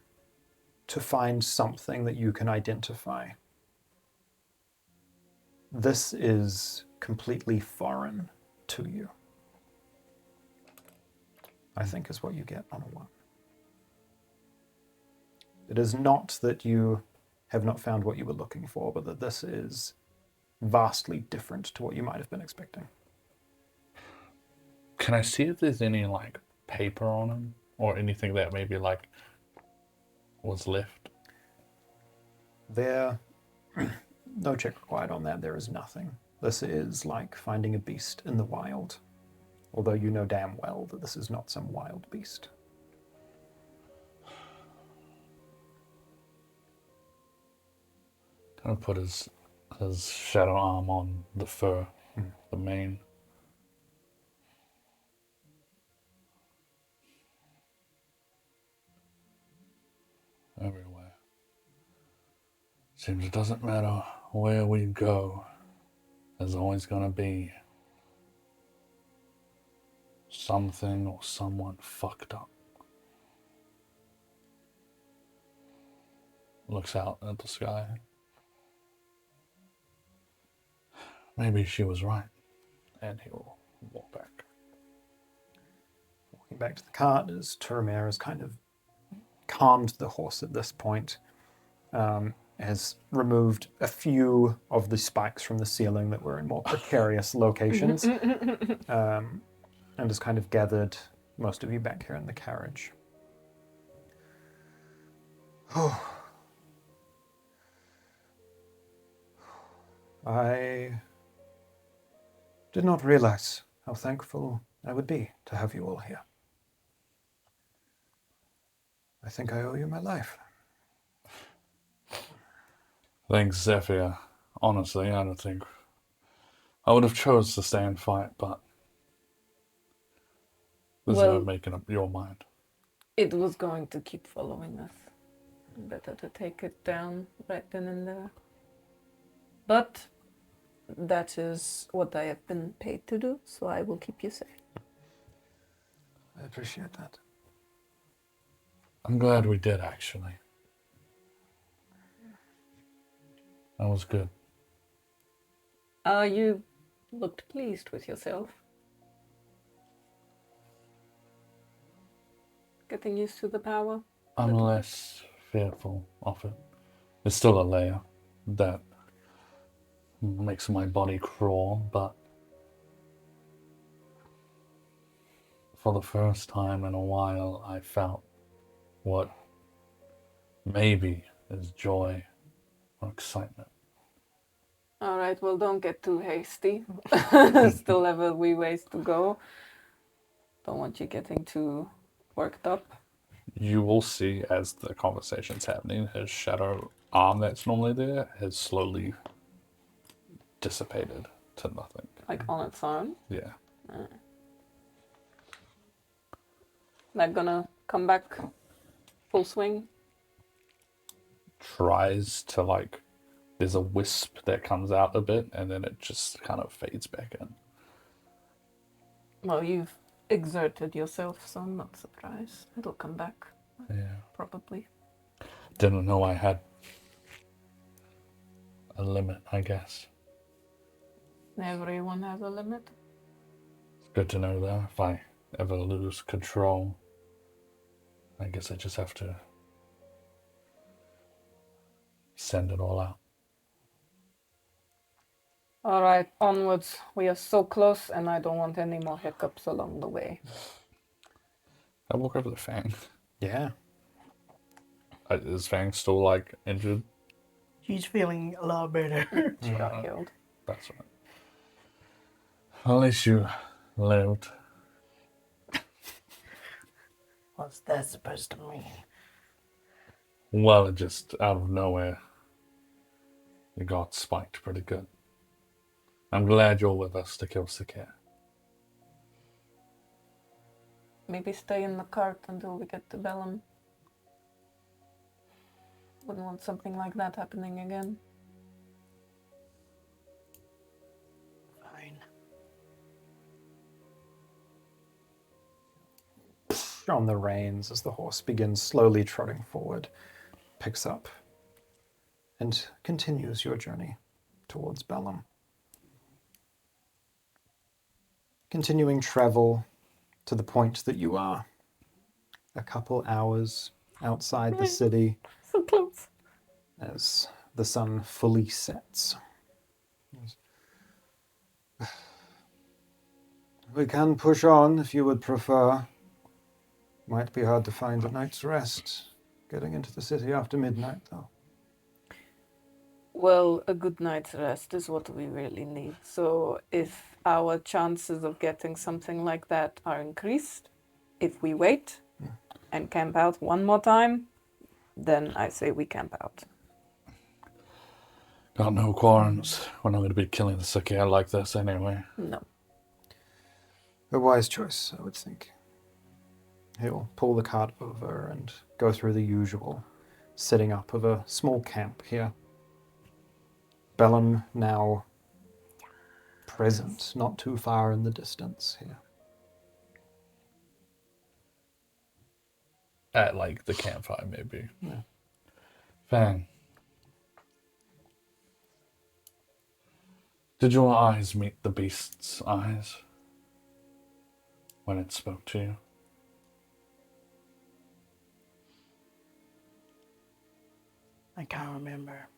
to find something that you can identify. This is completely foreign to you. I think is what you get on a 1. It is not that you have not found what you were looking for, but that this is vastly different to what you might have been expecting. Can I see if there's any like paper on him or anything that maybe like was left? There, no check required on that. There is nothing. This is like finding a beast in the wild, although you know damn well that this is not some wild beast. Gonna put his shadow arm on the fur, the mane. Everywhere. Seems it doesn't matter where we go, there's always going to be something or someone fucked up. Looks out at the sky. Maybe she was right. And he will walk back. Walking back to the cart as Turamir has kind of calmed the horse at this point. Has removed a few of the spikes from the ceiling that were in more precarious locations. And has kind of gathered most of you back here in the carriage. Oh. I did not realize how thankful I would be to have you all here. I think I owe you my life. Thanks, Zethia. Honestly, I don't think I would have chose to stay and fight, but there's no making up your mind. It was going to keep following us. Better to take it down right then and there. But that is what I have been paid to do, so I will keep you safe. I appreciate that. I'm glad we did, actually. That was good. You looked pleased with yourself. Getting used to the power? I'm less fearful of it. It's still a layer that makes my body crawl, but for the first time in a while, I felt what maybe is joy or excitement. All right, well, don't get too hasty. Still have a wee ways to go. Don't want you getting too worked up. You will see as the conversation's happening, his shadow arm that's normally there has slowly dissipated to nothing. Like on its own? Yeah. Not gonna come back full swing? Tries to, like, there's a wisp that comes out a bit and then it just kind of fades back in. Well, you've exerted yourself, so I'm not surprised. It'll come back. Yeah. Probably. Didn't know I had a limit, I guess. Everyone has a limit. It's good to know that. If I ever lose control, I guess I just have to send it all out. All right, onwards. We are so close, and I don't want any more hiccups along the way. I walk over to Fang. Yeah. Is Fang still, like, injured? She's feeling a lot better. She got healed. That's right. At least you lived. What's that supposed to mean? Well, it just, out of nowhere, you got spiked pretty good. I'm glad you're with us to kill Zethia. Maybe stay in the cart until we get to Bellum. Wouldn't want something like that happening again. Fine. On the reins as the horse begins slowly trotting forward, picks up, and continues your journey towards Bellum. Continuing travel to the point that you are a couple hours outside the city So close. as the sun fully sets. We can push on if you would prefer. Might be hard to find a night's rest getting into the city after midnight, though. Well, a good night's rest is what we really need. So if our chances of getting something like that are increased, if we wait and camp out one more time, then I say we camp out. Got no quarrels. We're not going to be killing the Zethia like this anyway. No. A wise choice, I would think. He'll pull the cart over and go through the usual setting up of a small camp here. Bellum now present, not too far in the distance here. At like the campfire, maybe. Yeah. Fang. Did your eyes meet the beast's eyes when it spoke to you? I can't remember.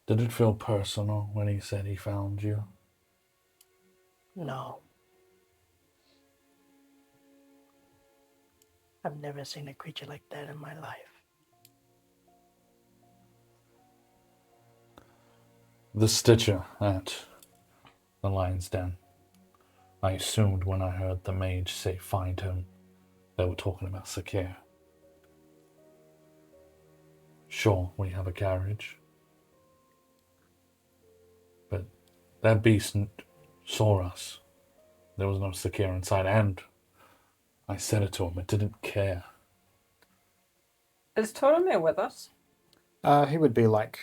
Did it feel personal when he said he found you? No. I've never seen a creature like that in my life. The Stitcher at the Lion's Den. I assumed when I heard the mage say find him, they were talking about Sakir. Sure, we have a garage. But that beast saw us. There was no Sakir inside, and I said it to him. It didn't care. Is Toromir with us? He would be like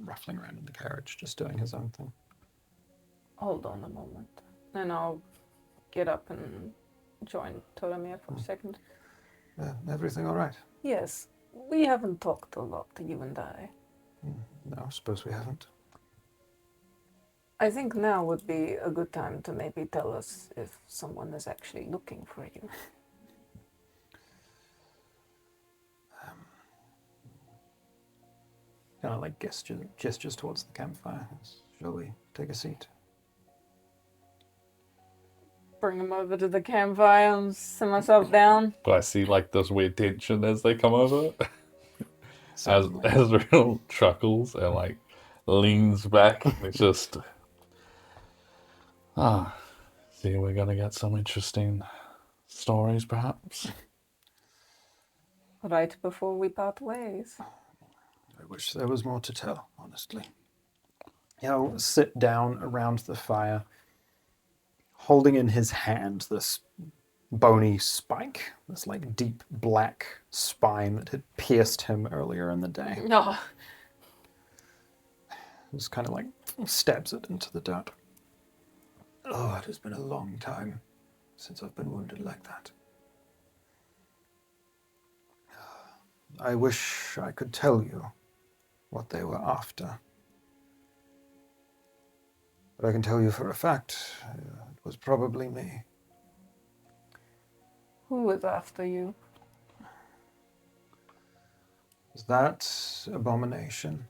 ruffling around in the carriage, just doing his own thing. Hold on a moment. And I'll get up and join Toromir for a second. Everything all right? Yes, we haven't talked a lot, you and I. No, I suppose we haven't. I think now would be a good time to maybe tell us if someone is actually looking for you. Kind of like gestures towards the campfire. Shall we take a seat? Bring him over to the campfire and sit myself down. Do I see like this weird tension as they come over? As Certainly. Azreal chuckles and like leans back. It's just see, we're gonna get some interesting stories, perhaps. Right before we part ways. I wish there was more to tell, honestly. He'll sit down around the fire, holding in his hand this bony spike, this like deep black spine that had pierced him earlier in the day. No. Just kind of like stabs it into the dirt. Oh, it has been a long time since I've been wounded like that. I wish I could tell you what they were after. But I can tell you for a fact, it was probably me. Who was after you? That abomination,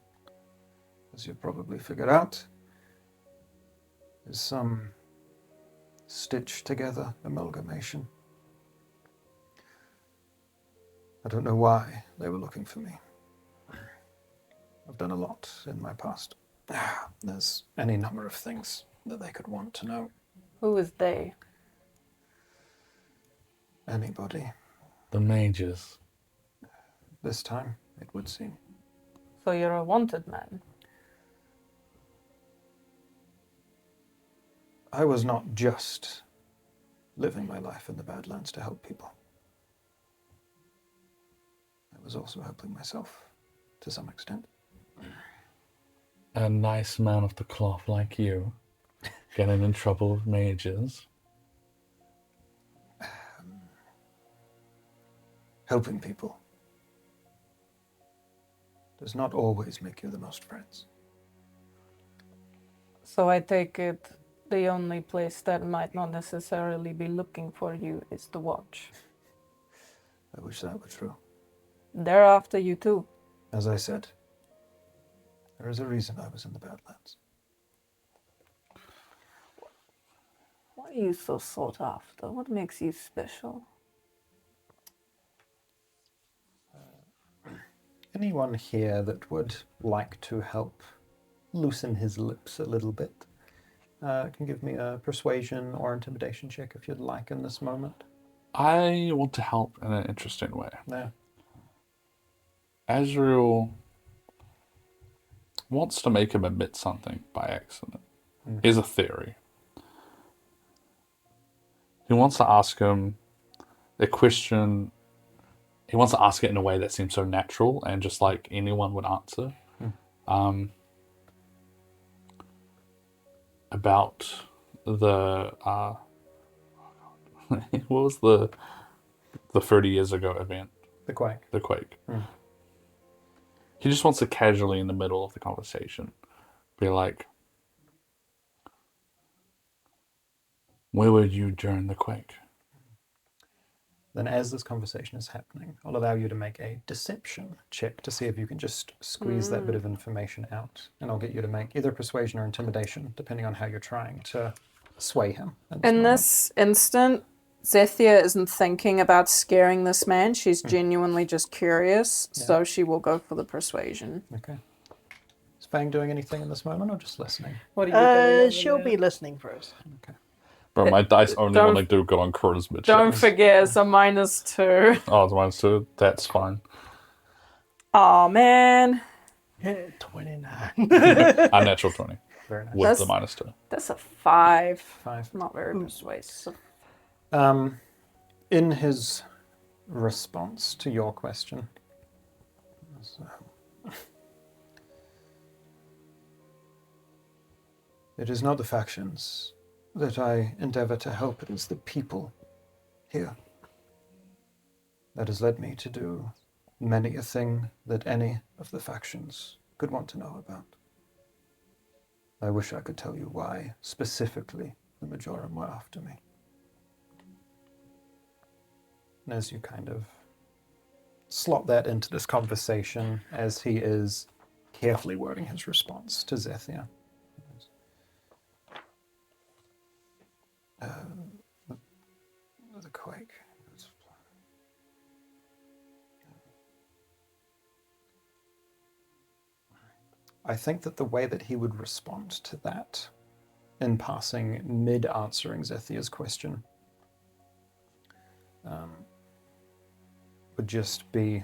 as you've probably figured out, is some stitched together amalgamation. I don't know why they were looking for me. I've done a lot in my past. There's any number of things that they could want to know. Who is they? Anybody. The mages. This time, it would seem. So you're a wanted man. I was not just living my life in the Badlands to help people. I was also helping myself, to some extent. A nice man of the cloth like you, getting in trouble with mages. Helping people does not always make you the most friends. So I take it the only place that might not necessarily be looking for you is the Watch. I wish that were true. They're after you too. As I said, there is a reason I was in the Badlands. Why are you so sought after? What makes you special? Anyone here that would like to help loosen his lips a little bit can give me a persuasion or intimidation check if you'd like in this moment. I want to help in an interesting way. No. Azreal wants to make him admit something by accident. Here's a theory. He wants to ask him a question. He wants to ask it in a way that seems so natural and just like anyone would answer. About the what was the 30 years ago event? The quake. The quake. He just wants to casually, in the middle of the conversation, be like, "Where were you during the quake?" Then as this conversation is happening, I'll allow you to make a deception check to see if you can just squeeze that bit of information out. And I'll get you to make either persuasion or intimidation, depending on how you're trying to sway him. In this instant, Zethia isn't thinking about scaring this man. She's genuinely just curious, so she will go for the persuasion. Okay. Is Fang doing anything in this moment or just listening? What are you doing? She'll be listening first. Okay. Bro, my dice only want to do good on charisma. Don't checks. forget, it's a -2. Oh, it's -2. That's fine. Oh man, 29. Unnatural 20 Very nice. with the -2. that's a 5. 5. Not very persuasive. In his response to your question, it is not the factions that I endeavor to help, it is the people here that has led me to do many a thing that any of the factions could want to know about. I wish I could tell you why specifically the Majorum were after me. And as you kind of slot that into this conversation, as he is carefully wording his response to Zethia. The quake. I think that the way that he would respond to that, in passing, mid-answering Zethia's question, would just be,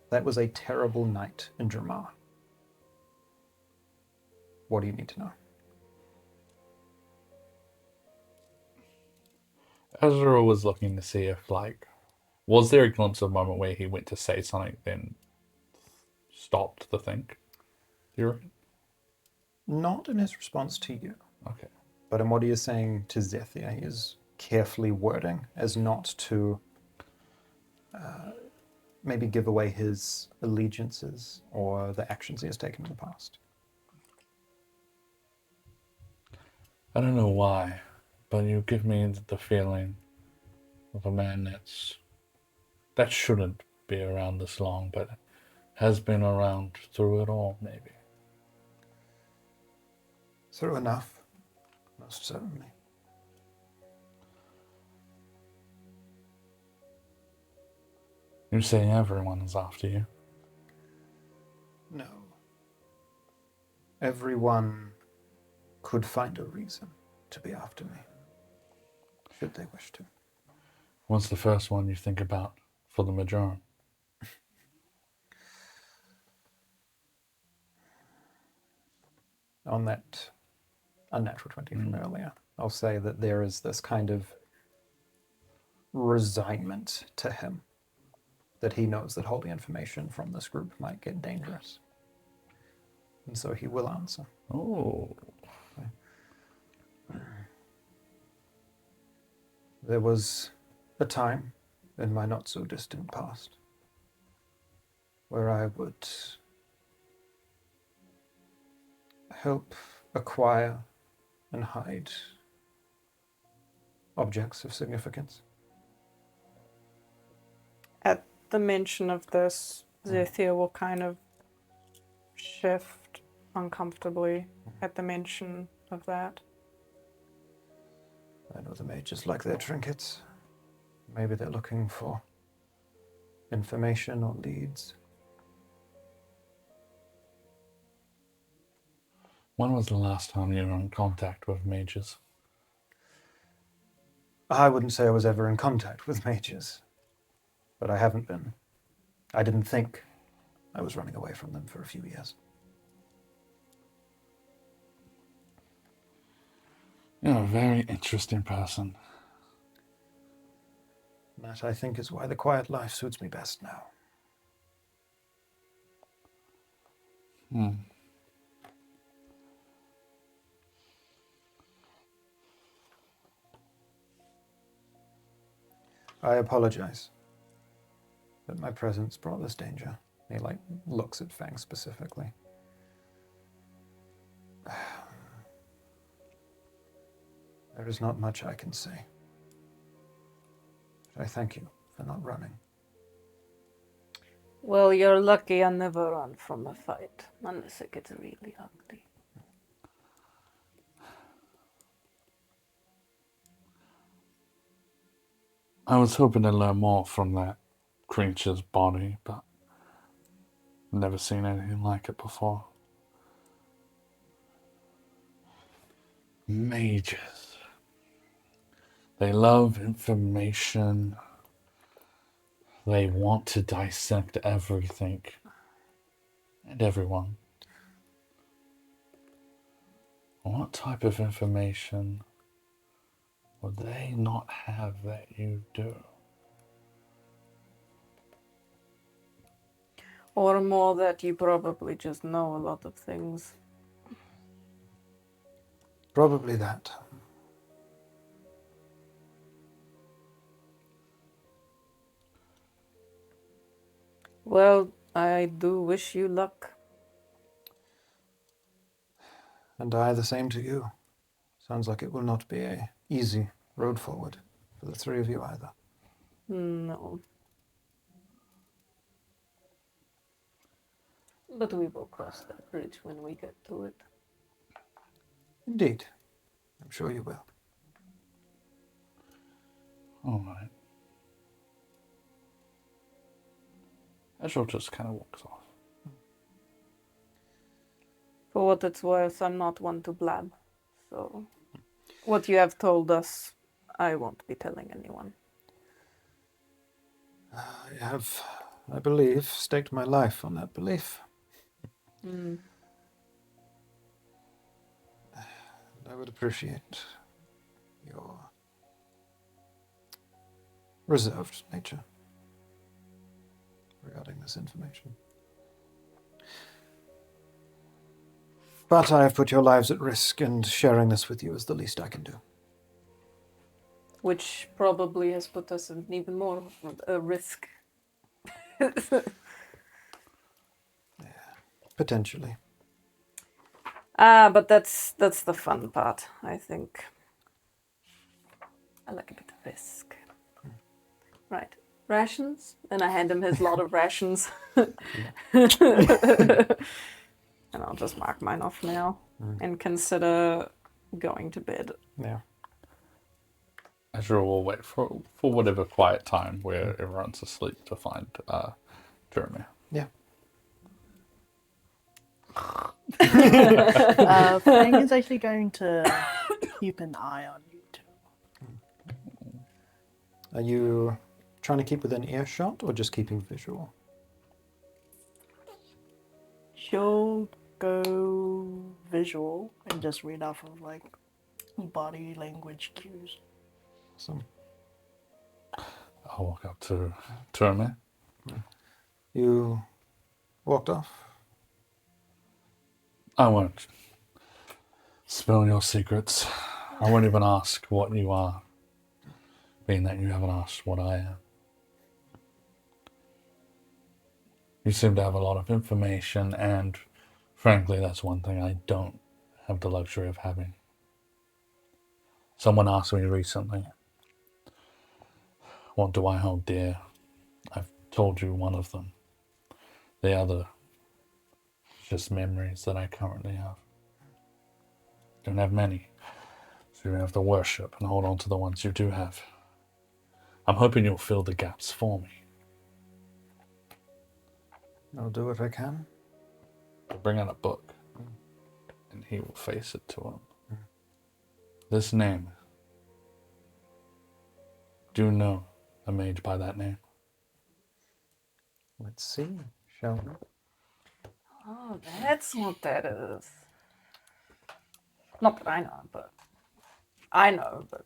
that was a terrible night in Dramar. What do you need to know? Azreal was looking to see if, was there a glimpse of a moment where he went to say something, then stopped to think? Do you reckon? Not in his response to you, Okay. but in what he is saying to Zethia, he is carefully wording as not to maybe give away his allegiances or the actions he has taken in the past. I don't know why, but you give me the feeling of a man that shouldn't be around this long, but has been around through it all, maybe. Through enough, most certainly. You say everyone is after you. No. Everyone could find a reason to be after me, should they wish to. What's the first one you think about for the Majorum? On that unnatural 20 from earlier, I'll say that there is this kind of resignment to him, that he knows that holding information from this group might get dangerous. And so he will answer. Oh. There was a time in my not so distant past where I would help acquire and hide objects of significance. At the mention of this, Zethia will kind of shift uncomfortably at the mention of that. I know the mages like their trinkets. Maybe they're looking for information or leads. When was the last time you were in contact with mages? I wouldn't say I was ever in contact with mages, but I haven't been. I didn't think I was running away from them for a few years. You're a very interesting person. That, I think, is why the quiet life suits me best now. I apologize that my presence brought this danger. He, looks at Fang specifically. There is not much I can say. But I thank you for not running. Well, you're lucky I never run from a fight, unless it gets really ugly. I was hoping to learn more from that creature's body, but never seen anything like it before. Mages. They love information. They want to dissect everything and everyone. What type of information would they not have that you do? Or more that you probably just know a lot of things. Probably that. Well, I do wish you luck. And I the same to you. Sounds like it will not be a easy road forward for the three of you either. No. But we will cross that bridge when we get to it. Indeed. I'm sure you will. All right. Azreal just kind of walks off. For what it's worth, I'm not one to blab. So, what you have told us, I won't be telling anyone. I have, I believe, staked my life on that belief. And I would appreciate your reserved nature regarding this information. But I have put your lives at risk, and sharing this with you is the least I can do. Which probably has put us in even more of a risk. Potentially. But that's the fun part, I think. I like a bit of risk. Right. Rations? And I hand him his lot of rations. And I'll just mark mine off now and consider going to bed. Yeah. Azreal will wait for whatever quiet time where everyone's asleep to find Jeremy. Yeah. Fang is actually going to keep an eye on you two. Are you trying to keep within earshot or just keeping visual? She'll go visual and just read off of body language cues. Awesome. I'll walk up to Jeremy. You walked off? I won't spill your secrets. I won't even ask what you are, being that you haven't asked what I am. You seem to have a lot of information, and frankly, that's one thing I don't have the luxury of having. Someone asked me recently, what do I hold dear? I've told you one of them. The other, just memories that I currently have. Don't have many, so you have to worship and hold on to the ones you do have. I'm hoping you'll fill the gaps for me. I'll do what I can. I'll bring out a book, and he will face it to him. This name. Do you know a mage by that name? Let's see, shall we? Oh, that's what that is. Not that I know, but I know, but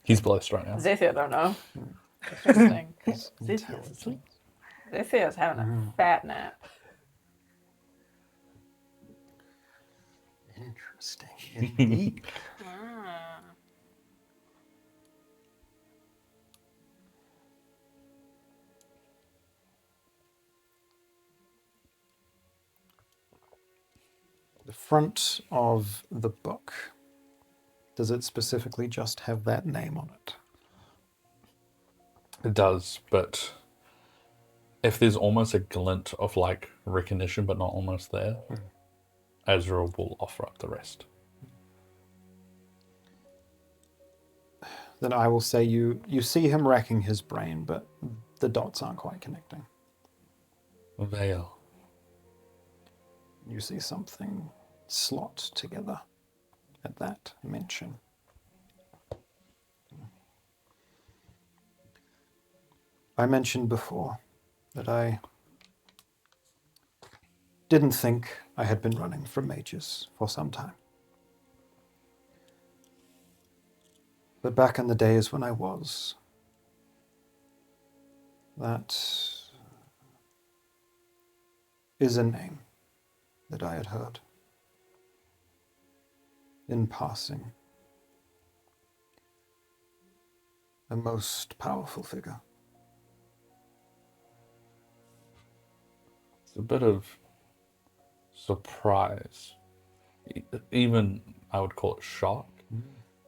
He's blessed right now. Zethia don't know. Interesting. Zethia is asleep. Zethia's having a fat nap. Interesting indeed. The front of the book, does it specifically just have that name on it? It does, but if there's almost a glint of like recognition but not almost there, Azreal will offer up the rest. Then I will say you see him racking his brain, but the dots aren't quite connecting. Veil. You see something slot together at that mention. I mentioned before that I didn't think I had been running from mages for some time. But back in the days when I was, that is a name that I had heard in passing. A most powerful figure. It's a bit of surprise. Even, I would call it shock.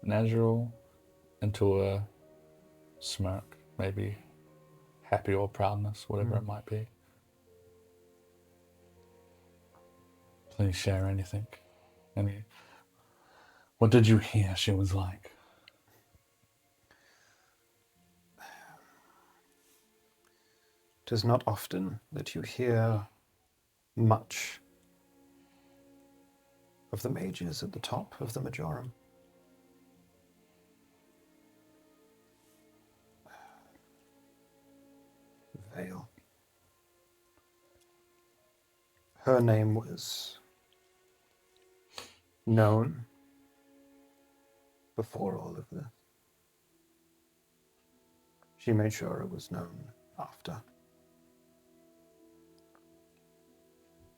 Azreal into a smirk, maybe happy or proudness, whatever it might be. Please share anything. What did you hear she was like? It is not often that you hear much of the mages at the top of the Majorum. Veil. Her name was known before all of this. She made sure it was known after.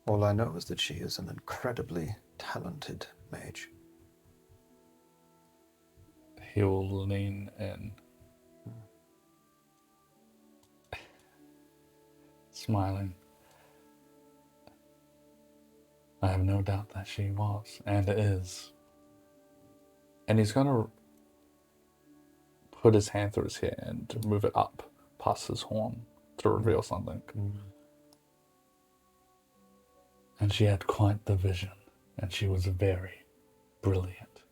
All I know is that she is an incredibly talented mage. He will lean in. Smiling. I have no doubt that she was, and is. And he's going to put his hand through his hair and move it up past his horn to reveal something. And she had quite the vision, and she was very brilliant.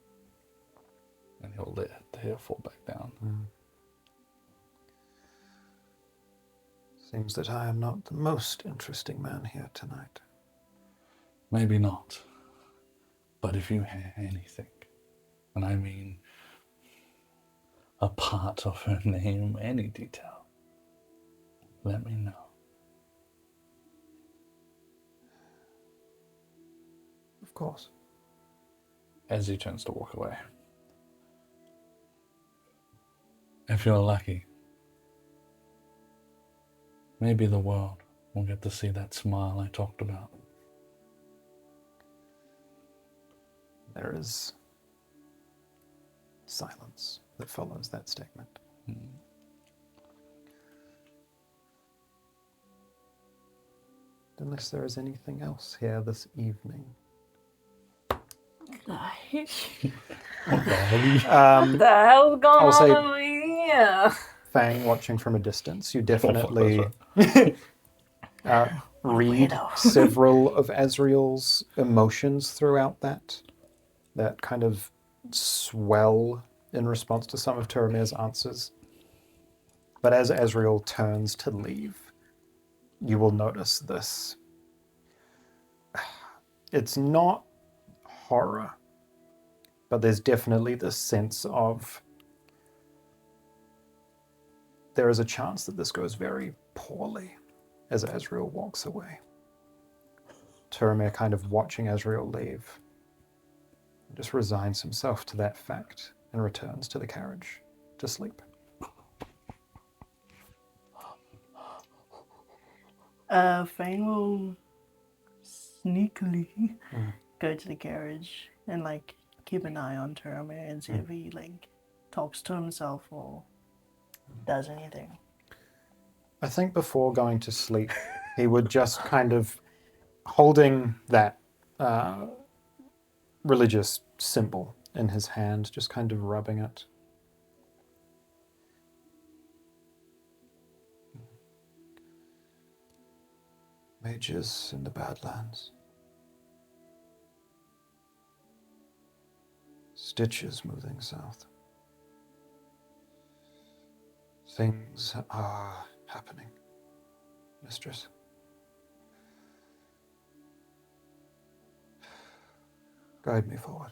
And he'll let the hair fall back down. Seems that I am not the most interesting man here tonight. Maybe not. But if you hear anything, and I mean a part of her name, any detail, let me know. Of course. As he turns to walk away. If you're lucky, maybe the world will get to see that smile I talked about. There is silence that follows that statement. Unless there is anything else here this evening. What the hell's going I'll say- on over here? Fang, watching from a distance, you definitely read several of Azreal's emotions throughout that kind of swell in response to some of Turamir's answers. But as Azreal turns to leave, you will notice this. It's not horror, but there's definitely this sense of there is a chance that this goes very poorly as Azreal walks away. Turamir kind of watching Azreal leave, just resigns himself to that fact and returns to the carriage to sleep. Fang will sneakily go to the carriage and like keep an eye on Terramir and see if he like talks to himself or does anything. I think before going to sleep, he would just kind of holding that religious symbol in his hand, just kind of rubbing it. Mages in the Badlands. Stitches moving south. Things are happening, mistress. Guide me forward.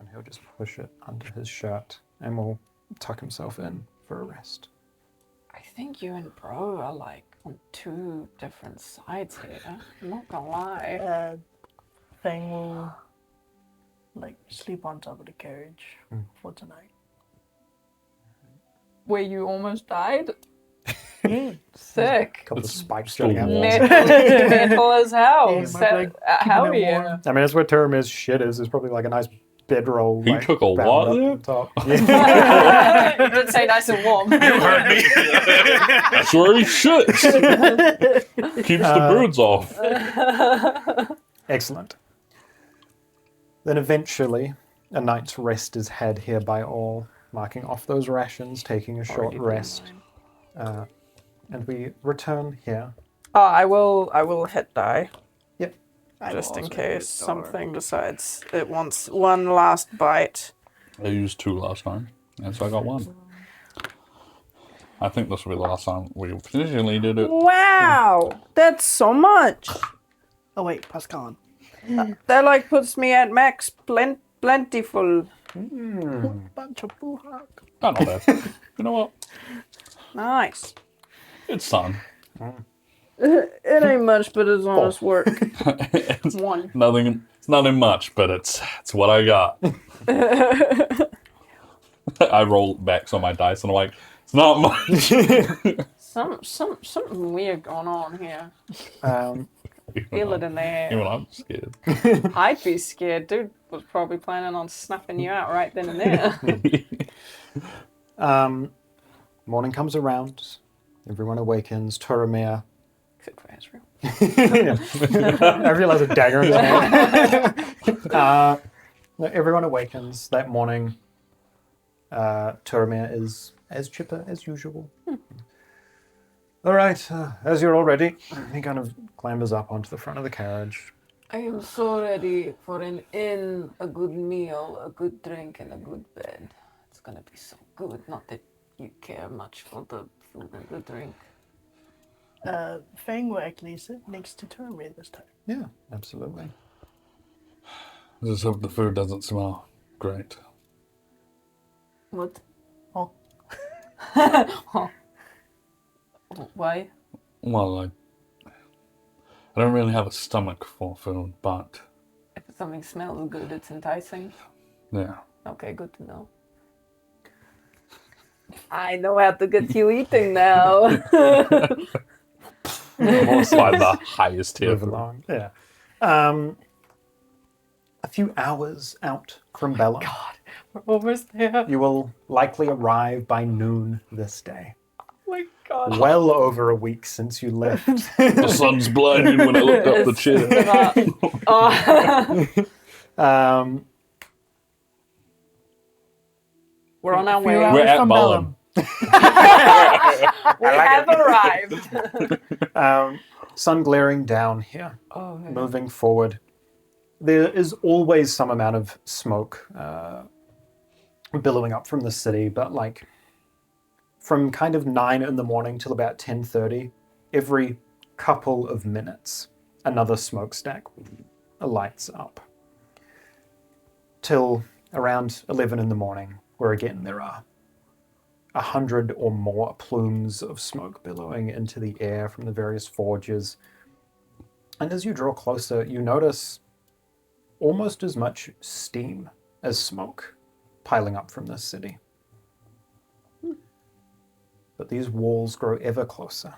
And he'll just push it under his shirt and will tuck himself in for a rest. I think you and Bro are like on two different sides here. I'm not gonna lie. Fang will like sleep on top of the carriage for tonight. Where you almost died? Sick. A couple of spikes still jutting out. warm. Metal as hell. Yeah, but, like, Hell keeping it yeah. warm. I mean, that's where Turamir's shit is. There's probably like a nice bedroll. He like, took a bound what up there? on top. Yeah. You didn't say nice and warm. You heard me. That's where he shits. Keeps the birds off. Excellent. Then eventually, a night's rest is had here by all, marking off those rations, taking a short rest. And we return here. I will hit die. Yep. Just in case something decides it wants one last bite. I used 2 last time, and so I got 1. I think this will be the last time we officially did it. Wow! That's so much! Oh wait, Pascal. That like puts me at max plentiful. Bunch of buhak. I know that. You know what? Nice. It's fun. It ain't much, but it's honest work. It's One. nothing. It's nothing much, but it's what I got. I roll back some of my dice, and I'm like, it's not much. Something weird going on here. Even Feel it I'm- in the air. Even I'm scared. I'd be scared. Dude was probably planning on snuffing you out right then and there. Morning comes around. Everyone awakens. Turamir. Except for Azreal. I realize a dagger in his hand. No, everyone awakens that morning. Turamir is as chipper as usual. All right, as you're all ready, he kind of clambers up onto the front of the carriage. I am so ready for an inn, a good meal, a good drink, and a good bed. It's gonna be so good. Not that you care much for the food and the drink. Fang will actually sit next to Terramir this time. Yeah, absolutely. Just hope the food doesn't smell great. What? Oh. Why? Well, I don't really have a stomach for food, but If something smells good, it's enticing. yeah. Okay, good to know. I know how to get you eating now. Almost like the highest tier. Move along. Yeah. A few hours out from Bellum. We're almost there. You will likely arrive by noon this day. Oh my god. Well over a week since you left. The sun's blinding when I looked up the chair. We're on our Few way. hours We're at from Bellum. We have arrived. Sun glaring down here. Oh, Moving forward. There is always some amount of smoke billowing up from the city, but like from kind of 9 in the morning till about 10:30, every couple of minutes, another smokestack lights up. Till around 11 in the morning, where again there are 100 or more plumes of smoke billowing into the air from the various forges. And as you draw closer, you notice almost as much steam as smoke piling up from this city. But these walls grow ever closer.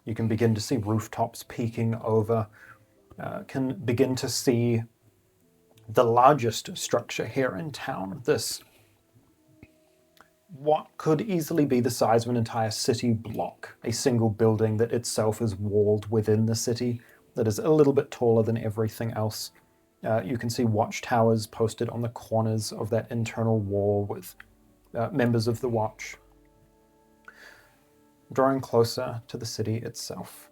You can begin to see rooftops peeking over, can begin to see the largest structure here in town. This, what could easily be the size of an entire city block, a single building that itself is walled within the city, that is a little bit taller than everything else. You can see watchtowers posted on the corners of that internal wall with members of the watch. Drawing closer to the city itself,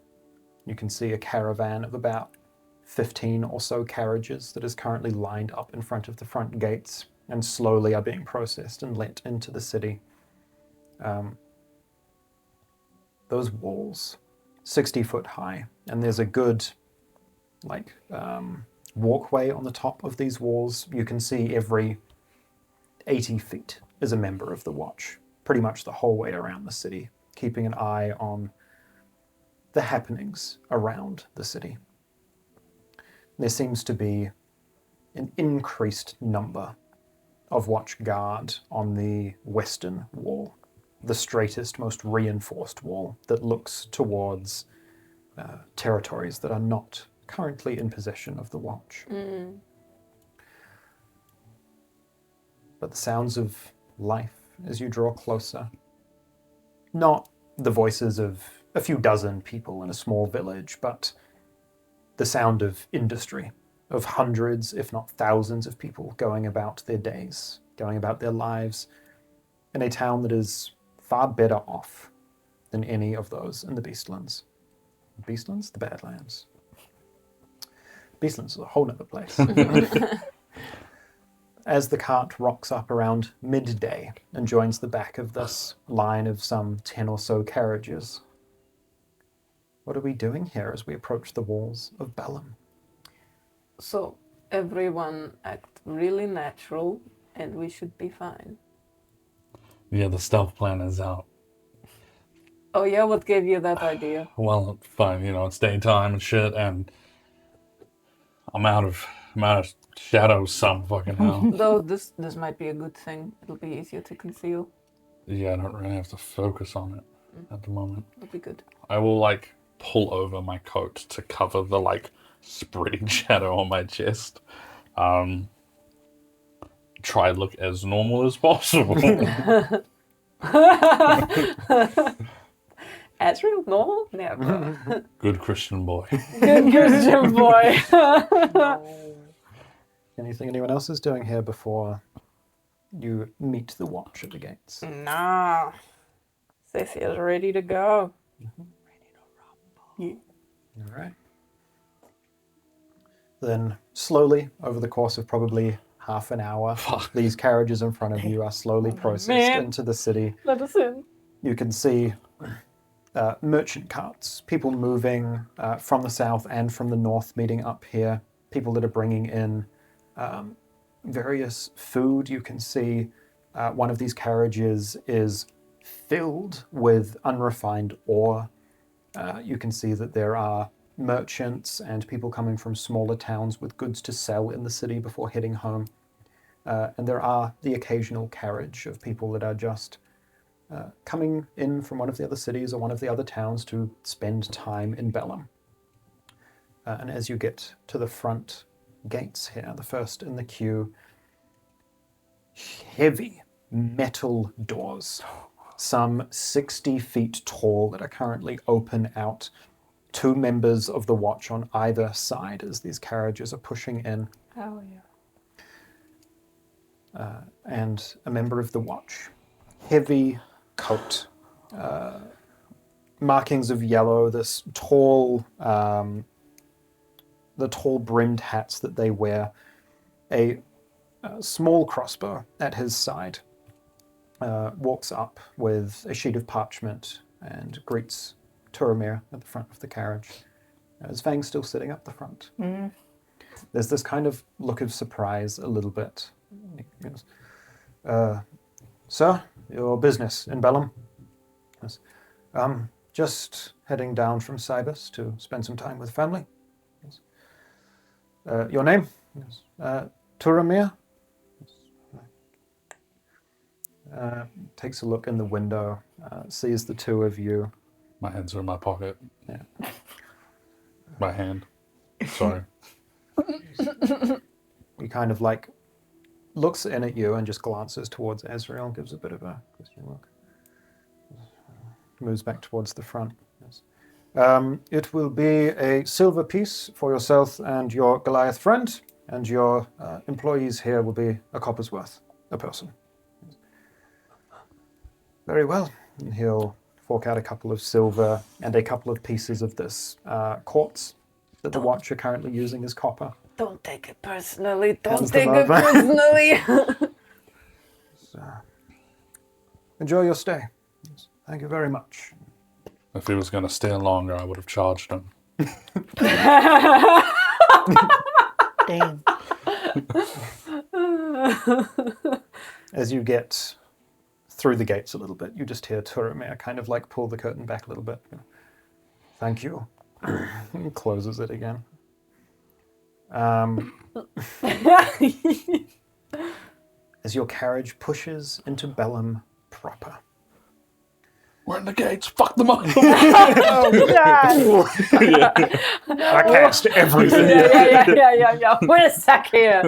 you can see a caravan of about 15 or so carriages that is currently lined up in front of the front gates and slowly are being processed and let into the city. Those walls, 60 foot high, and there's a good walkway on the top of these walls. You can see every 80 feet is a member of the watch, pretty much the whole way around the city, keeping an eye on the happenings around the city. There seems to be an increased number of watch guard on the western wall, the straightest, most reinforced wall that looks towards territories that are not currently in possession of the watch. But the sounds of life as you draw closer, not the voices of a few dozen people in a small village, but the sound of industry, of hundreds, if not thousands of people going about their days, going about their lives in a town that is far better off than any of those in the Beastlands. Beastlands? The Badlands. Beastlands is a whole nother place. As the cart rocks up around midday and joins the back of this line of some 10 or so carriages, what are we doing here as we approach the walls of Bellum? So everyone act really natural, and we should be fine. Yeah, the stealth plan is out. Oh yeah, what gave you that idea? Well, fine, it's daytime and shit, and I'm out of shadows some fucking hell. Though this might be a good thing. It'll be easier to conceal. Yeah, I don't really have to focus on it at the moment. It'll be good. I will pull over my coat to cover the spreading shadow on my chest. Try to look as normal as possible. Azreal, normal? Never. Good Christian boy. Good Christian boy. Anything anyone else is doing here before you meet the watch at the gates? Nah. Zethia's ready to go. All right. Then slowly, over the course of probably half an hour, these carriages in front of you are slowly processed into the city. Let us in. You can see merchant carts, people moving from the south and from the north, meeting up here. People that are bringing in various food. You can see one of these carriages is filled with unrefined ore. You can see that there are merchants and people coming from smaller towns with goods to sell in the city before heading home. And there are the occasional carriage of people that are just coming in from one of the other cities or one of the other towns to spend time in Bellum. And as you get to the front gates here, the first in the queue, heavy metal doors, some 60 feet tall, that are currently open out. 2 members of the watch on either side as these carriages are pushing in. Oh, yeah. And a member of the watch, heavy coat, markings of yellow, this tall, the tall brimmed hats that they wear, a small crossbow at his side, walks up with a sheet of parchment and greets Turamir at the front of the carriage. Is Fang still sitting up the front? Mm. There's this kind of look of surprise a little bit. He goes, Sir, your business in Bellum? Yes. Just heading down from Cybus to spend some time with family. Yes. Your name? Yes. Turamir? Yes. Takes a look in the window, sees the two of you. My hands are in my pocket. Yeah. My hand. Sorry. You kind of like looks in at you and just glances towards Azreal, gives a bit of a question look. Moves back towards the front. Yes. It will be a silver piece for yourself and your Goliath friend, and your employees here will be a copper's worth a person. Very well. And he'll fork out a couple of silver and a couple of pieces of this quartz that the watch are currently using as copper. Don't take it personally. Don't Hands take them it over. personally. So, enjoy your stay. Thank you very much. If he was going to stay longer, I would have charged him. Damn. As you get through the gates a little bit, you just hear Turomir kind of like pull the curtain back a little bit. Thank you. He closes it again. As your carriage pushes into Bellum proper. We're in the gates. Fuck them up. I cast everything. Yeah. We're stuck here.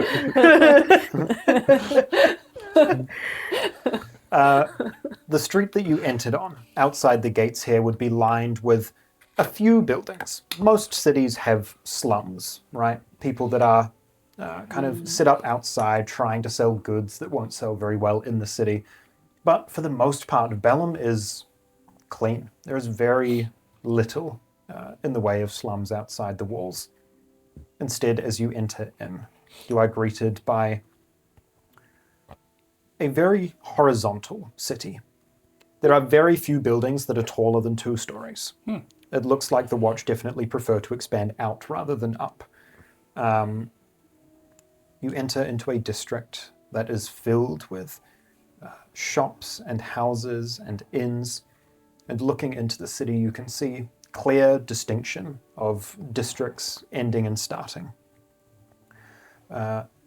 The street that you entered on, outside the gates here, would be lined with a few buildings. Most cities have slums, right? People that are kind of sit up outside trying to sell goods that won't sell very well in the city. But for the most part, Bellum is clean. There is very little in the way of slums outside the walls. Instead, as you enter in, you are greeted by a very horizontal city. There are very few buildings that are taller than 2 stories. It looks like the watch definitely prefer to expand out rather than up. You enter into a district that is filled with shops and houses and inns. And looking into the city, you can see clear distinction of districts ending and starting.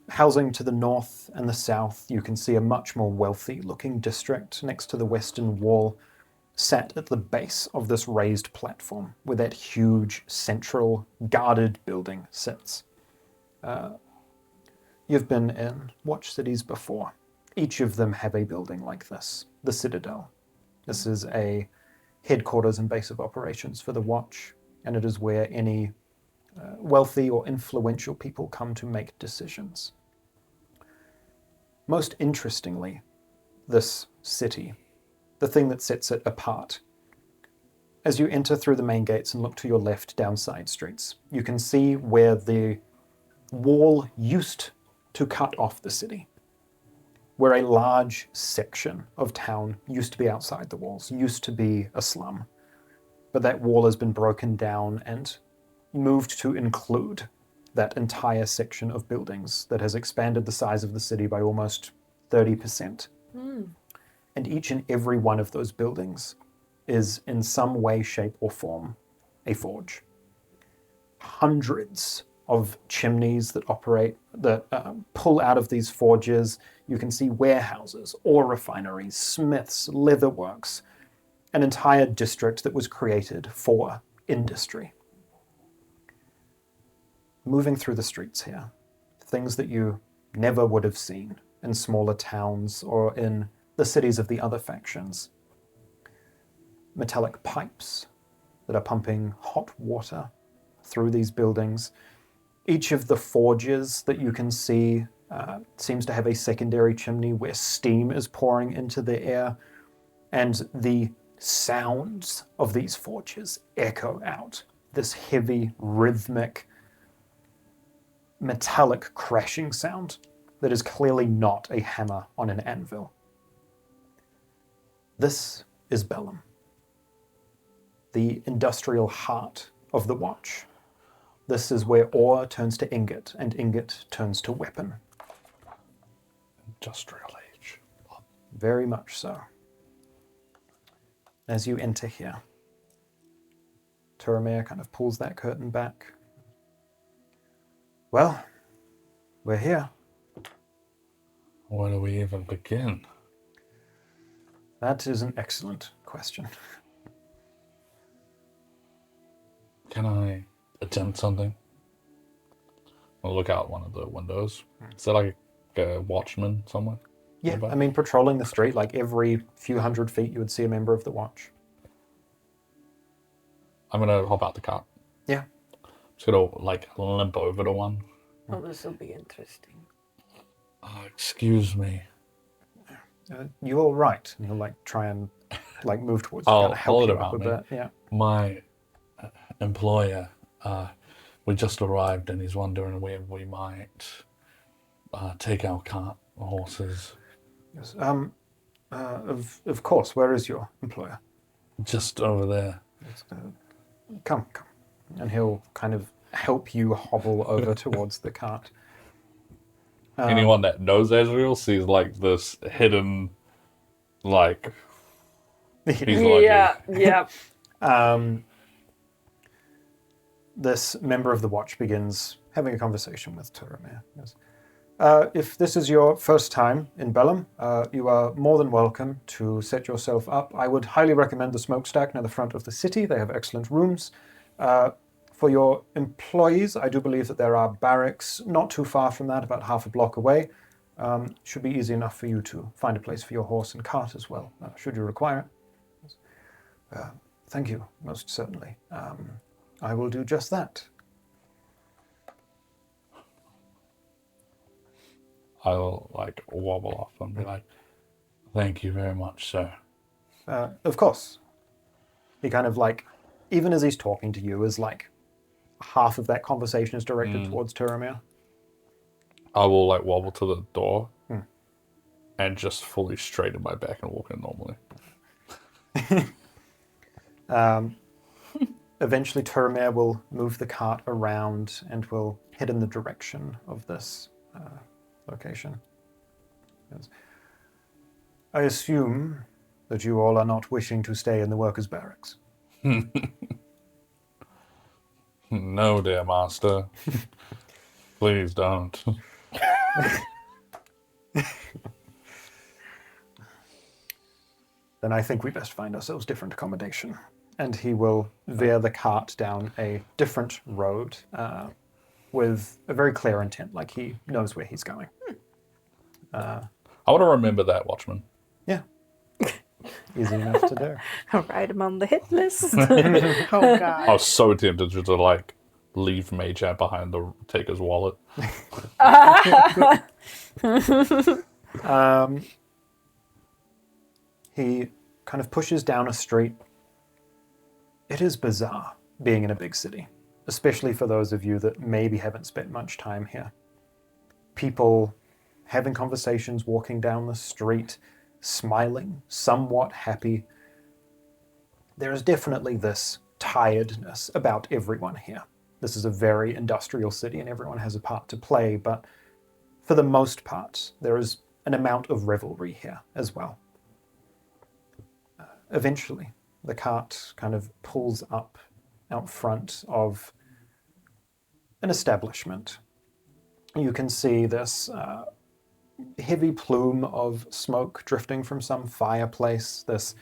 Housing to the north and the south, you can see a much more wealthy-looking district next to the western wall, sat at the base of this raised platform where that huge central guarded building sits. You've been in watch cities before. Each of them have a building like this, the Citadel. This is a headquarters and base of operations for the watch, and it is where any wealthy or influential people come to make decisions. Most interestingly, this city, the thing that sets it apart, as you enter through the main gates and look to your left down side streets, you can see where the wall used to cut off the city, where a large section of town used to be outside the walls, used to be a slum. But that wall has been broken down and moved to include that entire section of buildings that has expanded the size of the city by almost 30%. And each and every one of those buildings is in some way, shape, or form a forge. Hundreds of chimneys that pull out of these forges. You can see warehouses, ore refineries, smiths, leatherworks, an entire district that was created for industry. Moving through the streets here, things that you never would have seen in smaller towns or in the cities of the other factions. Metallic pipes that are pumping hot water through these buildings. Each of the forges that you can see seems to have a secondary chimney where steam is pouring into the air, and the sounds of these forges echo out this heavy, rhythmic, metallic crashing sound that is clearly not a hammer on an anvil. This is Bellum, the industrial heart of the watch. This is where ore turns to ingot, and ingot turns to weapon. Industrial age. Very much so. As you enter here, Turomir kind of pulls that curtain back. Well, we're here. Where do we even begin? That is an excellent question. Can I attempt something? I'll look out one of the windows. Is there like a watchman somewhere? Yeah, nearby? I mean, patrolling the street, like every few hundred feet, you would see a member of the watch. I'm gonna hop out the cart. Yeah. Just gonna like limp over to one. Oh, this will be interesting. Excuse me. You all right? And he'll like try and like move towards you, I'll kind of help hold you it up a about bit. Yeah. My employer, we just arrived and he's wondering where we might take our cart horses. Yes. Of course. Where is your employer? Just over there. Come. And he'll kind of help you hobble over towards the cart. Anyone that knows Azreal sees like this hidden, like he's Yeah. This member of the watch begins having a conversation with Turamir. Yes. If this is your first time in Bellum, you are more than welcome to set yourself up. I would highly recommend the smokestack near the front of the city. They have excellent rooms. For your employees, I do believe that there are barracks not too far from that, about half a block away. Should be easy enough for you to find a place for your horse and cart as well, should you require it. Thank you, most certainly. I will do just that. I'll like wobble off and be like, "Thank you very much, sir." Of course. He kind of like, even as he's talking to you, is like half of that conversation is directed towards Turamir. I will like wobble to the door and just fully straighten my back and walk in normally. Eventually, Turamir will move the cart around and will head in the direction of this location. Yes. I assume that you all are not wishing to stay in the workers' barracks. No, dear master. Please don't. Then I think we best find ourselves different accommodation. And he will veer the cart down a different road with a very clear intent, like he knows where he's going. I want to remember that, Watchman. Yeah. Easy enough to do. I'll write him on the hit list. Oh god. I was so tempted to like leave Mage Hat behind to take his wallet. He kind of pushes down a street. It is bizarre being in a big city, especially for those of you that maybe haven't spent much time here. People having conversations, walking down the street, smiling, somewhat happy. There is definitely this tiredness about everyone here. This is a very industrial city and everyone has a part to play, but for the most part, there is an amount of revelry here as well. Eventually, the cart kind of pulls up out front of an establishment. You can see this heavy plume of smoke drifting from some fireplace, this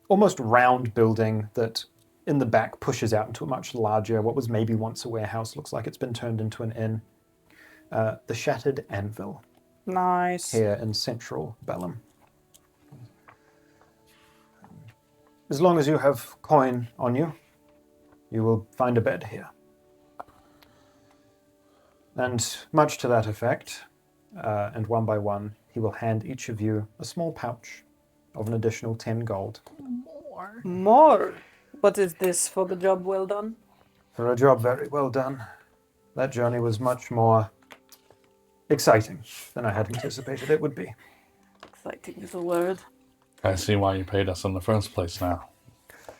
almost round building that in the back pushes out into a much larger, what was maybe once a warehouse, looks like it's been turned into an inn. The Shattered Anvil. Nice. Here in central Bellum. As long as you have coin on you, you will find a bed here. And much to that effect, and one by one, he will hand each of you a small pouch of an additional 10 gold. More? What is this for the job well done? For a job very well done. That journey was much more exciting than I had anticipated it would be. Exciting is a word. I see why you paid us in the first place now.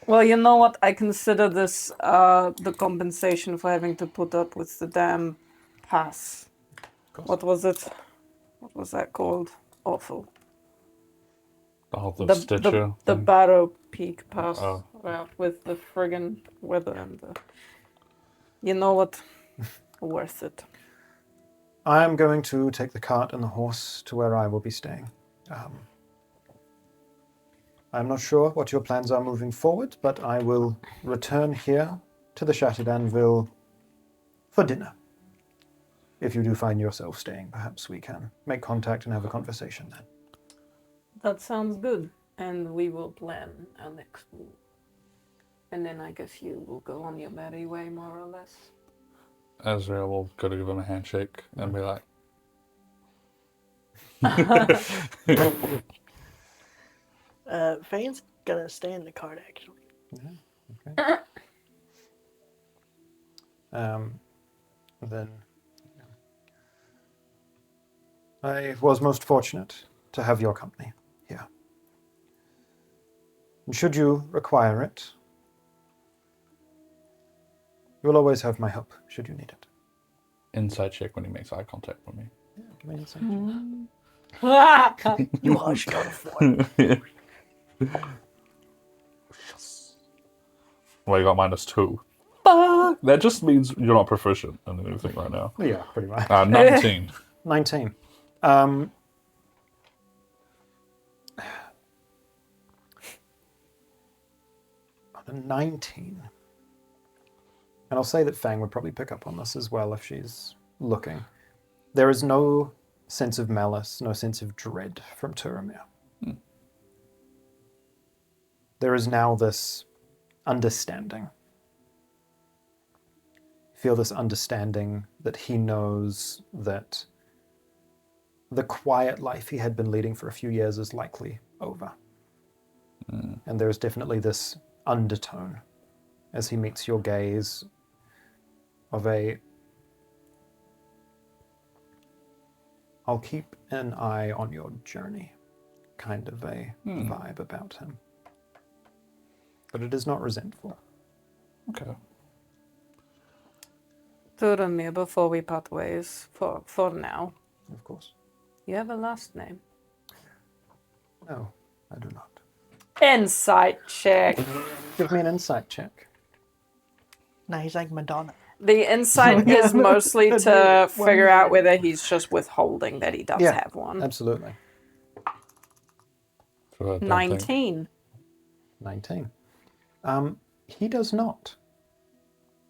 Well, you know what? I consider this the compensation for having to put up with the damn pass. What was it? What was that called? Awful. The whole of Stitcher. The Barrow Peak Pass. Oh. With the friggin' weather and the... You know what? Worth it. I am going to take the cart and the horse to where I will be staying. I'm not sure what your plans are moving forward, but I will return here to the Shattered Anvil for dinner. if you do find yourself staying, perhaps we can make contact and have a conversation then. That sounds good. And we will plan our next move. And then I guess you will go on your merry way, more or less. Azreal will go to give him a handshake and be like, Fang's gonna stay in the cart, actually. Okay. Then I was most fortunate to have your company here. And should you require it, you will always have my help, should you need it. insight check when he makes eye contact with me. Yeah, give me an insight. You hush, go to 4. Well, you got -2. Fuck! That just means you're not proficient in anything right now. Yeah, pretty much. 19. 19. On a 19. And I'll say that Fang would probably pick up on this as well if she's looking. There is no sense of malice, no sense of dread from Turamir. There is now this understanding. Feel this understanding that he knows that the quiet life he had been leading for a few years is likely over. And there's definitely this undertone as he meets your gaze of a I'll keep an eye on your journey kind of a vibe about him. But it is not resentful. Okay. Turamir, before we part ways, for now, Of course. you have a last name. No, I do not. Insight check. Give me an insight check. Now he's like Madonna. The insight is mostly to figure out whether he's just withholding that he does have one. Absolutely. So I don't think- 19. 19. He does not,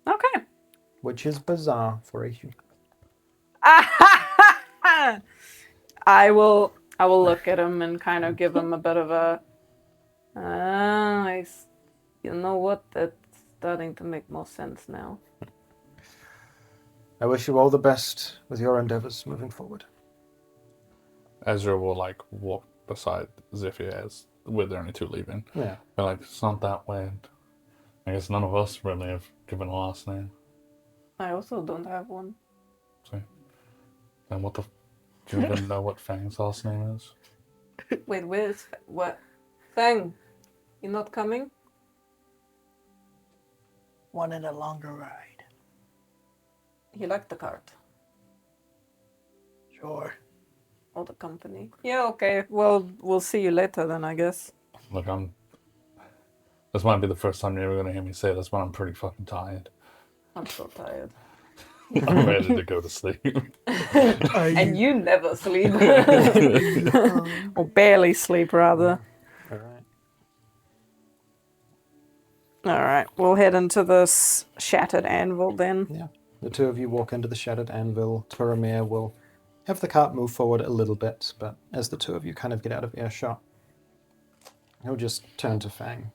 Okay. which is bizarre for a human. I will look at him and kind of give him a bit of a. You know what? That's starting to make more sense now. I wish you all the best with your endeavors moving forward. Ezra will like walk beside Zethia as with the only two leaving. Yeah. They're like, it's not that weird. I guess none of us really have given a last name. I also don't have one. So, then what the? Do you even know what Fang's last name is? Wait, where's what? Fang, you not coming? Wanted a longer ride. You like the cart Sure. or the company? Yeah, okay. Well, we'll see you later then, I guess. Look, this might be the first time you're ever gonna hear me say this, but I'm pretty fucking tired. I'm so tired. I'm ready to go to sleep. And you never sleep. Or barely sleep, rather. All right. Alright, we'll head into this shattered anvil then. Yeah. The two of you walk into the shattered anvil. Turamir will have the cart move forward a little bit, but as the two of you kind of get out of earshot, he'll just turn to Fang.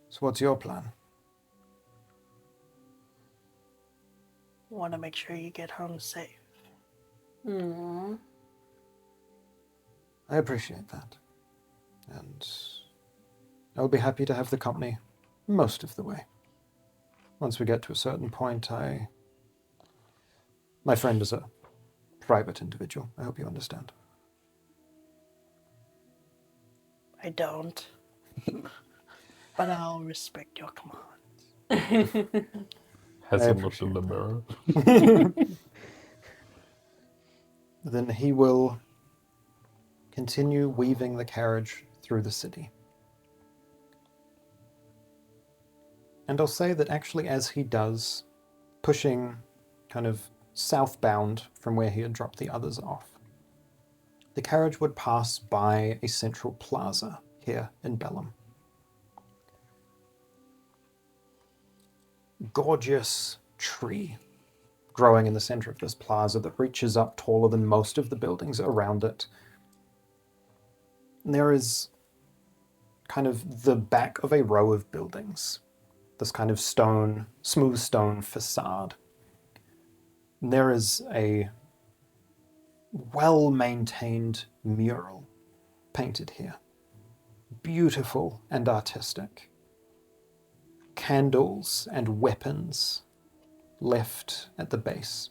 So what's your plan? Want to make sure you get home safe. Aww. I appreciate that. And I'll be happy to have the company most of the way. Once we get to a certain point, my friend is a private individual. I hope you understand. I don't. But I'll respect your commands. Hasn't looked in the mirror. Then he will continue weaving the carriage through the city. And I'll say that actually as he does, pushing kind of southbound from where he had dropped the others off, the carriage would pass by a central plaza here in Bellum. Gorgeous tree growing in the center of this plaza that reaches up taller than most of the buildings around it. And there is kind of the back of a row of buildings, this kind of smooth stone facade. And there is a well-maintained mural painted here. Beautiful and artistic. Candles and weapons left at the base.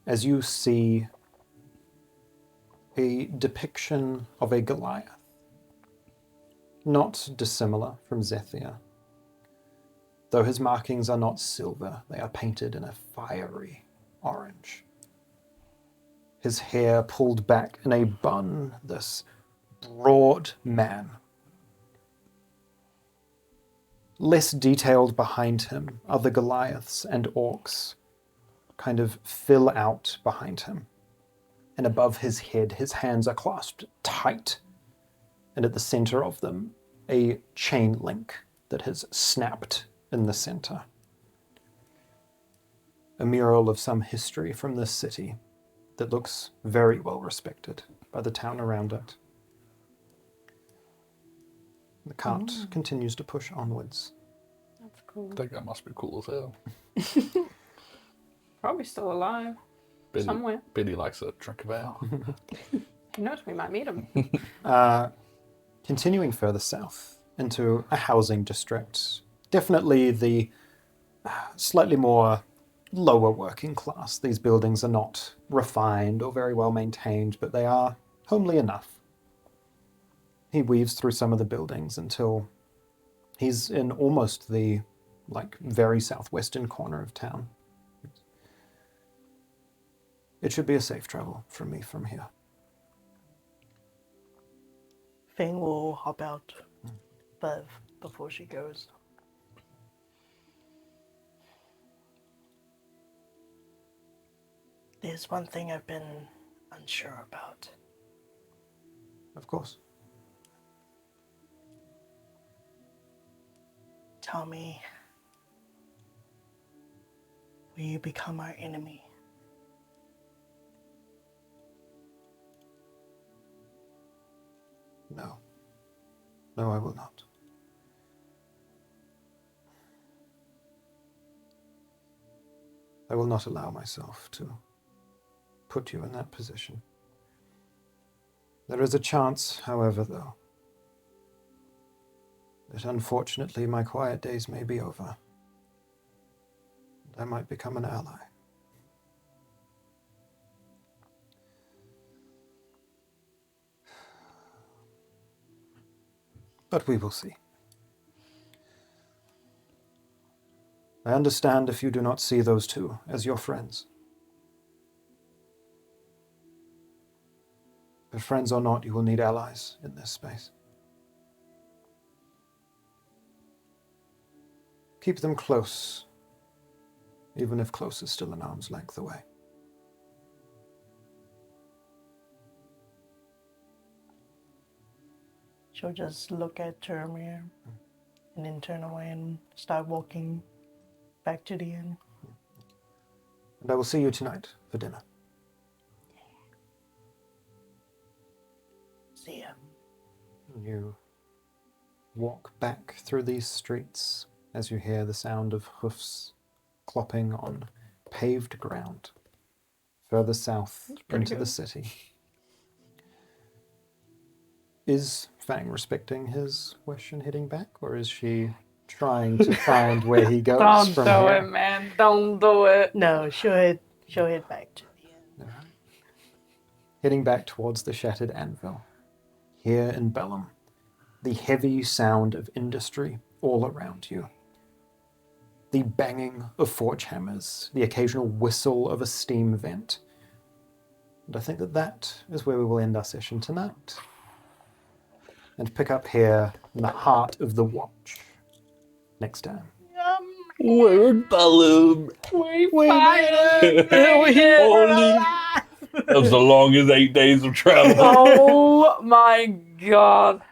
As you see a depiction of a Goliath, not dissimilar from Zethia. Though his markings are not silver, they are painted in a fiery orange. His hair pulled back in a bun, this broad man. Less detailed behind him are the Goliaths and orcs kind of fill out behind him. And above his head, his hands are clasped tight. And at the center of them, a chain link that has snapped in the center. A mural of some history from this city that looks very well respected by the town around it. The cart continues to push onwards. That's cool. I think that must be cool as hell. Probably still alive. Somewhere. Biddy likes a drink of ale. Who knows, we might meet him. Continuing further south into a housing district. Definitely the slightly more lower working class. These buildings are not refined or very well maintained, but they are homely enough. He weaves through some of the buildings until he's in almost the very southwestern corner of town. It should be a safe travel from me from here. Fang will hop out but before she goes. There's one thing I've been unsure about. Of course. Tell me, will you become our enemy? No. No, I will not. I will not allow myself to put you in that position. There is a chance, however, though, that unfortunately my quiet days may be over, and I might become an ally. But we will see. I understand if you do not see those two as your friends. But friends or not, you will need allies in this space. Keep them close, even if close is still an arm's length away. She'll just look at Termir and then turn away and start walking back to the inn. And I will see you tonight for dinner. See ya. You walk back through these streets as you hear the sound of hoofs clopping on paved ground further south into the city. Is Fang respecting his wish and heading back, or is she trying to find where he goes Don't from do here? it, man. Don't do it. No, she'll head back to the inn. Heading back towards the shattered anvil. Here in Bellum, the heavy sound of industry all around you. The banging of forge hammers, the occasional whistle of a steam vent. And I think that is where we will end our session tonight. And pick up here in the heart of the watch next time. We're in Bellum. We finally made it. That was the longest 8 days of travel. Oh my god.